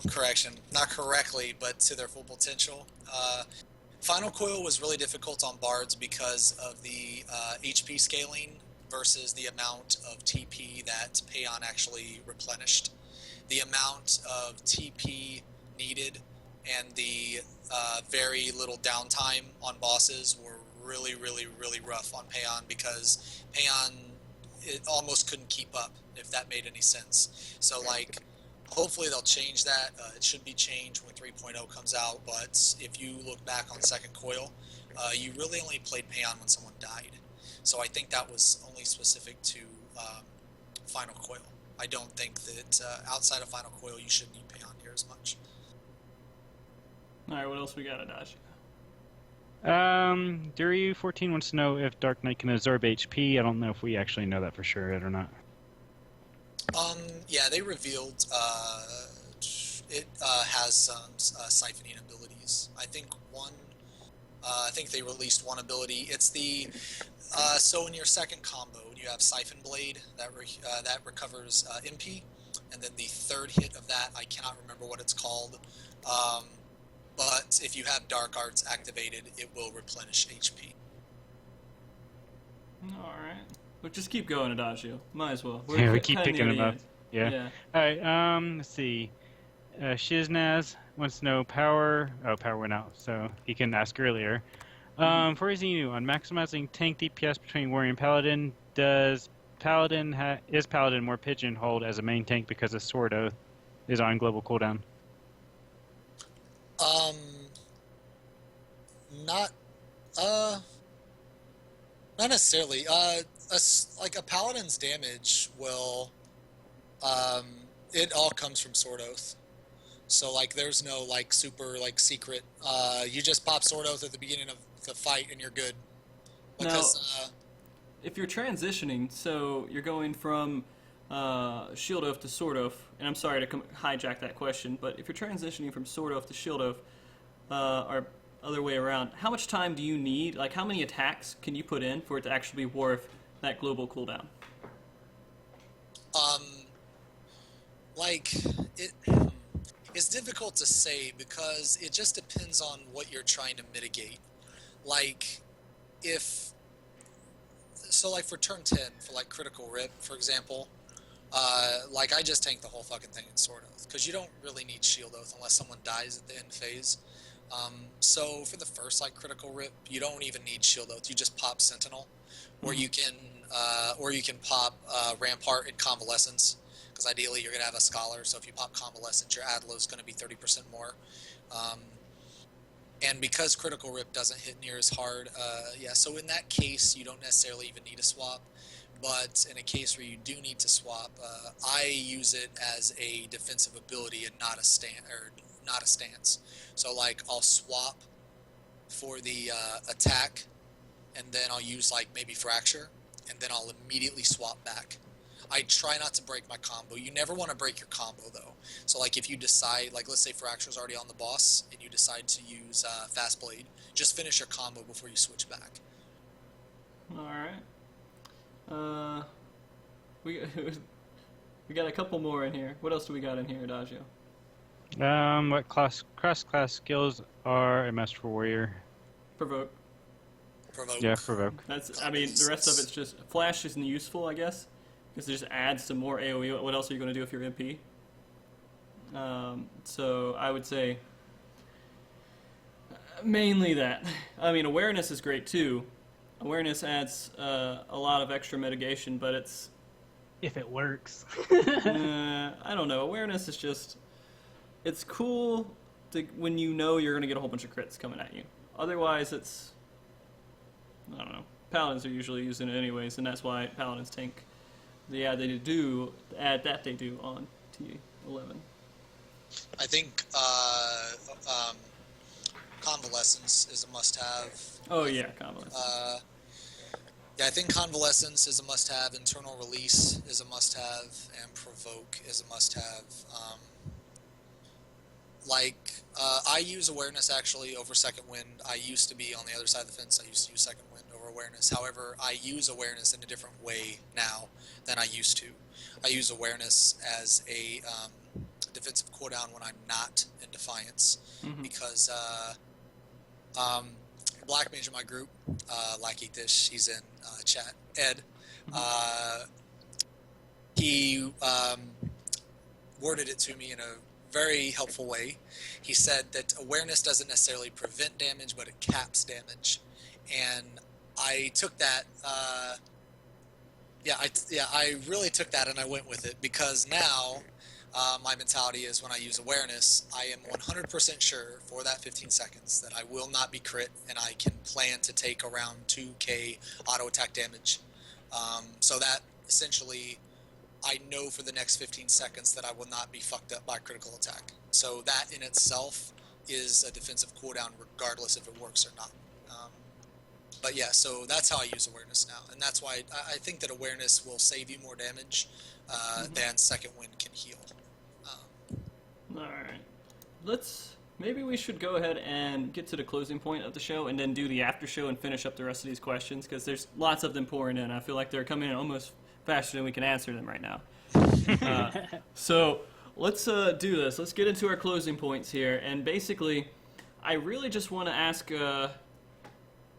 Correction, not correctly, but to their full potential. Final Coil was really difficult on bards because of the HP scaling versus the amount of TP that Payon actually replenished. The amount of TP needed and the very little downtime on bosses were really, really, really rough on Payon because Payon almost couldn't keep up, if that made any sense. So, like, hopefully they'll change that. It should be changed when 3.0 comes out, but if you look back on Second Coil, you really only played Payon when someone died. So I think that was only specific to Final Coil. I don't think that outside of Final Coil you should need Payon near as much. Alright, what else we got at Dodge? Duryu14 wants to know if Dark Knight can absorb HP. I don't know if we actually know that for sure or not. Yeah, they revealed it has some siphoning abilities. I think they released one ability. It's the so in your second combo, you have Siphon Blade that recovers MP, and then the third hit of that, I cannot remember what it's called. But if you have Dark Arts activated, it will replenish HP. Alright. Well, just keep going, Adagio. Might as well. We keep kinda picking near them the up. end. Yeah. Alright, let's see. Shiznaz wants to know power. Oh, power went out, so he couldn't ask earlier. For Xeno, on maximizing tank DPS between Warrior and Paladin, is Paladin more pigeonholed as a main tank because of Sword Oath is on global cooldown? Not necessarily. Like a paladin's damage will, it all comes from Sword Oath. So like, there's no like super like secret. You just pop Sword Oath at the beginning of the fight and you're good. Because if you're transitioning, so you're going from Shield Oath to Sword Oath, and I'm sorry to hijack that question, but if you're transitioning from Sword Oath to Shield Oath, or other way around, how much time do you need? Like, how many attacks can you put in for it to actually be worth that global cooldown? Like it's difficult to say because it just depends on what you're trying to mitigate. Like, like for turn 10, for like Critical Rip, for example, like I just tank the whole fucking thing in Sword Oath, because you don't really need Shield Oath unless someone dies at the end phase. So for the first like Critical Rip, you don't even need Shield Oath, you just pop Sentinel, or you can pop Rampart in Convalescence, because ideally you're going to have a Scholar, so if you pop Convalescence, your ad load is going to be 30% more. And because Critical Rip doesn't hit near as hard, so in that case, you don't necessarily even need a swap. But in a case where you do need to swap, I use it as a defensive ability and not a stance. So like, I'll swap for the attack, and then I'll use like maybe Fracture, and then I'll immediately swap back. I try not to break my combo. You never want to break your combo though. So like, if you decide, like let's say Fracture's already on the boss and you decide to use Fast Blade, just finish your combo before you switch back. Alright. We got a couple more in here. What else do we got in here, Adagio? What cross-class skills are a must for Warrior? Provoke. Yeah, Provoke. I mean, the rest of it's just... Flash isn't useful, I guess, because it just adds some more AoE. What else are you going to do if you're MP? So I would say mainly that. I mean, awareness is great too. Awareness adds a lot of extra mitigation, but it's... If it works. I don't know. Awareness is just... It's cool when you know you're going to get a whole bunch of crits coming at you. Otherwise, it's... I don't know. Paladins are usually using it anyways, and that's why Paladins tank the ad they do on T11. I think Convalescence is a must-have. Oh yeah, Convalescence. Yeah, I think Convalescence is a must-have, Internal Release is a must-have, and Provoke is a must-have. I use Awareness actually over Second Wind. I used to be on the other side of the fence. I used to use Second Wind over Awareness. However, I use Awareness in a different way now than I used to. I use Awareness as a defensive cooldown when I'm not in Defiance, because Black Mage in my group, Lakitish, he's in chat, Ed, he worded it to me in a very helpful way. He said that awareness doesn't necessarily prevent damage, but it caps damage. And I took that, I really took that and I went with it, because now my mentality is when I use awareness, I am 100% sure for that 15 seconds that I will not be crit, and I can plan to take around 2k auto attack damage. So that essentially, I know for the next 15 seconds that I will not be fucked up by critical attack. So that in itself is a defensive cooldown regardless if it works or not. But yeah, so that's how I use awareness now, and that's why I think that awareness will save you more damage than second wind can heal. Alright. Maybe we should go ahead and get to the closing point of the show and then do the after show and finish up the rest of these questions, because there's lots of them pouring in. I feel like they're coming in almost faster than we can answer them right now. So let's do this. Let's get into our closing points here, and basically I really just want to ask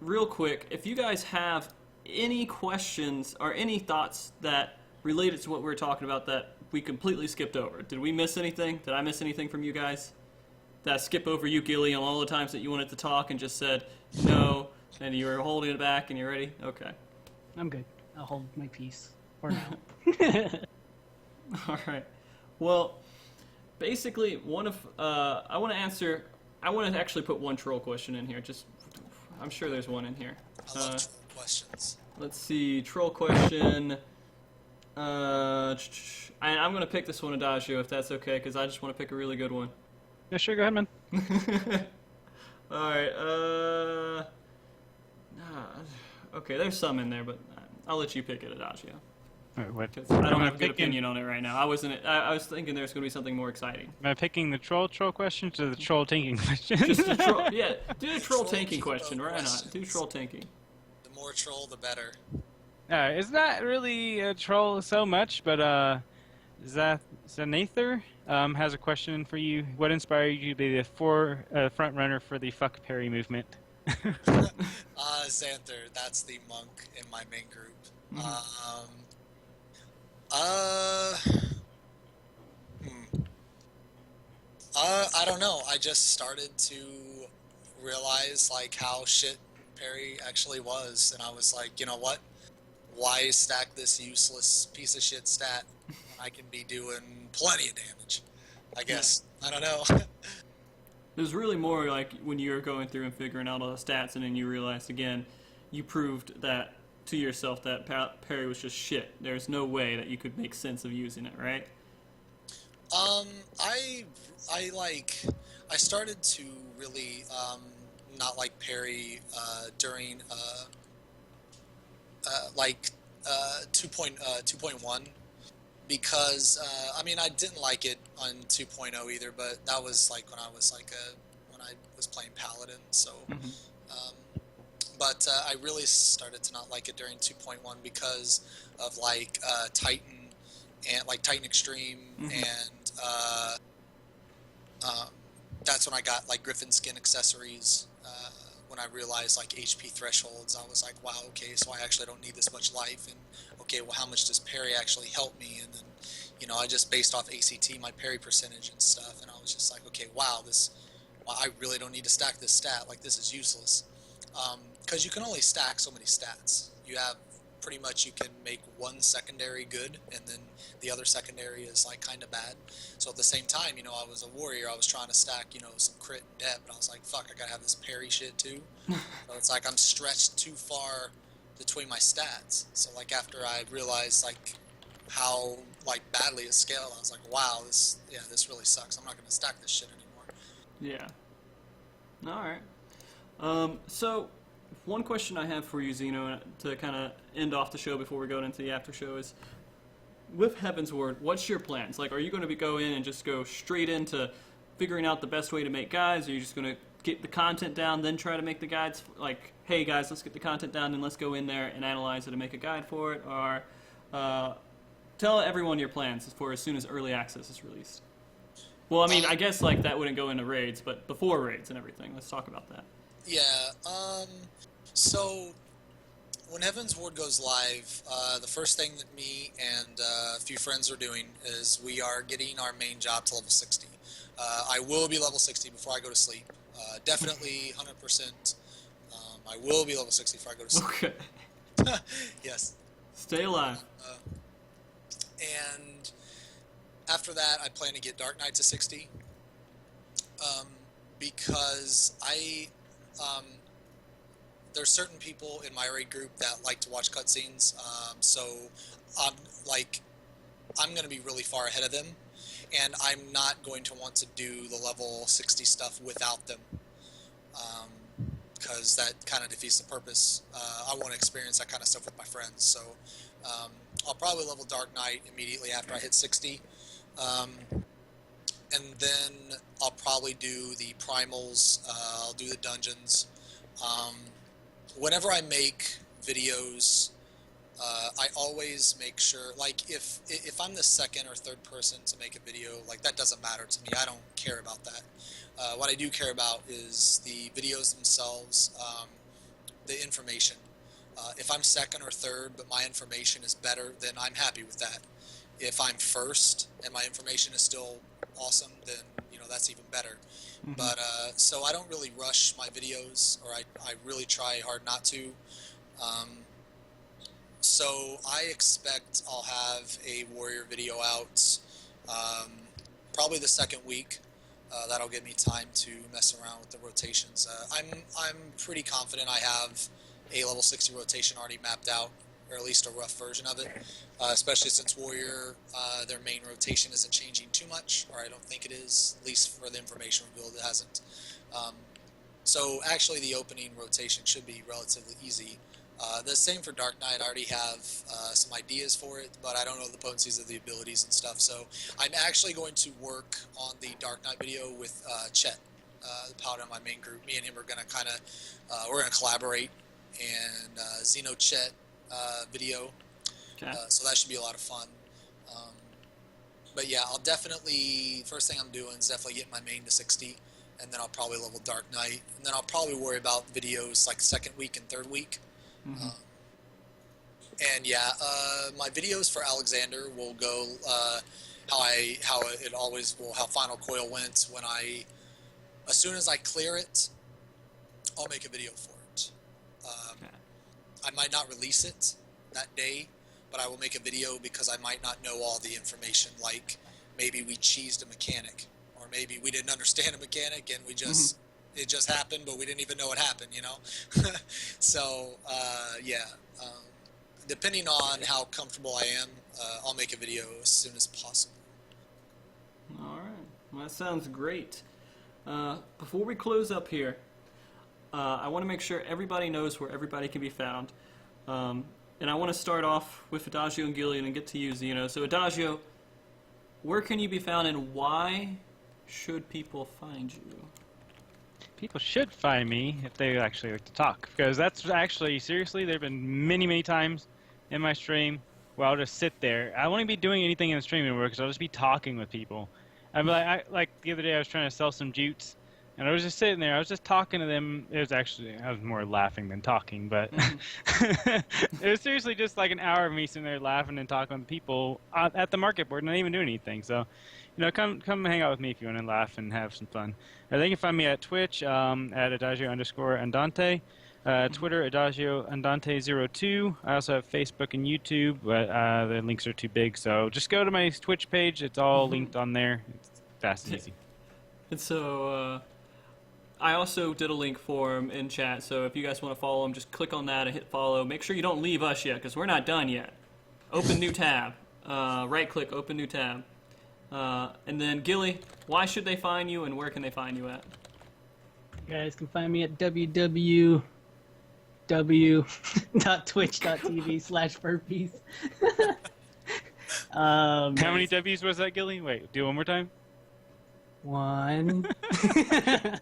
real quick if you guys have any questions or any thoughts that related to what we were talking about that we completely skipped over. Did we miss anything? Did I miss anything from you guys? Did I skip over you, Gilly, on all the times that you wanted to talk and just said no, and you were holding it back and you're ready? Okay. I'm good. I'll hold my peace for now. All right. Well, basically, I want to actually put one troll question in here. I'm sure there's one in here. I love troll questions. Let's see, troll question. I'm going to pick this one, Adagio, if that's okay, because I just want to pick a really good one. Yeah, sure, go ahead, man. Alright, okay, there's some in there, but I'll let you pick it, Adagio. Wait, what? I don't have a good opinion on it right now. I was thinking there's going to be something more exciting. Am I picking the troll questions or the troll tanking questions? Just the troll, yeah, do the troll tanking Troll question, right? Not do troll tanking. The more troll, the better. It's not really a troll so much, but Zanather has a question for you. What inspired you to be the front runner for the fuck parry movement? Xanther, that's the monk in my main group. I don't know. I just started to realize like how shit parry actually was, and I was like, you know what? Why stack this useless piece of shit stat when I can be doing plenty of damage? I guess. I don't know. It was really more like when you were going through and figuring out all the stats, and then you realized again, you proved that to yourself that parry was just shit. There's no way that you could make sense of using it, right? I started to really not like parry during 2.1 because I mean I didn't like it on 2.0 either, but that was like when I was playing Paladin, so but I really started to not like it during 2.1 because of like Titan and like Titan Extreme and that's when I got like Griffin skin accessories. When I realized like HP thresholds, I was like, wow, okay, so I actually don't need this much life, and okay, well, how much does parry actually help me? And then, you know, I just based off ACT my parry percentage and stuff, and I was just like, okay, wow, I really don't need to stack this stat. Like, this is useless, because you can only stack so many stats. You have pretty much, you can make one secondary good, and then the other secondary is like kind of bad. So at the same time, you know, I was a warrior, I was trying to stack, you know, some crit and debt, but I was like, fuck, I gotta have this parry shit too. So it's like I'm stretched too far between my stats. So like after I realized like how like badly it scaled, I was like, wow, this really sucks. I'm not gonna stack this shit anymore. Yeah. Alright. So one question I have for you, Xeno, to kind of end off the show before we go into the after show is, with Heaven's Word, what's your plans? Like, are you going to go in and just go straight into figuring out the best way to make guides? Or are you just going to get the content down, then try to make the guides? Like, hey guys, let's get the content down and let's go in there and analyze it and make a guide for it. Or tell everyone your plans for as soon as early access is released. Well, I mean, I guess like that wouldn't go into raids, but before raids and everything. Let's talk about that. Yeah. So when Heaven's Ward goes live, the first thing that me and a few friends are doing is we are getting our main job to level 60. I will be level 60 before I go to sleep. Definitely 100%. I will be level 60 before I go to sleep. Okay. Yes. Stay alive. And after that, I plan to get Dark Knight to 60. Because there's certain people in my raid group that like to watch cutscenes, so I'm going to be really far ahead of them, and I'm not going to want to do the level 60 stuff without them, because that kind of defeats the purpose. I want to experience that kind of stuff with my friends, so I'll probably level Dark Knight immediately after I hit 60. And then I'll probably do the primals, I'll do the dungeons. Whenever I make videos, I always make sure, like, if I'm the second or third person to make a video, like, that doesn't matter to me. I don't care about that. What I do care about is the videos themselves, the information. If I'm second or third, but my information is better, then I'm happy with that. If I'm first and my information is still awesome, then, you know, that's even better. Mm-hmm. But so I don't really rush my videos, or I really try hard not to. So I expect I'll have a warrior video out probably the second week. That'll give me time to mess around with the rotations. I'm pretty confident I have a level 60 rotation already mapped out, or at least a rough version of it, especially since Warrior, their main rotation isn't changing too much, or I don't think it is, at least for the information revealed it hasn't. So actually the opening rotation should be relatively easy. The same for Dark Knight. I already have some ideas for it, but I don't know the potencies of the abilities and stuff, so I'm actually going to work on the Dark Knight video with Chet, the paladin in my main group. Me and him are going to kind of, we're going to collaborate, and Xeno Chet video, okay. So that should be a lot of fun. But yeah, I'll definitely, first thing I'm doing is definitely get my main to 60, and then I'll probably level Dark Knight, and then I'll probably worry about videos like second week and third week. Mm-hmm. And yeah, my videos for Alexander will go how it always will, how Final Coil went. When as soon as I clear it, I'll make a video for it. Okay. I might not release it that day, but I will make a video because I might not know all the information. Like maybe we cheesed a mechanic, or maybe we didn't understand a mechanic and we just it just happened, but we didn't even know it happened. You know, so yeah. Depending on how comfortable I am, I'll make a video as soon as possible. All right, well, that sounds great. Before we close up here, I want to make sure everybody knows where everybody can be found. And I want to start off with Adagio and Gillian and get to you, Xeno. So Adagio, where can you be found, and why should people find you? People should find me if they actually like to talk, because that's actually, seriously, there have been many, many times in my stream where I'll just sit there. I won't be doing anything in the stream anymore because I'll just be talking with people. I'm like the other day I was trying to sell some jutes, and I was just sitting there. I was just talking to them. It was actually, I was more laughing than talking, but it was seriously just like an hour of me sitting there laughing and talking with people at the market board, not even doing anything. So, you know, come hang out with me if you want to laugh and have some fun. They can find me at Twitch at Adagio_Andante, Twitter Adagio Andante02. I also have Facebook and YouTube, but the links are too big. So just go to my Twitch page. It's all linked on there. It's fast and easy. And so I also did a link for him in chat. So if you guys want to follow him, just click on that and hit follow. Make sure you don't leave us yet, because we're not done yet. Open new tab. Right click, open new tab. And then, Gilly, why should they find you, and where can they find you at? You guys can find me at www.twitch.tv/burpees. How many W's was that, Gilly? Wait, do it one more time. 1.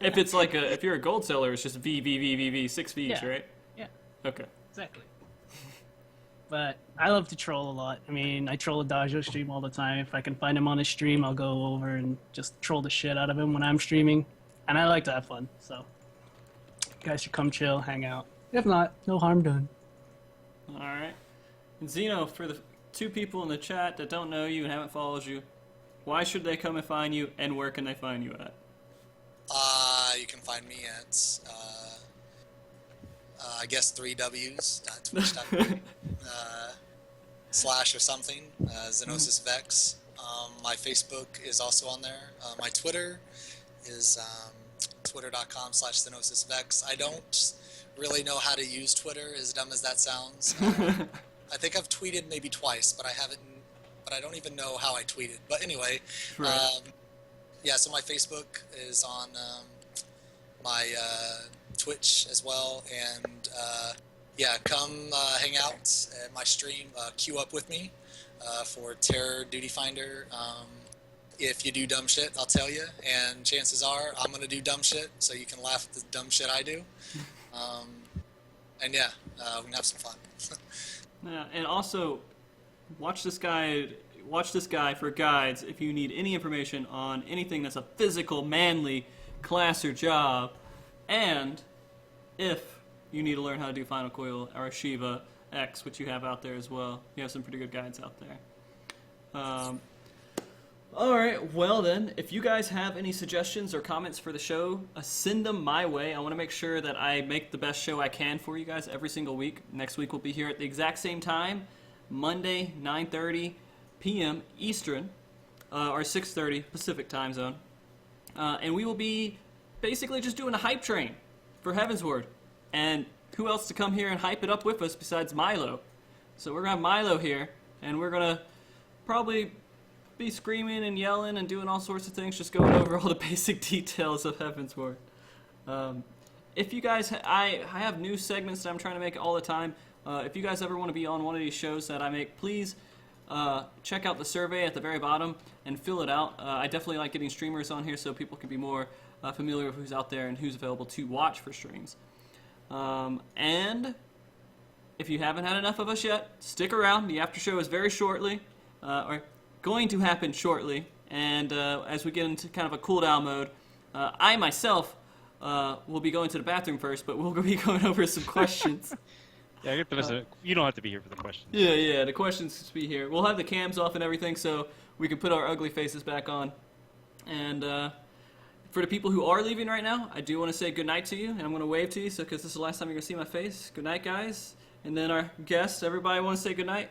If you're a gold seller, it's just V, 6 V's, yeah. right? Yeah. Okay. Exactly. But I love to troll a lot. I mean, I troll Adagio stream all the time. If I can find him on his stream, I'll go over and just troll the shit out of him when I'm streaming. And I like to have fun, so you guys should come chill, hang out. If not, no harm done. All right. And Xeno, for the two people in the chat that don't know you and haven't followed you, why should they come and find you, and where can they find you at? You can find me at, I guess 3 W's.twitch.com / or something, XenosysVex. My Facebook is also on there. My Twitter is twitter.com/XenosysVex. I don't really know how to use Twitter, as dumb as that sounds. I think I've tweeted maybe twice, but I don't even know how I tweeted. But anyway, Right. yeah, so my Facebook is on my Twitch as well, and yeah, come hang out at my stream, queue up with me for Terror Duty Finder. If you do dumb shit, I'll tell you, and chances are I'm going to do dumb shit, so you can laugh at the dumb shit I do. And yeah, we can have some fun. Yeah, and also, watch this guy for guides if you need any information on anything that's a physical, manly class or job, and if you need to learn how to do Final Coil or Shiva X, which you have out there as well. You have some pretty good guides out there. Alright, well then, if you guys have any suggestions or comments for the show, send them my way. I want to make sure that I make the best show I can for you guys every single week. Next week we'll be here at the exact same time, Monday, 9:30 p.m. Eastern, or 6:30 Pacific time zone. And we will be basically just doing a hype train for Heavensward. And who else to come here and hype it up with us besides Milo? So we're going to have Milo here, and we're going to probably be screaming and yelling and doing all sorts of things, just going over all the basic details of Heavensward. If you guys, I have new segments that I'm trying to make all the time. If you guys ever want to be on one of these shows that I make, please check out the survey at the very bottom and fill it out. I definitely like getting streamers on here so people can be more familiar with who's out there and who's available to watch for streams. And if you haven't had enough of us yet, stick around. The after show is very shortly, or going to happen shortly. And as we get into kind of a cool down mode, I myself will be going to the bathroom first, but we'll be going over some questions. Yeah, get the rest of it. You don't have to be here for the questions. Yeah, the questions just be here. We'll have the cams off and everything so we can put our ugly faces back on. And for the people who are leaving right now, I do want to say goodnight to you, and I'm going to wave to you because this is the last time you're going to see my face. Good night, guys. And then our guests, everybody want to say goodnight?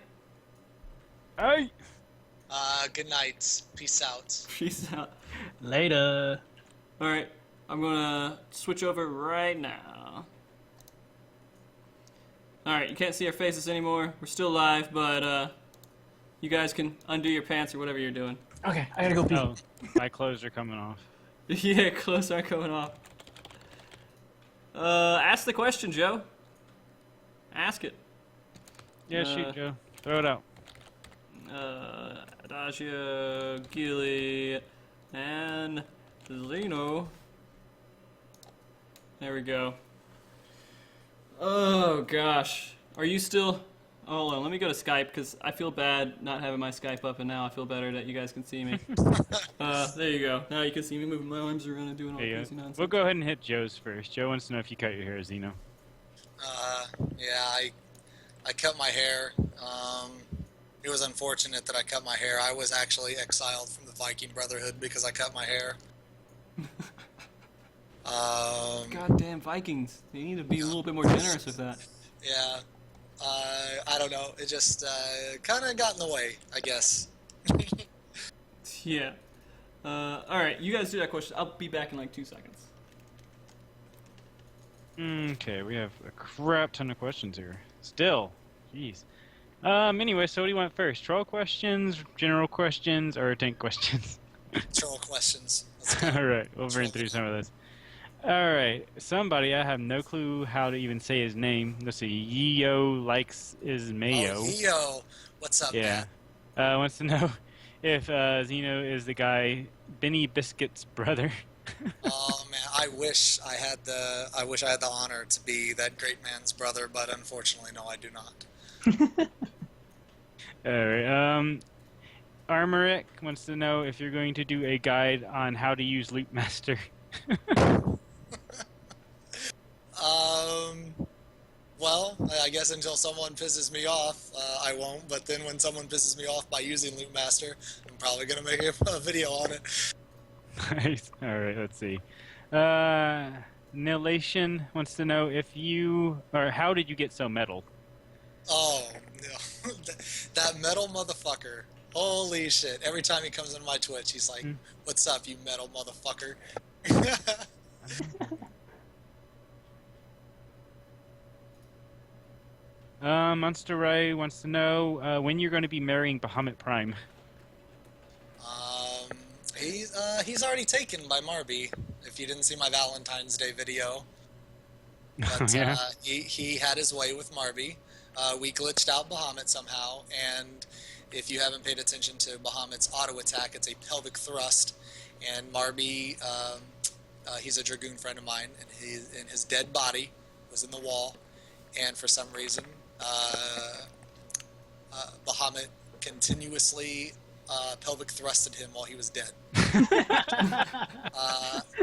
Hey! Good night. Peace out. Peace out. Later. Alright, I'm going to switch over right now. Alright, you can't see our faces anymore. We're still live, but you guys can undo your pants or whatever you're doing. Okay, I gotta go pee. Oh, my clothes are coming off. Yeah, clothes aren't coming off. Ask the question, Joe. Ask it. Yeah, shoot, Joe. Throw it out. Adagia, Gilly, and Xeno. There we go. Oh, gosh. Are you still... Hold on, let me go to Skype, because I feel bad not having my Skype up, and now I feel better that you guys can see me. There you go. Now you can see me moving my arms around and doing all crazy nonsense. We'll go ahead and hit Joe's first. Joe wants to know if you cut your hair, Xeno. Yeah, I cut my hair. It was unfortunate that I cut my hair. I was actually exiled from the Viking Brotherhood because I cut my hair. Goddamn Vikings. They need to be a little bit more generous with that. Yeah. I don't know. It just kind of got in the way, I guess. Yeah. Alright, you guys do that question. I'll be back in like 2 seconds. Okay, we have a crap ton of questions here. Still. Jeez. Anyway, so what do you want first? Troll questions, general questions, or tank questions? Troll questions. Alright, we'll burn through some of those. Alright, somebody, I have no clue how to even say his name. Let's see, Yeo likes is Mayo. Oh, Yeo. What's up, Yeah. man? Wants to know if Xeno is the guy Benny Biscuit's brother. Oh man, I wish I had the honor to be that great man's brother, but unfortunately, no, I do not. Alright, Armoric wants to know if you're going to do a guide on how to use Loop Master. Well, I guess until someone pisses me off, I won't. But then when someone pisses me off by using Loop Master, I'm probably gonna make a video on it. Nice. Alright, let's see. Nilation wants to know if you, or how did you get so metal? Oh, no. That metal motherfucker Holy shit. Every time he comes into my Twitch, he's like, what's up, you metal motherfucker? Monster Ray wants to know when you're going to be marrying Bahamut Prime. He's already taken by Marby, if you didn't see my Valentine's Day video. But Yeah. he had his way with Marby. We glitched out Bahamut somehow, and if you haven't paid attention to Bahamut's auto attack, it's a pelvic thrust, and Marby, he's a Dragoon friend of mine, and his dead body was in the wall, and for some reason, Bahamut continuously pelvic thrusted him while he was dead.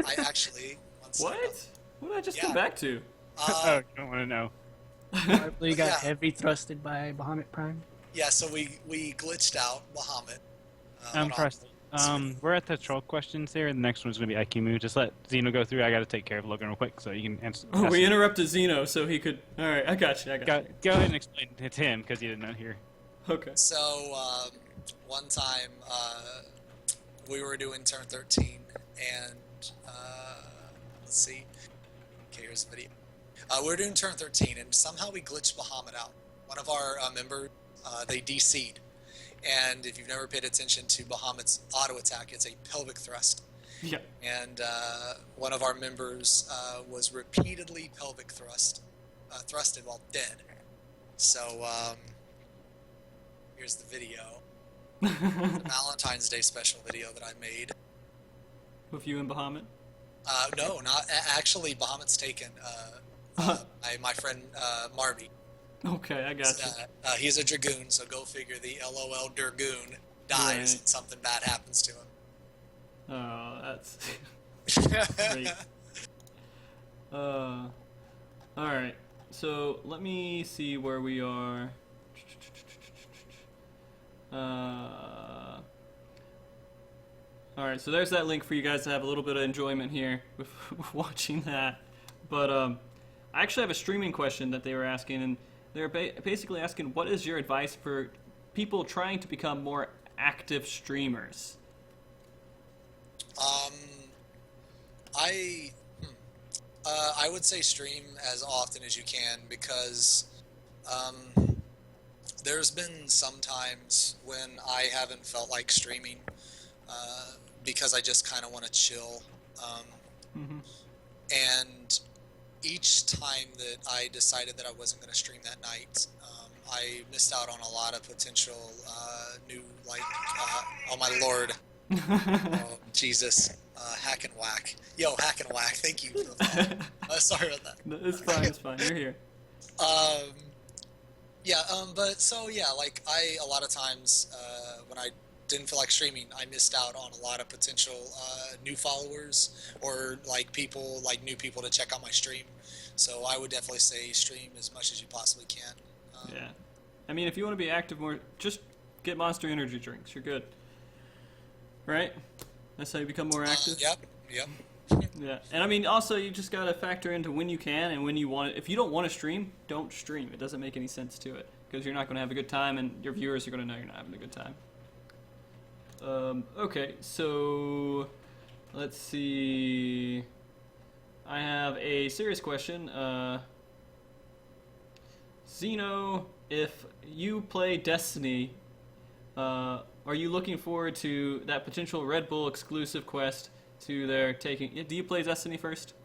I actually... What? What did I just come back to? I don't want to know. You got heavy thrusted by Bahamut Prime. Yeah, so we glitched out Bahamut. Press. We're at the troll questions here, and the next one's going to be Akimu. Just let Xeno go through. I got to take care of Logan real quick, so you can answer. Oh, we interrupted Xeno so he could... Alright, I got you, Go ahead and explain it to him, because he did not hear. Okay. So, one time, we were doing turn 13, and, let's see. Okay, here's the video. We were doing turn 13, and somehow we glitched Bahamut out. One of our members, they DC'd. And if you've never paid attention to Bahamut's auto attack, it's a pelvic thrust. Yeah. And one of our members was repeatedly pelvic thrusted while dead. So, here's the video. The Valentine's Day special video that I made. With you and Bahamut? No, not actually. Bahamut's taken. My friend Marby. Okay, I got you. He's a Dragoon, so go figure. The LOL Dragoon dies and something bad happens to him. Oh, that's great. Alright, so let me see where we are. Alright, so there's that link for you guys to have a little bit of enjoyment here with watching that. But I actually have a streaming question that they were asking, and they're basically asking, what is your advice for people trying to become more active streamers? I would say stream as often as you can, because there's been some times when I haven't felt like streaming because I just kind of want to chill. And each time that I decided that I wasn't going to stream that night, I missed out on a lot of potential new, like, oh my lord, oh, Jesus, hack and whack. Yo, hack and whack, thank you for the follow. Sorry about that. No, it's fine, it's fine, you're here. But so, yeah, like, a lot of times, when I didn't feel like streaming, I missed out on a lot of potential new followers, or like people, like new people to check out my stream. So I would definitely say stream as much as you possibly can. Yeah, I mean, if you want to be active more, just get Monster Energy drinks. You're good, right? That's how you become more active. Yep. Yeah, and I mean, also you just gotta factor into when you can and when you want it. If you don't want to stream, don't stream. It doesn't make any sense to it, because you're not gonna have a good time, and your viewers are gonna know you're not having a good time. Okay, so let's see. I have a serious question. Xeno, if you play Destiny, are you looking forward to that potential Red Bull exclusive quest to their taking? Do you play Destiny first?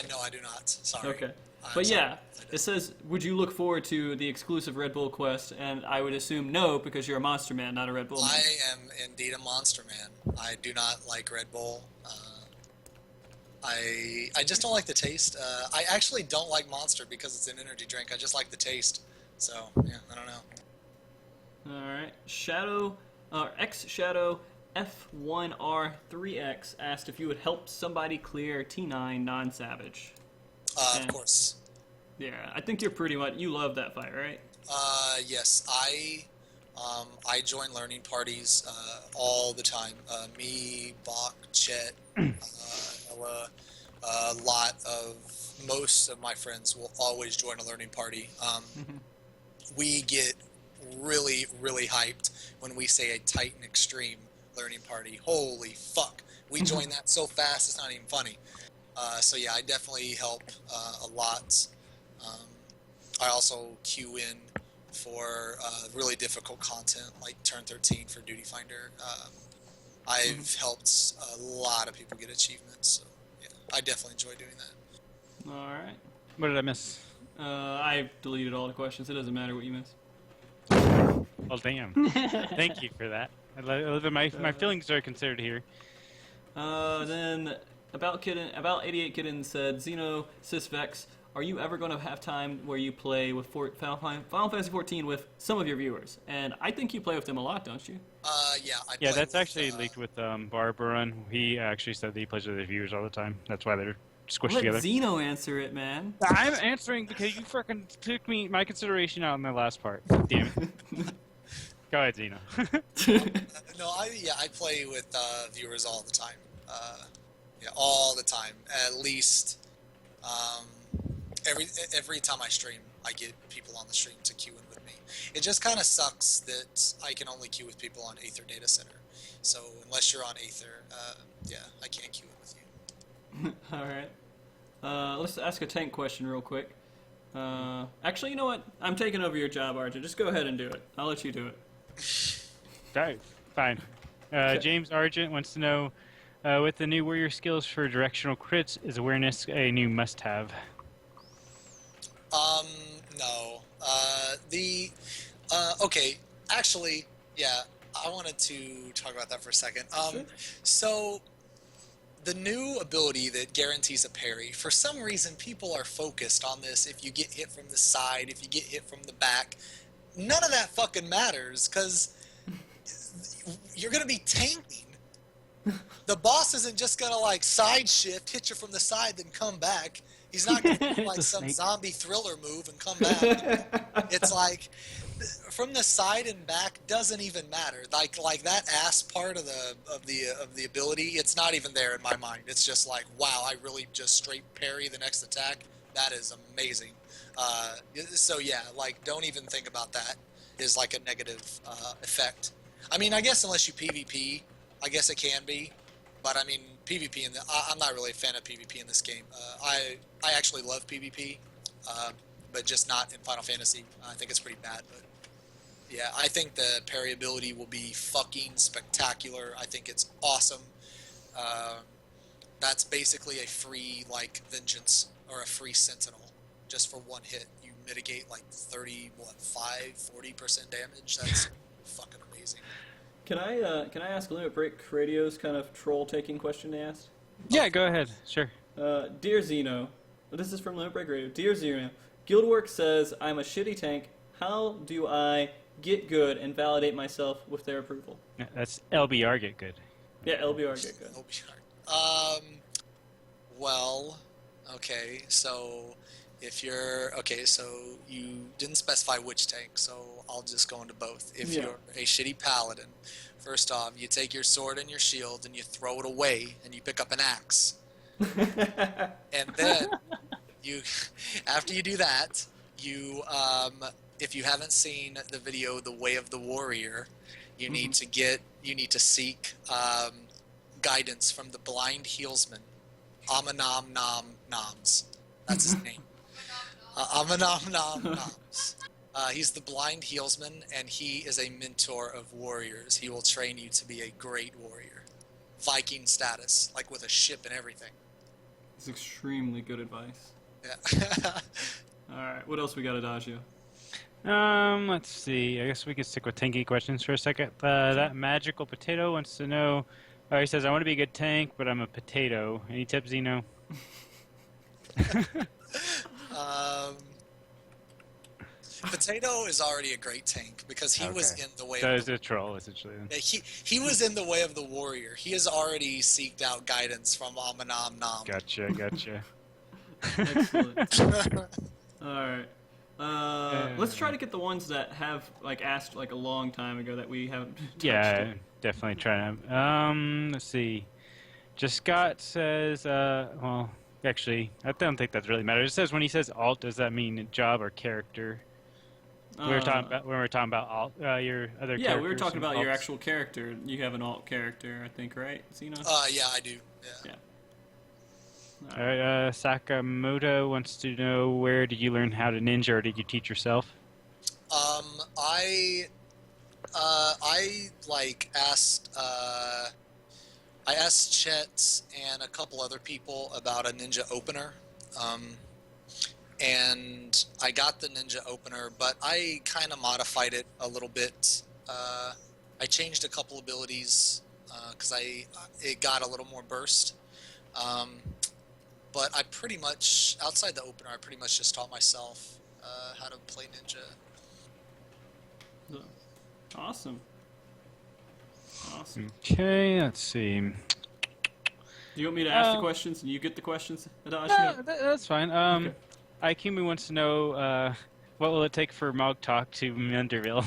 No, I do not. Sorry. Okay. But yeah, it says, would you look forward to the exclusive Red Bull quest? And I would assume no, because you're a Monster Man, not a Red Bull man. I am indeed a Monster Man. I do not like Red Bull. I just don't like the taste. I actually don't like Monster because it's an energy drink. I just like the taste. So, yeah, I don't know. Alright. Shadow, X Shadow F1R3X asked if you would help somebody clear T9 non-savage. Of course. Yeah, I think you're pretty much, you love that fight, right? Yes, I join learning parties all the time. Me, Bach, Chet, Ella, most of my friends will always join a learning party. We get really, really hyped when we say a Titan Extreme learning party. Holy fuck. We joined that so fast, it's not even funny. So yeah, I definitely help a lot. I also queue in for really difficult content like Turn 13 for Duty Finder. I've helped a lot of people get achievements, so yeah, I definitely enjoy doing that. All right. What did I miss? I deleted all the questions. It doesn't matter what you miss. Oh, damn. Thank you for that. My feelings are considered here. Then about 88 Kitten said, XenosysVex, are you ever going to have time where you play with Final Fantasy 14 with some of your viewers? And I think you play with them a lot, don't you? Yeah, I Yeah, play that's with, actually leaked with Barbaron. He actually said that he plays with his viewers all the time. That's why they're squished Let together. Xeno answer it, man. I'm answering because you freaking took my consideration out in the last part. Damn it. Go ahead, Xeno. No, I play with viewers all the time. Yeah, all the time. At least every time I stream, I get people on the stream to queue in with me. It just kind of sucks that I can only queue with people on Aether Data Center. So unless you're on Aether, yeah, I can't queue in with you. All right. Let's ask a tank question real quick. Actually, you know what? I'm taking over your job, Arjun. Just go ahead and do it. I'll let you do it. Alright, fine. James Argent wants to know, with the new warrior skills for directional crits, is awareness a new must-have? No. Okay, actually, yeah, I wanted to talk about that for a second. Sure. So, the new ability that guarantees a parry, for some reason people are focused on this. If you get hit from the side, if you get hit from the back, none of that fucking matters, because you're going to be tanking. The boss isn't just going to, like, side shift, hit you from the side, then come back. He's not going to do, like, some zombie thriller move and come back. It's like, from the side and back doesn't even matter. Like that ass part of the ability, it's not even there in my mind. It's just like, wow, I really just straight parry the next attack. That is amazing. So yeah, like, don't even think about that as like a negative effect. I mean, I guess unless you PvP, I guess it can be. But I mean, PvP I'm not really a fan of PvP in this game. I actually love PvP, but just not in Final Fantasy. I think it's pretty bad. But yeah, I think the parry ability will be fucking spectacular. I think it's awesome. That's basically a free, like, vengeance or a free sentinel. Just for one hit, you mitigate like 40% damage. That's fucking amazing. Can I ask Limit Break Radio's kind of troll taking question they asked? Yeah, go ahead. Sure. Dear Xeno, this is from Limit Break Radio. Dear Xeno, Guildwork says I'm a shitty tank. How do I get good and validate myself with their approval? Yeah, that's LBR get good. Yeah, LBR get good. Well, okay, so so you didn't specify which tank, so I'll just go into both. If you're a shitty paladin, first off, you take your sword and your shield and you throw it away and you pick up an axe. And then after you do that, if you haven't seen the video The Way of the Warrior, you need to seek guidance from the blind healsman, Amanam Nam Noms. That's his name. Amanam Nam Noms. He's the blind healsman, and he is a mentor of warriors. He will train you to be a great warrior. Viking status, like with a ship and everything. It's extremely good advice. Yeah. Alright, what else we got, Adagio? Let's see. I guess we could stick with tanky questions for a second. That magical potato wants to know. He says, I want to be a good tank, but I'm a potato. Any tips, Xeno? Potato is already a great tank because he was in the way so of a troll, essentially. Yeah, he was in the way of the warrior. He has already seeked out guidance from Amanam Nam. Gotcha. Excellent. Alright. Let's try to get the ones that have asked a long time ago that we haven't touched. Yeah, definitely try to. Let's see. Just Scott says, well, actually, I don't think that really matters. It says when he says alt, does that mean job or character? We were talking about when we were talking about your other. Yeah, we were characters talking and about your alts. actual character. You have an alt character, I think, right, Xeno? Yeah, I do. Yeah. All right, Sakamoto wants to know, where did you learn how to ninja, or did you teach yourself? I like asked I asked Chet and a couple other people about a ninja opener, and I got the ninja opener, but I kind of modified it a little bit. I changed a couple abilities because it got a little more burst. But I pretty much, outside the opener, I pretty much just taught myself how to play ninja. Awesome. Okay, let's see. Do you want me to ask the questions and you get the questions, Adachi? No, that's fine. Okay. Aikumi wants to know, what will it take for MogTalk to Manderville?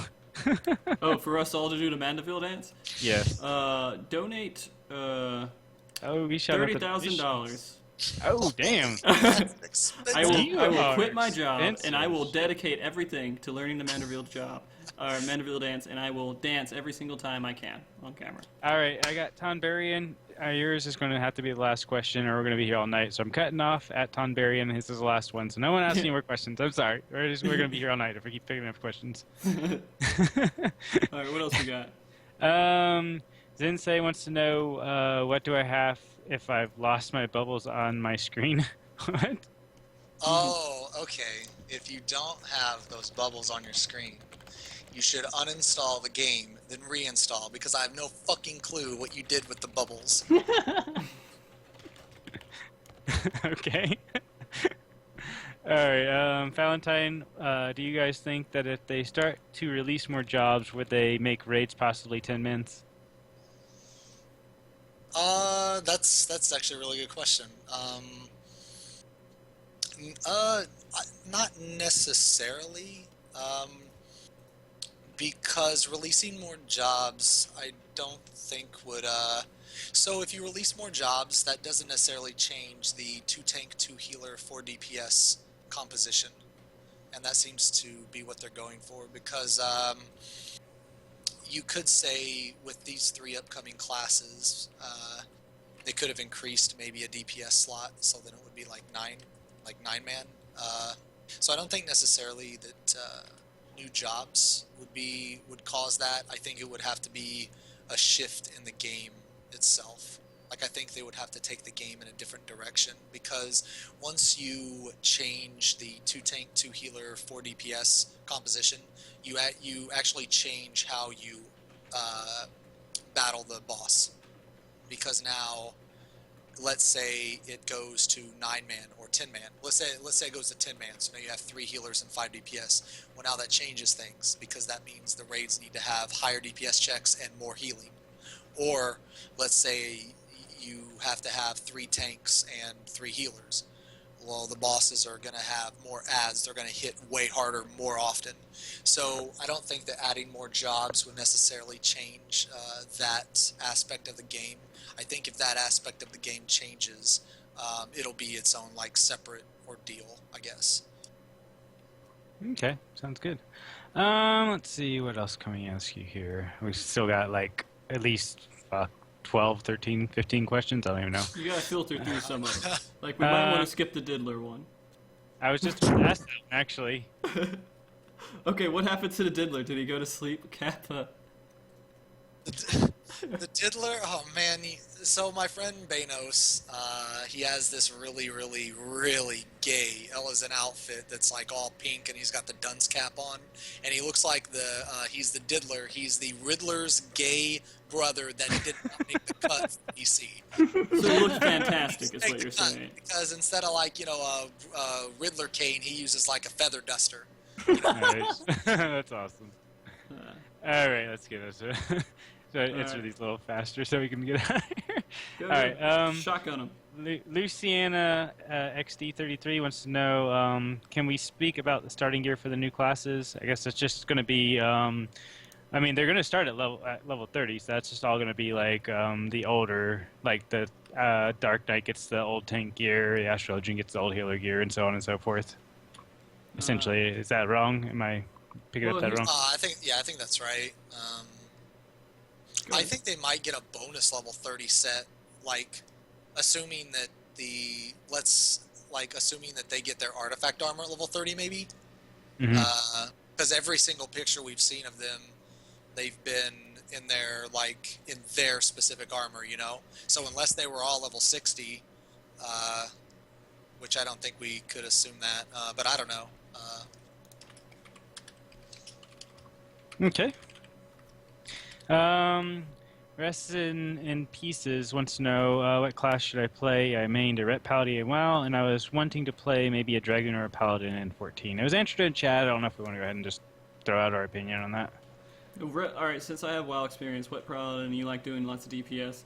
Oh, for us all to do the Mandeville dance? Yes. Donate We shall $30,000. Oh, damn. I will are quit my job expensive. and I will dedicate everything to learning the Mandeville Mandeville dance, and I will dance every single time I can on camera. All right, I got Tonbarian. Yours is going to have to be the last question, or we're going to be here all night. So I'm cutting off at Tonbarian. This is the last one, so no one asks any more questions. I'm sorry. We're going to be here all night if we keep picking up questions. All right, what else we got? Zinsei wants to know, what do I have if I've lost my bubbles on my screen? What? Oh, okay. If you don't have those bubbles on your screen, you should uninstall the game, then reinstall, because I have no fucking clue what you did with the bubbles. Okay. All right, Valentine, do you guys think that if they start to release more jobs, would they make raids possibly 10 minutes? That's actually a really good question. Not necessarily, because releasing more jobs, I don't think would. So if you release more jobs, that doesn't necessarily change the 2 tank, 2 healer, 4 DPS composition, and that seems to be what they're going for, because you could say with these 3 upcoming classes, they could have increased maybe a DPS slot, so then it would be like 9 man. So I don't think necessarily that new jobs would cause that. I think it would have to be a shift in the game itself. Like, I think they would have to take the game in a different direction, because once you change the 2 tank, 2 healer, 4 DPS composition, you actually change how you battle the boss. Because now, let's say it goes to 9-man or 10-man. Let's say it goes to 10-man, so now you have 3 healers and 5 DPS. Well, now that changes things, because that means the raids need to have higher DPS checks and more healing. Or let's say you have to have 3 tanks and 3 healers. Well, the bosses are going to have more ads. They're going to hit way harder more often. So I don't think that adding more jobs would necessarily change that aspect of the game. I think if that aspect of the game changes, it'll be its own like separate ordeal, I guess. Okay, sounds good. Let's see, what else can we ask you here? We still got like at least 12, 13, 15 questions. I don't even know. You gotta filter through some of them. Like, we might want to skip the diddler one. I was just going to ask that one, actually. Okay, what happened to the diddler? Did he go to sleep? Kappa. The diddler, oh man, so my friend Banos, he has this really, really, really gay Ellison outfit that's like all pink, and he's got the dunce cap on, and he looks like he's the diddler. He's the Riddler's gay brother that did not make the cut from DC. So it looks fantastic, is what you're saying. Because instead of like, a Riddler cane, he uses like a feather duster. Nice. That's awesome. All right, let's get us so answer these a little faster so we can get out of here. Go All right, shotgun him. Luciana XD33 wants to know, can we speak about the starting gear for the new classes? I guess it's just going to be, I mean, they're going to start at level 30, so that's just all going to be like the older, like the Dark Knight gets the old tank gear, the Astral Legend gets the old healer gear, and so on and so forth. Essentially, is that wrong? Am I picking up that wrong. I think that's right. I think they might get a bonus level 30 set, like assuming that assuming that they get their artifact armor at level 30 maybe. Because every single picture we've seen of them, they've been in their specific armor, you know? So unless they were all level 60, which I don't think we could assume that, but I don't know. Okay. Rest in Pieces wants to know what class should I play. I mained a Ret Paladin in WoW, and I was wanting to play maybe a Dragon or a Paladin in 14. It was answered in chat. I don't know if we want to go ahead and just throw out our opinion on that. Alright, since I have WoW experience, what Paladin you like doing lots of DPS,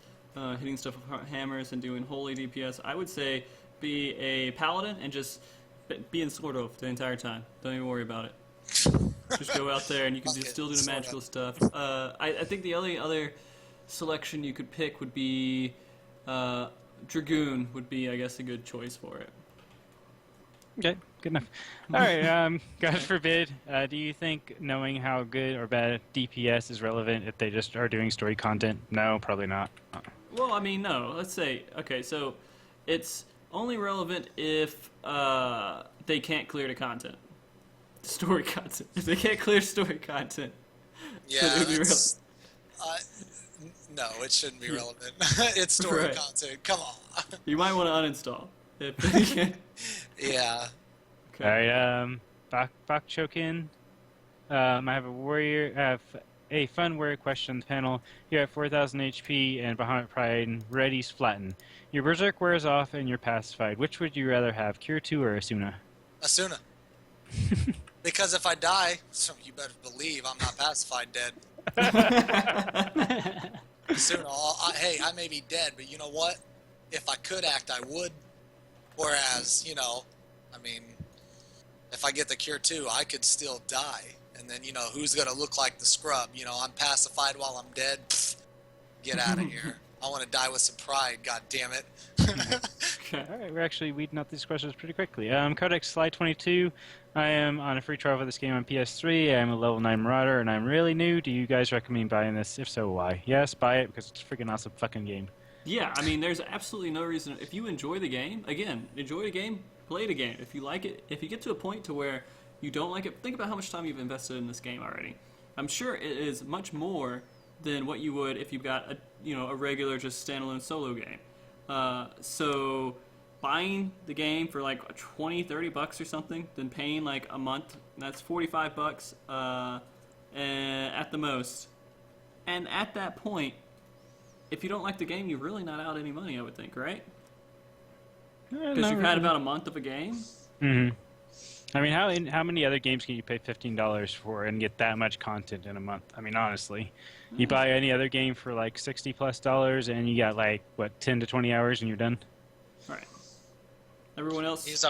hitting stuff with hammers and doing holy DPS, I would say be a Paladin and just be in Sword Oath the entire time. Don't even worry about it. Just go out there and you can still do the magical stuff. I think the only other selection you could pick would be Dragoon would be, I guess, a good choice for it. Okay, good enough. All right, God forbid, do you think knowing how good or bad DPS is relevant if they just are doing story content? No, probably not. Well, I mean, no. Let's say, okay, so it's only relevant if they can't clear the content. Story content. If they can't clear story content, yeah, then it would be relevant. No, it shouldn't be relevant. It's story content. Come on. You might want to uninstall. If you yeah. Okay. All right, Bak Chokin. I have a fun warrior question on the panel. You're at 4,000 HP and Bahamut Pride and Ready's flatten. Your Berserk wears off and you're pacified. Which would you rather have, Cure 2 or Asuna? Asuna. Because if I die, so you better believe I'm not pacified dead. Asuna, hey, I may be dead, but you know what? If I could act, I would. Whereas, you know, I mean, if I get the Cure 2, I could still die. And then, you know, who's going to look like the scrub? You know, I'm pacified while I'm dead. Pfft, get out of here. I want to die with some pride, god damn it. Okay. All right, we're actually weeding out these questions pretty quickly. Codex Slide 22. I am on a free trial for this game on PS3. I'm a level 9 Marauder, and I'm really new. Do you guys recommend buying this? If so, why? Yes, buy it, because it's a freaking awesome fucking game. Yeah, I mean, there's absolutely no reason. If you enjoy the game, again, enjoy the game, play the game. If you like it, if you get to a point to where you don't like it, think about how much time you've invested in this game already. I'm sure it is much more than what you would if you got a regular just standalone solo game. So buying the game for like $20-$30 or something, then paying like a month, that's $45 at the most. And at that point, if you don't like the game, you're really not out any money, I would think, right? Because you've had about a month of a game. Mm-hmm. I mean, how many other games can you pay $15 for and get that much content in a month? I mean, honestly, you buy any other game for like $60+ and you got like what 10 to 20 hours and you're done. Right. Everyone else. He's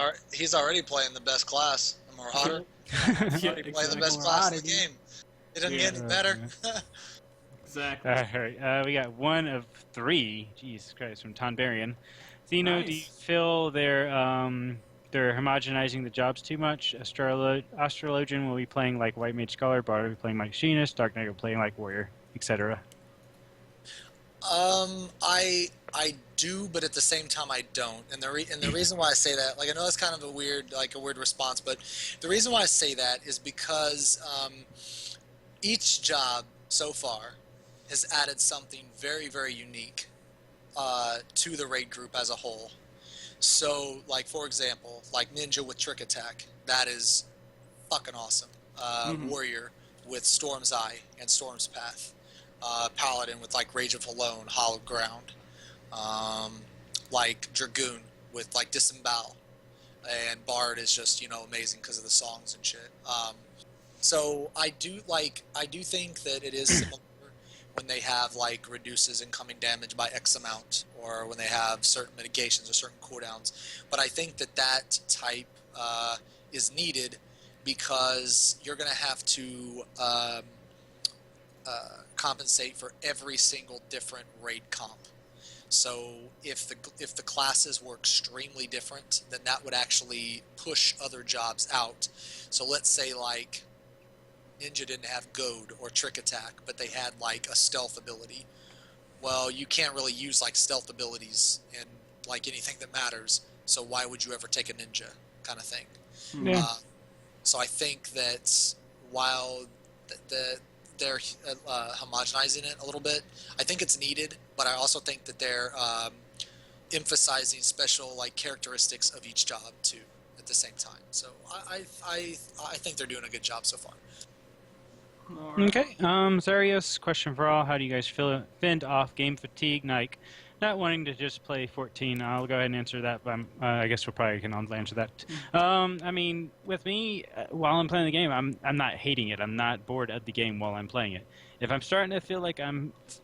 already playing the best class, the Marauder. Yeah, Playing the best class in the game. It doesn't get any better. Exactly. All right, we got one of three. Jesus Christ, from Tonbarian. Xeno, Nice. do you feel they're homogenizing the jobs too much? Astrologian will be playing like White Mage Scholar, Bard will be playing like Machinist, Dark Knight will be playing like Warrior, etc. I do, but at the same time I don't. And the reason why I say that, like I know that's kind of a weird response, but the reason why I say that is because each job so far has added something very, very unique to the raid group as a whole. So, like for example, like Ninja with Trick Attack, that is fucking awesome. Warrior with Storm's Eye and Storm's Path. Paladin with like Rage of Alone, Hallowed Ground, like Dragoon with like Disembowel, and Bard is just amazing because of the songs and shit. So I do think that it is similar when they have like reduces incoming damage by X amount, or when they have certain mitigations or certain cooldowns. But I think that type is needed because you're going to have to compensate for every single different raid comp. So if the classes were extremely different, then that would actually push other jobs out. So let's say like ninja didn't have goad or trick attack, but they had like a stealth ability. Well, you can't really use like stealth abilities in like anything that matters, so why would you ever take a ninja kind of thing? Yeah. So I think that while they're homogenizing it a little bit, I think it's needed, but I also think that they're emphasizing special like characteristics of each job too at the same time. So I think they're doing a good job so far. All right. Okay. Zarius, question for all. How do you guys fend off game fatigue, Nike? Not wanting to just play 14. I'll go ahead and answer that, but I guess we'll probably can all answer that. I mean, with me, while I'm playing the game, I'm not hating it. I'm not bored of the game while I'm playing it. If I'm starting to feel like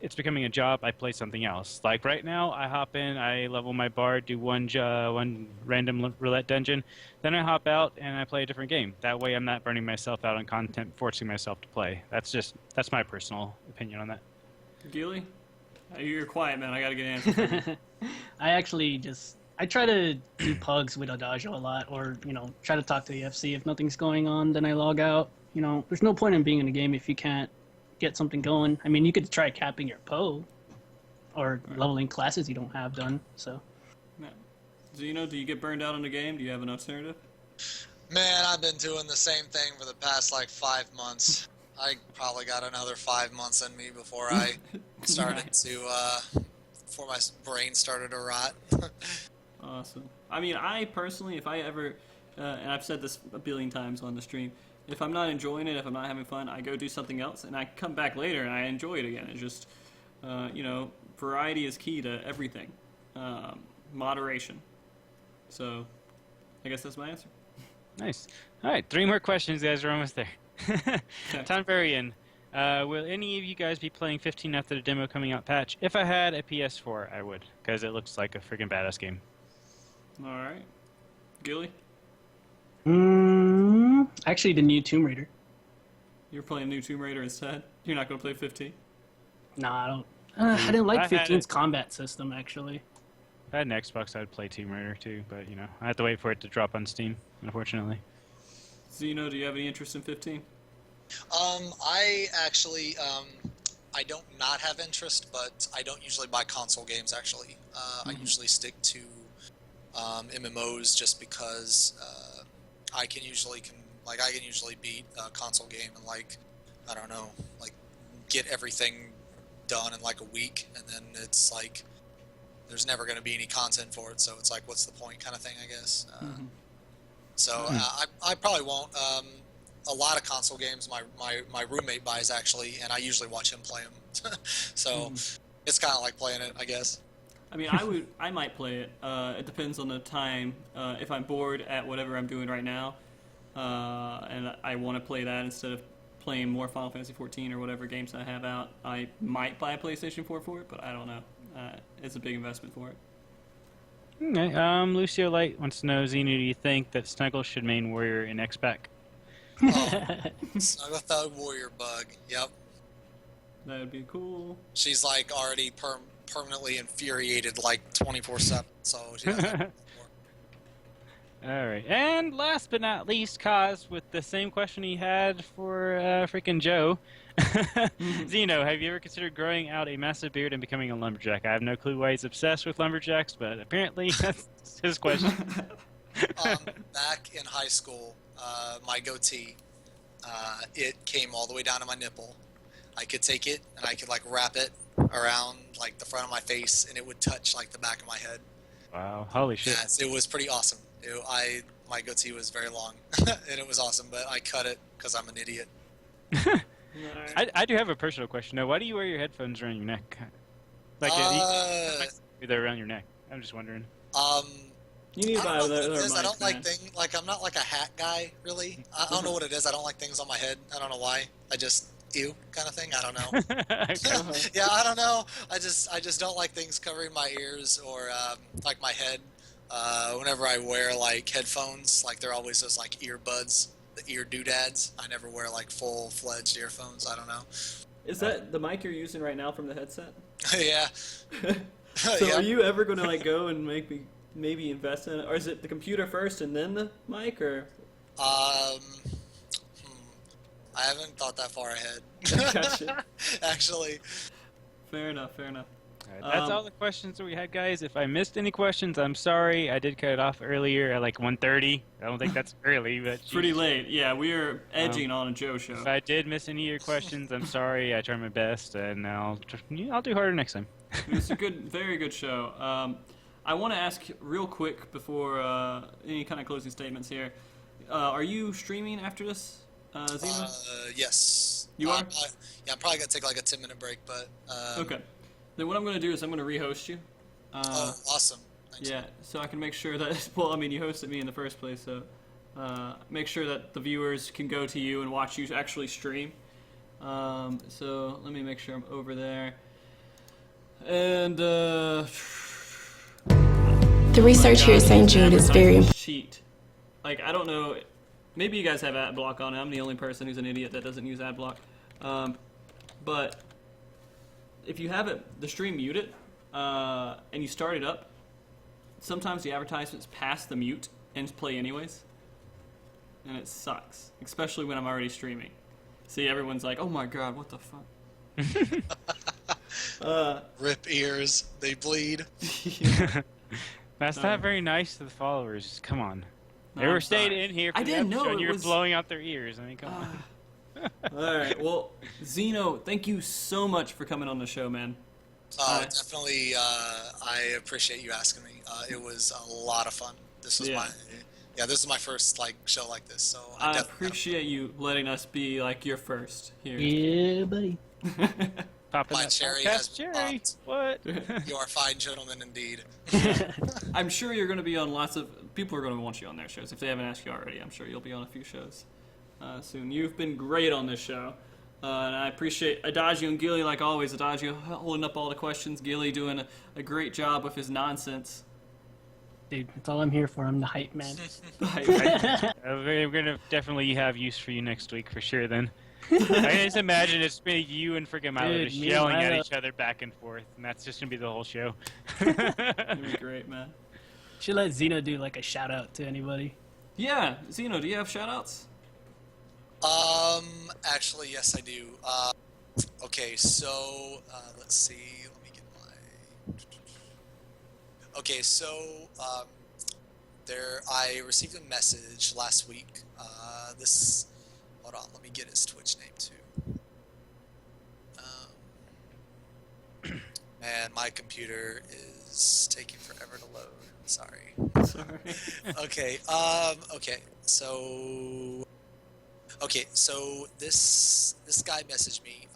it's becoming a job, I play something else. Like right now, I hop in, I level my bard, do one random roulette dungeon, then I hop out and I play a different game. That way, I'm not burning myself out on content, forcing myself to play. That's my personal opinion on that. Gilly? You're quiet, man. I gotta get an answer from you. I try to do pugs with Adagio a lot, or try to talk to the FC. If nothing's going on, then I log out. There's no point in being in the game if you can't get something going. I mean, you could try capping your PO or leveling classes you don't have done. So, Yeah. Xeno, do you get burned out on the game? Do you have an alternative? Man, I've been doing the same thing for the past like 5 months. I probably got another 5 months in me before I started Nice. before my brain started to rot. Awesome. I mean, I personally, if I ever, and I've said this a billion times on the stream, if I'm not enjoying it, if I'm not having fun, I go do something else, and I come back later and I enjoy it again. It's just, variety is key to everything. Moderation. So, I guess that's my answer. Nice. All right, 3 more questions, guys. We're almost there. Okay. Tonbarian, will any of you guys be playing 15 after the demo coming out patch? If I had a PS4, I would, because it looks like a freaking badass game. All right. Gilly, Actually, the new Tomb Raider. you're playing new Tomb Raider instead? You're not going to play 15? No, I don't. I didn't like I had 15's combat system, actually. If I had an Xbox, I'd play Tomb Raider too, but I have to wait for it to drop on Steam, unfortunately. Xeno, do you have any interest in 15? I actually, I don't not have interest, but I don't usually buy console games, actually. I usually stick to MMOs just because I can usually beat a console game and I don't know, get everything done in like a week, and then it's like there's never going to be any content for it, so it's like, what's the point kind of thing, I guess. I probably won't. A lot of console games my roommate buys, actually, and I usually watch him play them. So it's kind of like playing it, I guess. I mean, I might play it. It depends on the time. If I'm bored at whatever I'm doing right now, and I want to play that instead of playing more Final Fantasy 14 or whatever games I have out, I might buy a PlayStation 4 for it, but I don't know. It's a big investment for it. Okay. Lucio Light wants to know, Xenu, do you think that Snuggle should main Warrior in X-Pac? Snuggle Thug Warrior Bug. Yep. That would be cool. She's like already permanently infuriated like 24/7. So she doesn't. All right. And last but not least, Kaz, with the same question he had for freaking Joe. Xeno, have you ever considered growing out a massive beard and becoming a lumberjack? I have no clue why he's obsessed with lumberjacks, but apparently that's his question. Back in high school, my goatee, it came all the way down to my nipple. I could take it and I could wrap it around the front of my face, and it would touch the back of my head. Wow, holy shit. Yes, it was pretty awesome. My goatee was very long, and it was awesome, but I cut it because I'm an idiot. I do have a personal question, though. Why do you wear your headphones around your neck? They're around your neck. I'm just wondering. You need to buy another mic, I don't like man. things. I'm not a hat guy, really. I don't know what it is. I don't like things on my head. I don't know why. I just ew kind of thing. I don't know. Yeah, I don't know. I just don't like things covering my ears or my head. Whenever I wear headphones, they're always those earbuds, the ear doodads. I never wear full-fledged earphones. I don't know. Is that the mic you're using right now from the headset? Yeah. So Yeah. are you ever going to go and maybe invest in it? Or is it the computer first and then the mic, or? I haven't thought that far ahead. Gotcha. Actually. Fair enough. All right, that's all the questions that we had, guys. If I missed any questions, I'm sorry. I did cut it off earlier at like 1:30. I don't think that's early, but Pretty late. Yeah, we were edging on a Joe show. If I did miss any of your questions, I'm sorry. I tried my best, and I'll do harder next time. It's a very good show. I want to ask real quick before any kind of closing statements here. Are you streaming after this, Xeno? Yes. You are? Yeah, I'm probably gonna take like a 10-minute break, but. Okay. Then what I'm going to do is I'm going to rehost you. Oh, awesome. Thanks. Yeah, so I can make sure that, well, I mean, you hosted me in the first place, so make sure that the viewers can go to you and watch you actually stream. So let me make sure I'm over there. And, The research here at St. Jude is very important. Cheat. Like, I don't know, maybe you guys have ad block on it. I'm the only person who's an idiot that doesn't use ad block. But if you have the stream muted, and you start it up, sometimes the advertisements pass the mute and play anyways. And it sucks. Especially when I'm already streaming. See, everyone's like, oh my god, what the fuck? Rip ears, they bleed. That's not very nice to the followers. Come on. They were staying in here for I the didn't know episode, and it you're was- blowing out their ears. I mean, come on. Alright, well, Xeno, thank you so much for coming on the show, man. Definitely, I appreciate you asking me. It was a lot of fun. This was this is my first like show like this, so I definitely appreciate you letting us be like your first here. Yeah, buddy. Popping My that cherry podcast has cherry. popped. What? You are fine gentlemen indeed. I'm sure you're going to be on lots of... People are going to want you on their shows. If they haven't asked you already, I'm sure you'll be on a few shows soon. You've been great on this show. And I appreciate Adagio and Gilly, like always. Adagio holding up all the questions. Gilly doing a great job with his nonsense. Dude, that's all I'm here for. I'm the hype man. We're gonna definitely have use for you next week for sure. Then I can just imagine it's been you and freaking Milo Dude, just me and yelling at Milo. each other back and forth, and that's just gonna be the whole show. It'd be great, man. Should let Xeno do like a shout out to anybody. Yeah, Xeno, do you have shout-outs? Actually, yes, I do. Okay, so let's see. Let me get my. Okay, so I received a message last week. Hold on, let me get his Twitch name too. Man, my computer is taking forever to load. Sorry. Sorry. Okay. So this guy messaged me,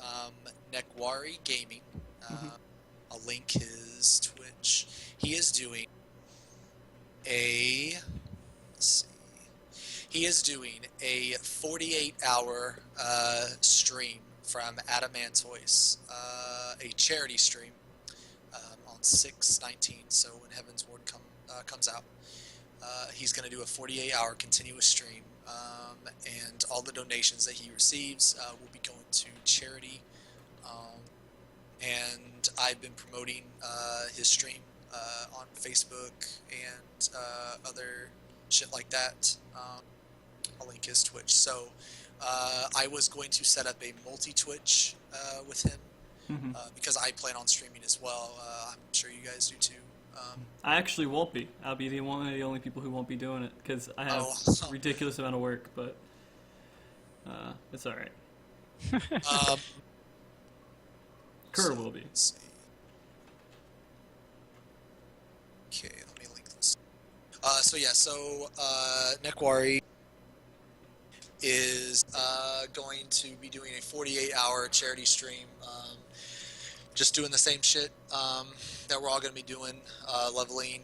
Nekwari Gaming. I'll link his Twitch. He is doing a 48-hour stream from Adamantoise, a charity stream on 6/19. So when Heaven's Ward comes out, he's going to do a 48-hour continuous stream. And all the donations that he receives will be going to charity. And I've been promoting his stream on Facebook and other shit like that. I'll link his Twitch. So I was going to set up a multi-Twitch with him because I plan on streaming as well. I'm sure you guys do too. I actually won't be. I'll be one of the only people who won't be doing it because I have a ridiculous amount of work, but it's all right. Kerr will be. Let's see. Okay, let me link this. So Nekwari is going to be doing a 48-hour charity stream. Just doing the same shit that we're all going to be doing, leveling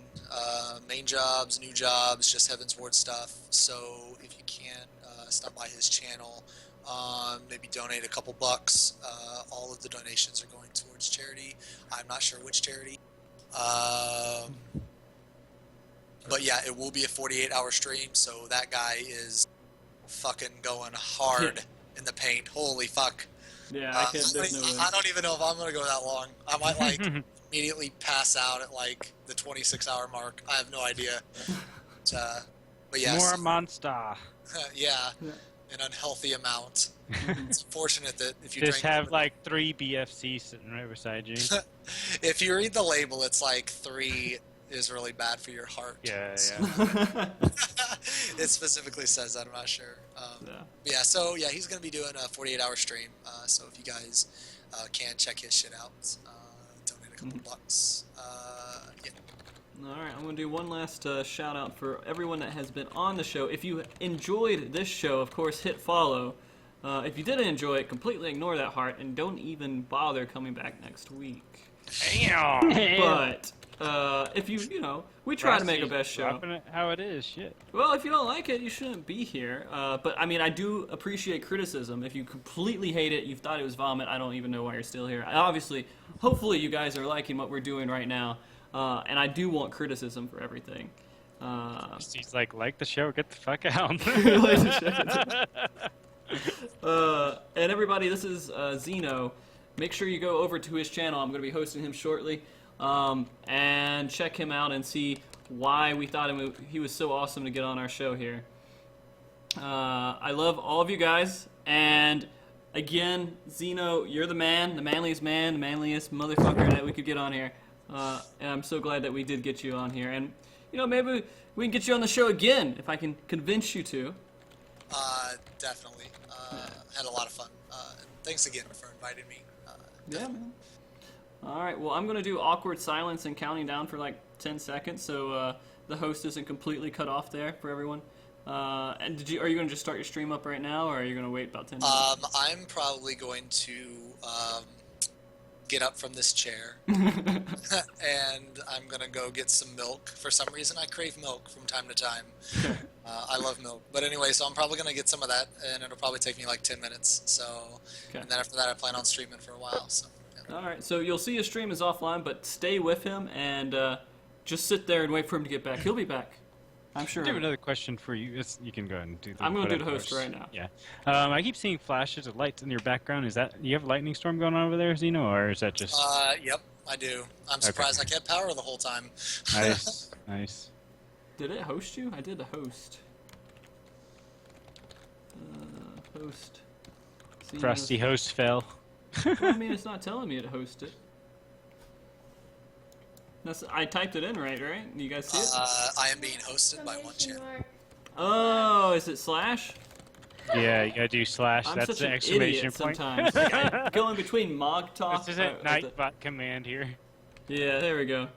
main jobs, new jobs, just Heaven's Ward stuff. So if you can, stop by his channel, maybe donate a couple bucks. All of the donations are going towards charity. I'm not sure which charity. But yeah, it will be a 48-hour stream, so that guy is fucking going hard in the paint. Holy fuck. Yeah, I can't. There's no way. I don't even know if I'm gonna go that long. I might like immediately pass out at like the 26-hour mark. I have no idea. But yeah, More monster. yeah. an unhealthy amount. It's unfortunate that if you Just drink have like 3 BFC sitting right beside you. if you read the label, it's like 3 is really bad for your heart. Yeah, So, yeah. it specifically says that. I'm not sure. Yeah. Yeah, so yeah, he's going to be doing a 48-hour stream. So if you guys can check his shit out, donate a couple bucks. Yeah. Alright, I'm going to do one last shout out for everyone that has been on the show. If you enjoyed this show, of course, hit follow. If you didn't enjoy it, completely ignore that heart and don't even bother coming back next week. Damn! But if you know, we try to make a best show. Dropping it how it is, shit. Well, if you don't like it, you shouldn't be here. But I mean, I do appreciate criticism. If you completely hate it, you thought it was vomit, I don't even know why you're still here. Obviously, hopefully you guys are liking what we're doing right now. And I do want criticism for everything. He's like the show, get the fuck out. And everybody, this is Xeno. Make sure you go over to his channel. I'm going to be hosting him shortly. And check him out and see why we thought he was so awesome to get on our show here. I love all of you guys. And again, Xeno, you're the man, the manliest motherfucker that we could get on here. And I'm so glad that we did get you on here. And, you know, maybe we can get you on the show again if I can convince you to. Definitely. Had a lot of fun. And thanks again for inviting me. Yeah, man. Alright, well, I'm going to do awkward silence and counting down for like 10 seconds so the host isn't completely cut off there for everyone. And are you going to just start your stream up right now, or are you going to wait about 10 minutes? I'm probably going to get up from this chair and I'm gonna go get some milk. For some reason I crave milk from time to time. I love milk, but anyway, so I'm probably gonna get some of that, and it'll probably take me like 10 minutes. So, and then after that I plan on streaming for a while. So yeah. Alright, so you'll see his stream is offline, but stay with him and just sit there and wait for him to get back. He'll be back, I'm sure. I have another question for you. You can go ahead and do that. I'm going to do the host right now. Yeah. I keep seeing flashes of lights in your background. Is that, you have a lightning storm going on over there, Xeno, or is that just... Yep, I do. I'm surprised I kept power the whole time. Nice, nice. Did it host you? I did the host. Host. Frosty host fell. Well, I mean, it's not telling me to host it. I typed it in right? You guys see it? I am being hosted by one channel. Oh, is it slash? Yeah, you gotta do slash. I'm That's such the an exclamation idiot point. sometimes. Like, I go in between MogTalk. This is a Nightbot command here. Yeah, there we go.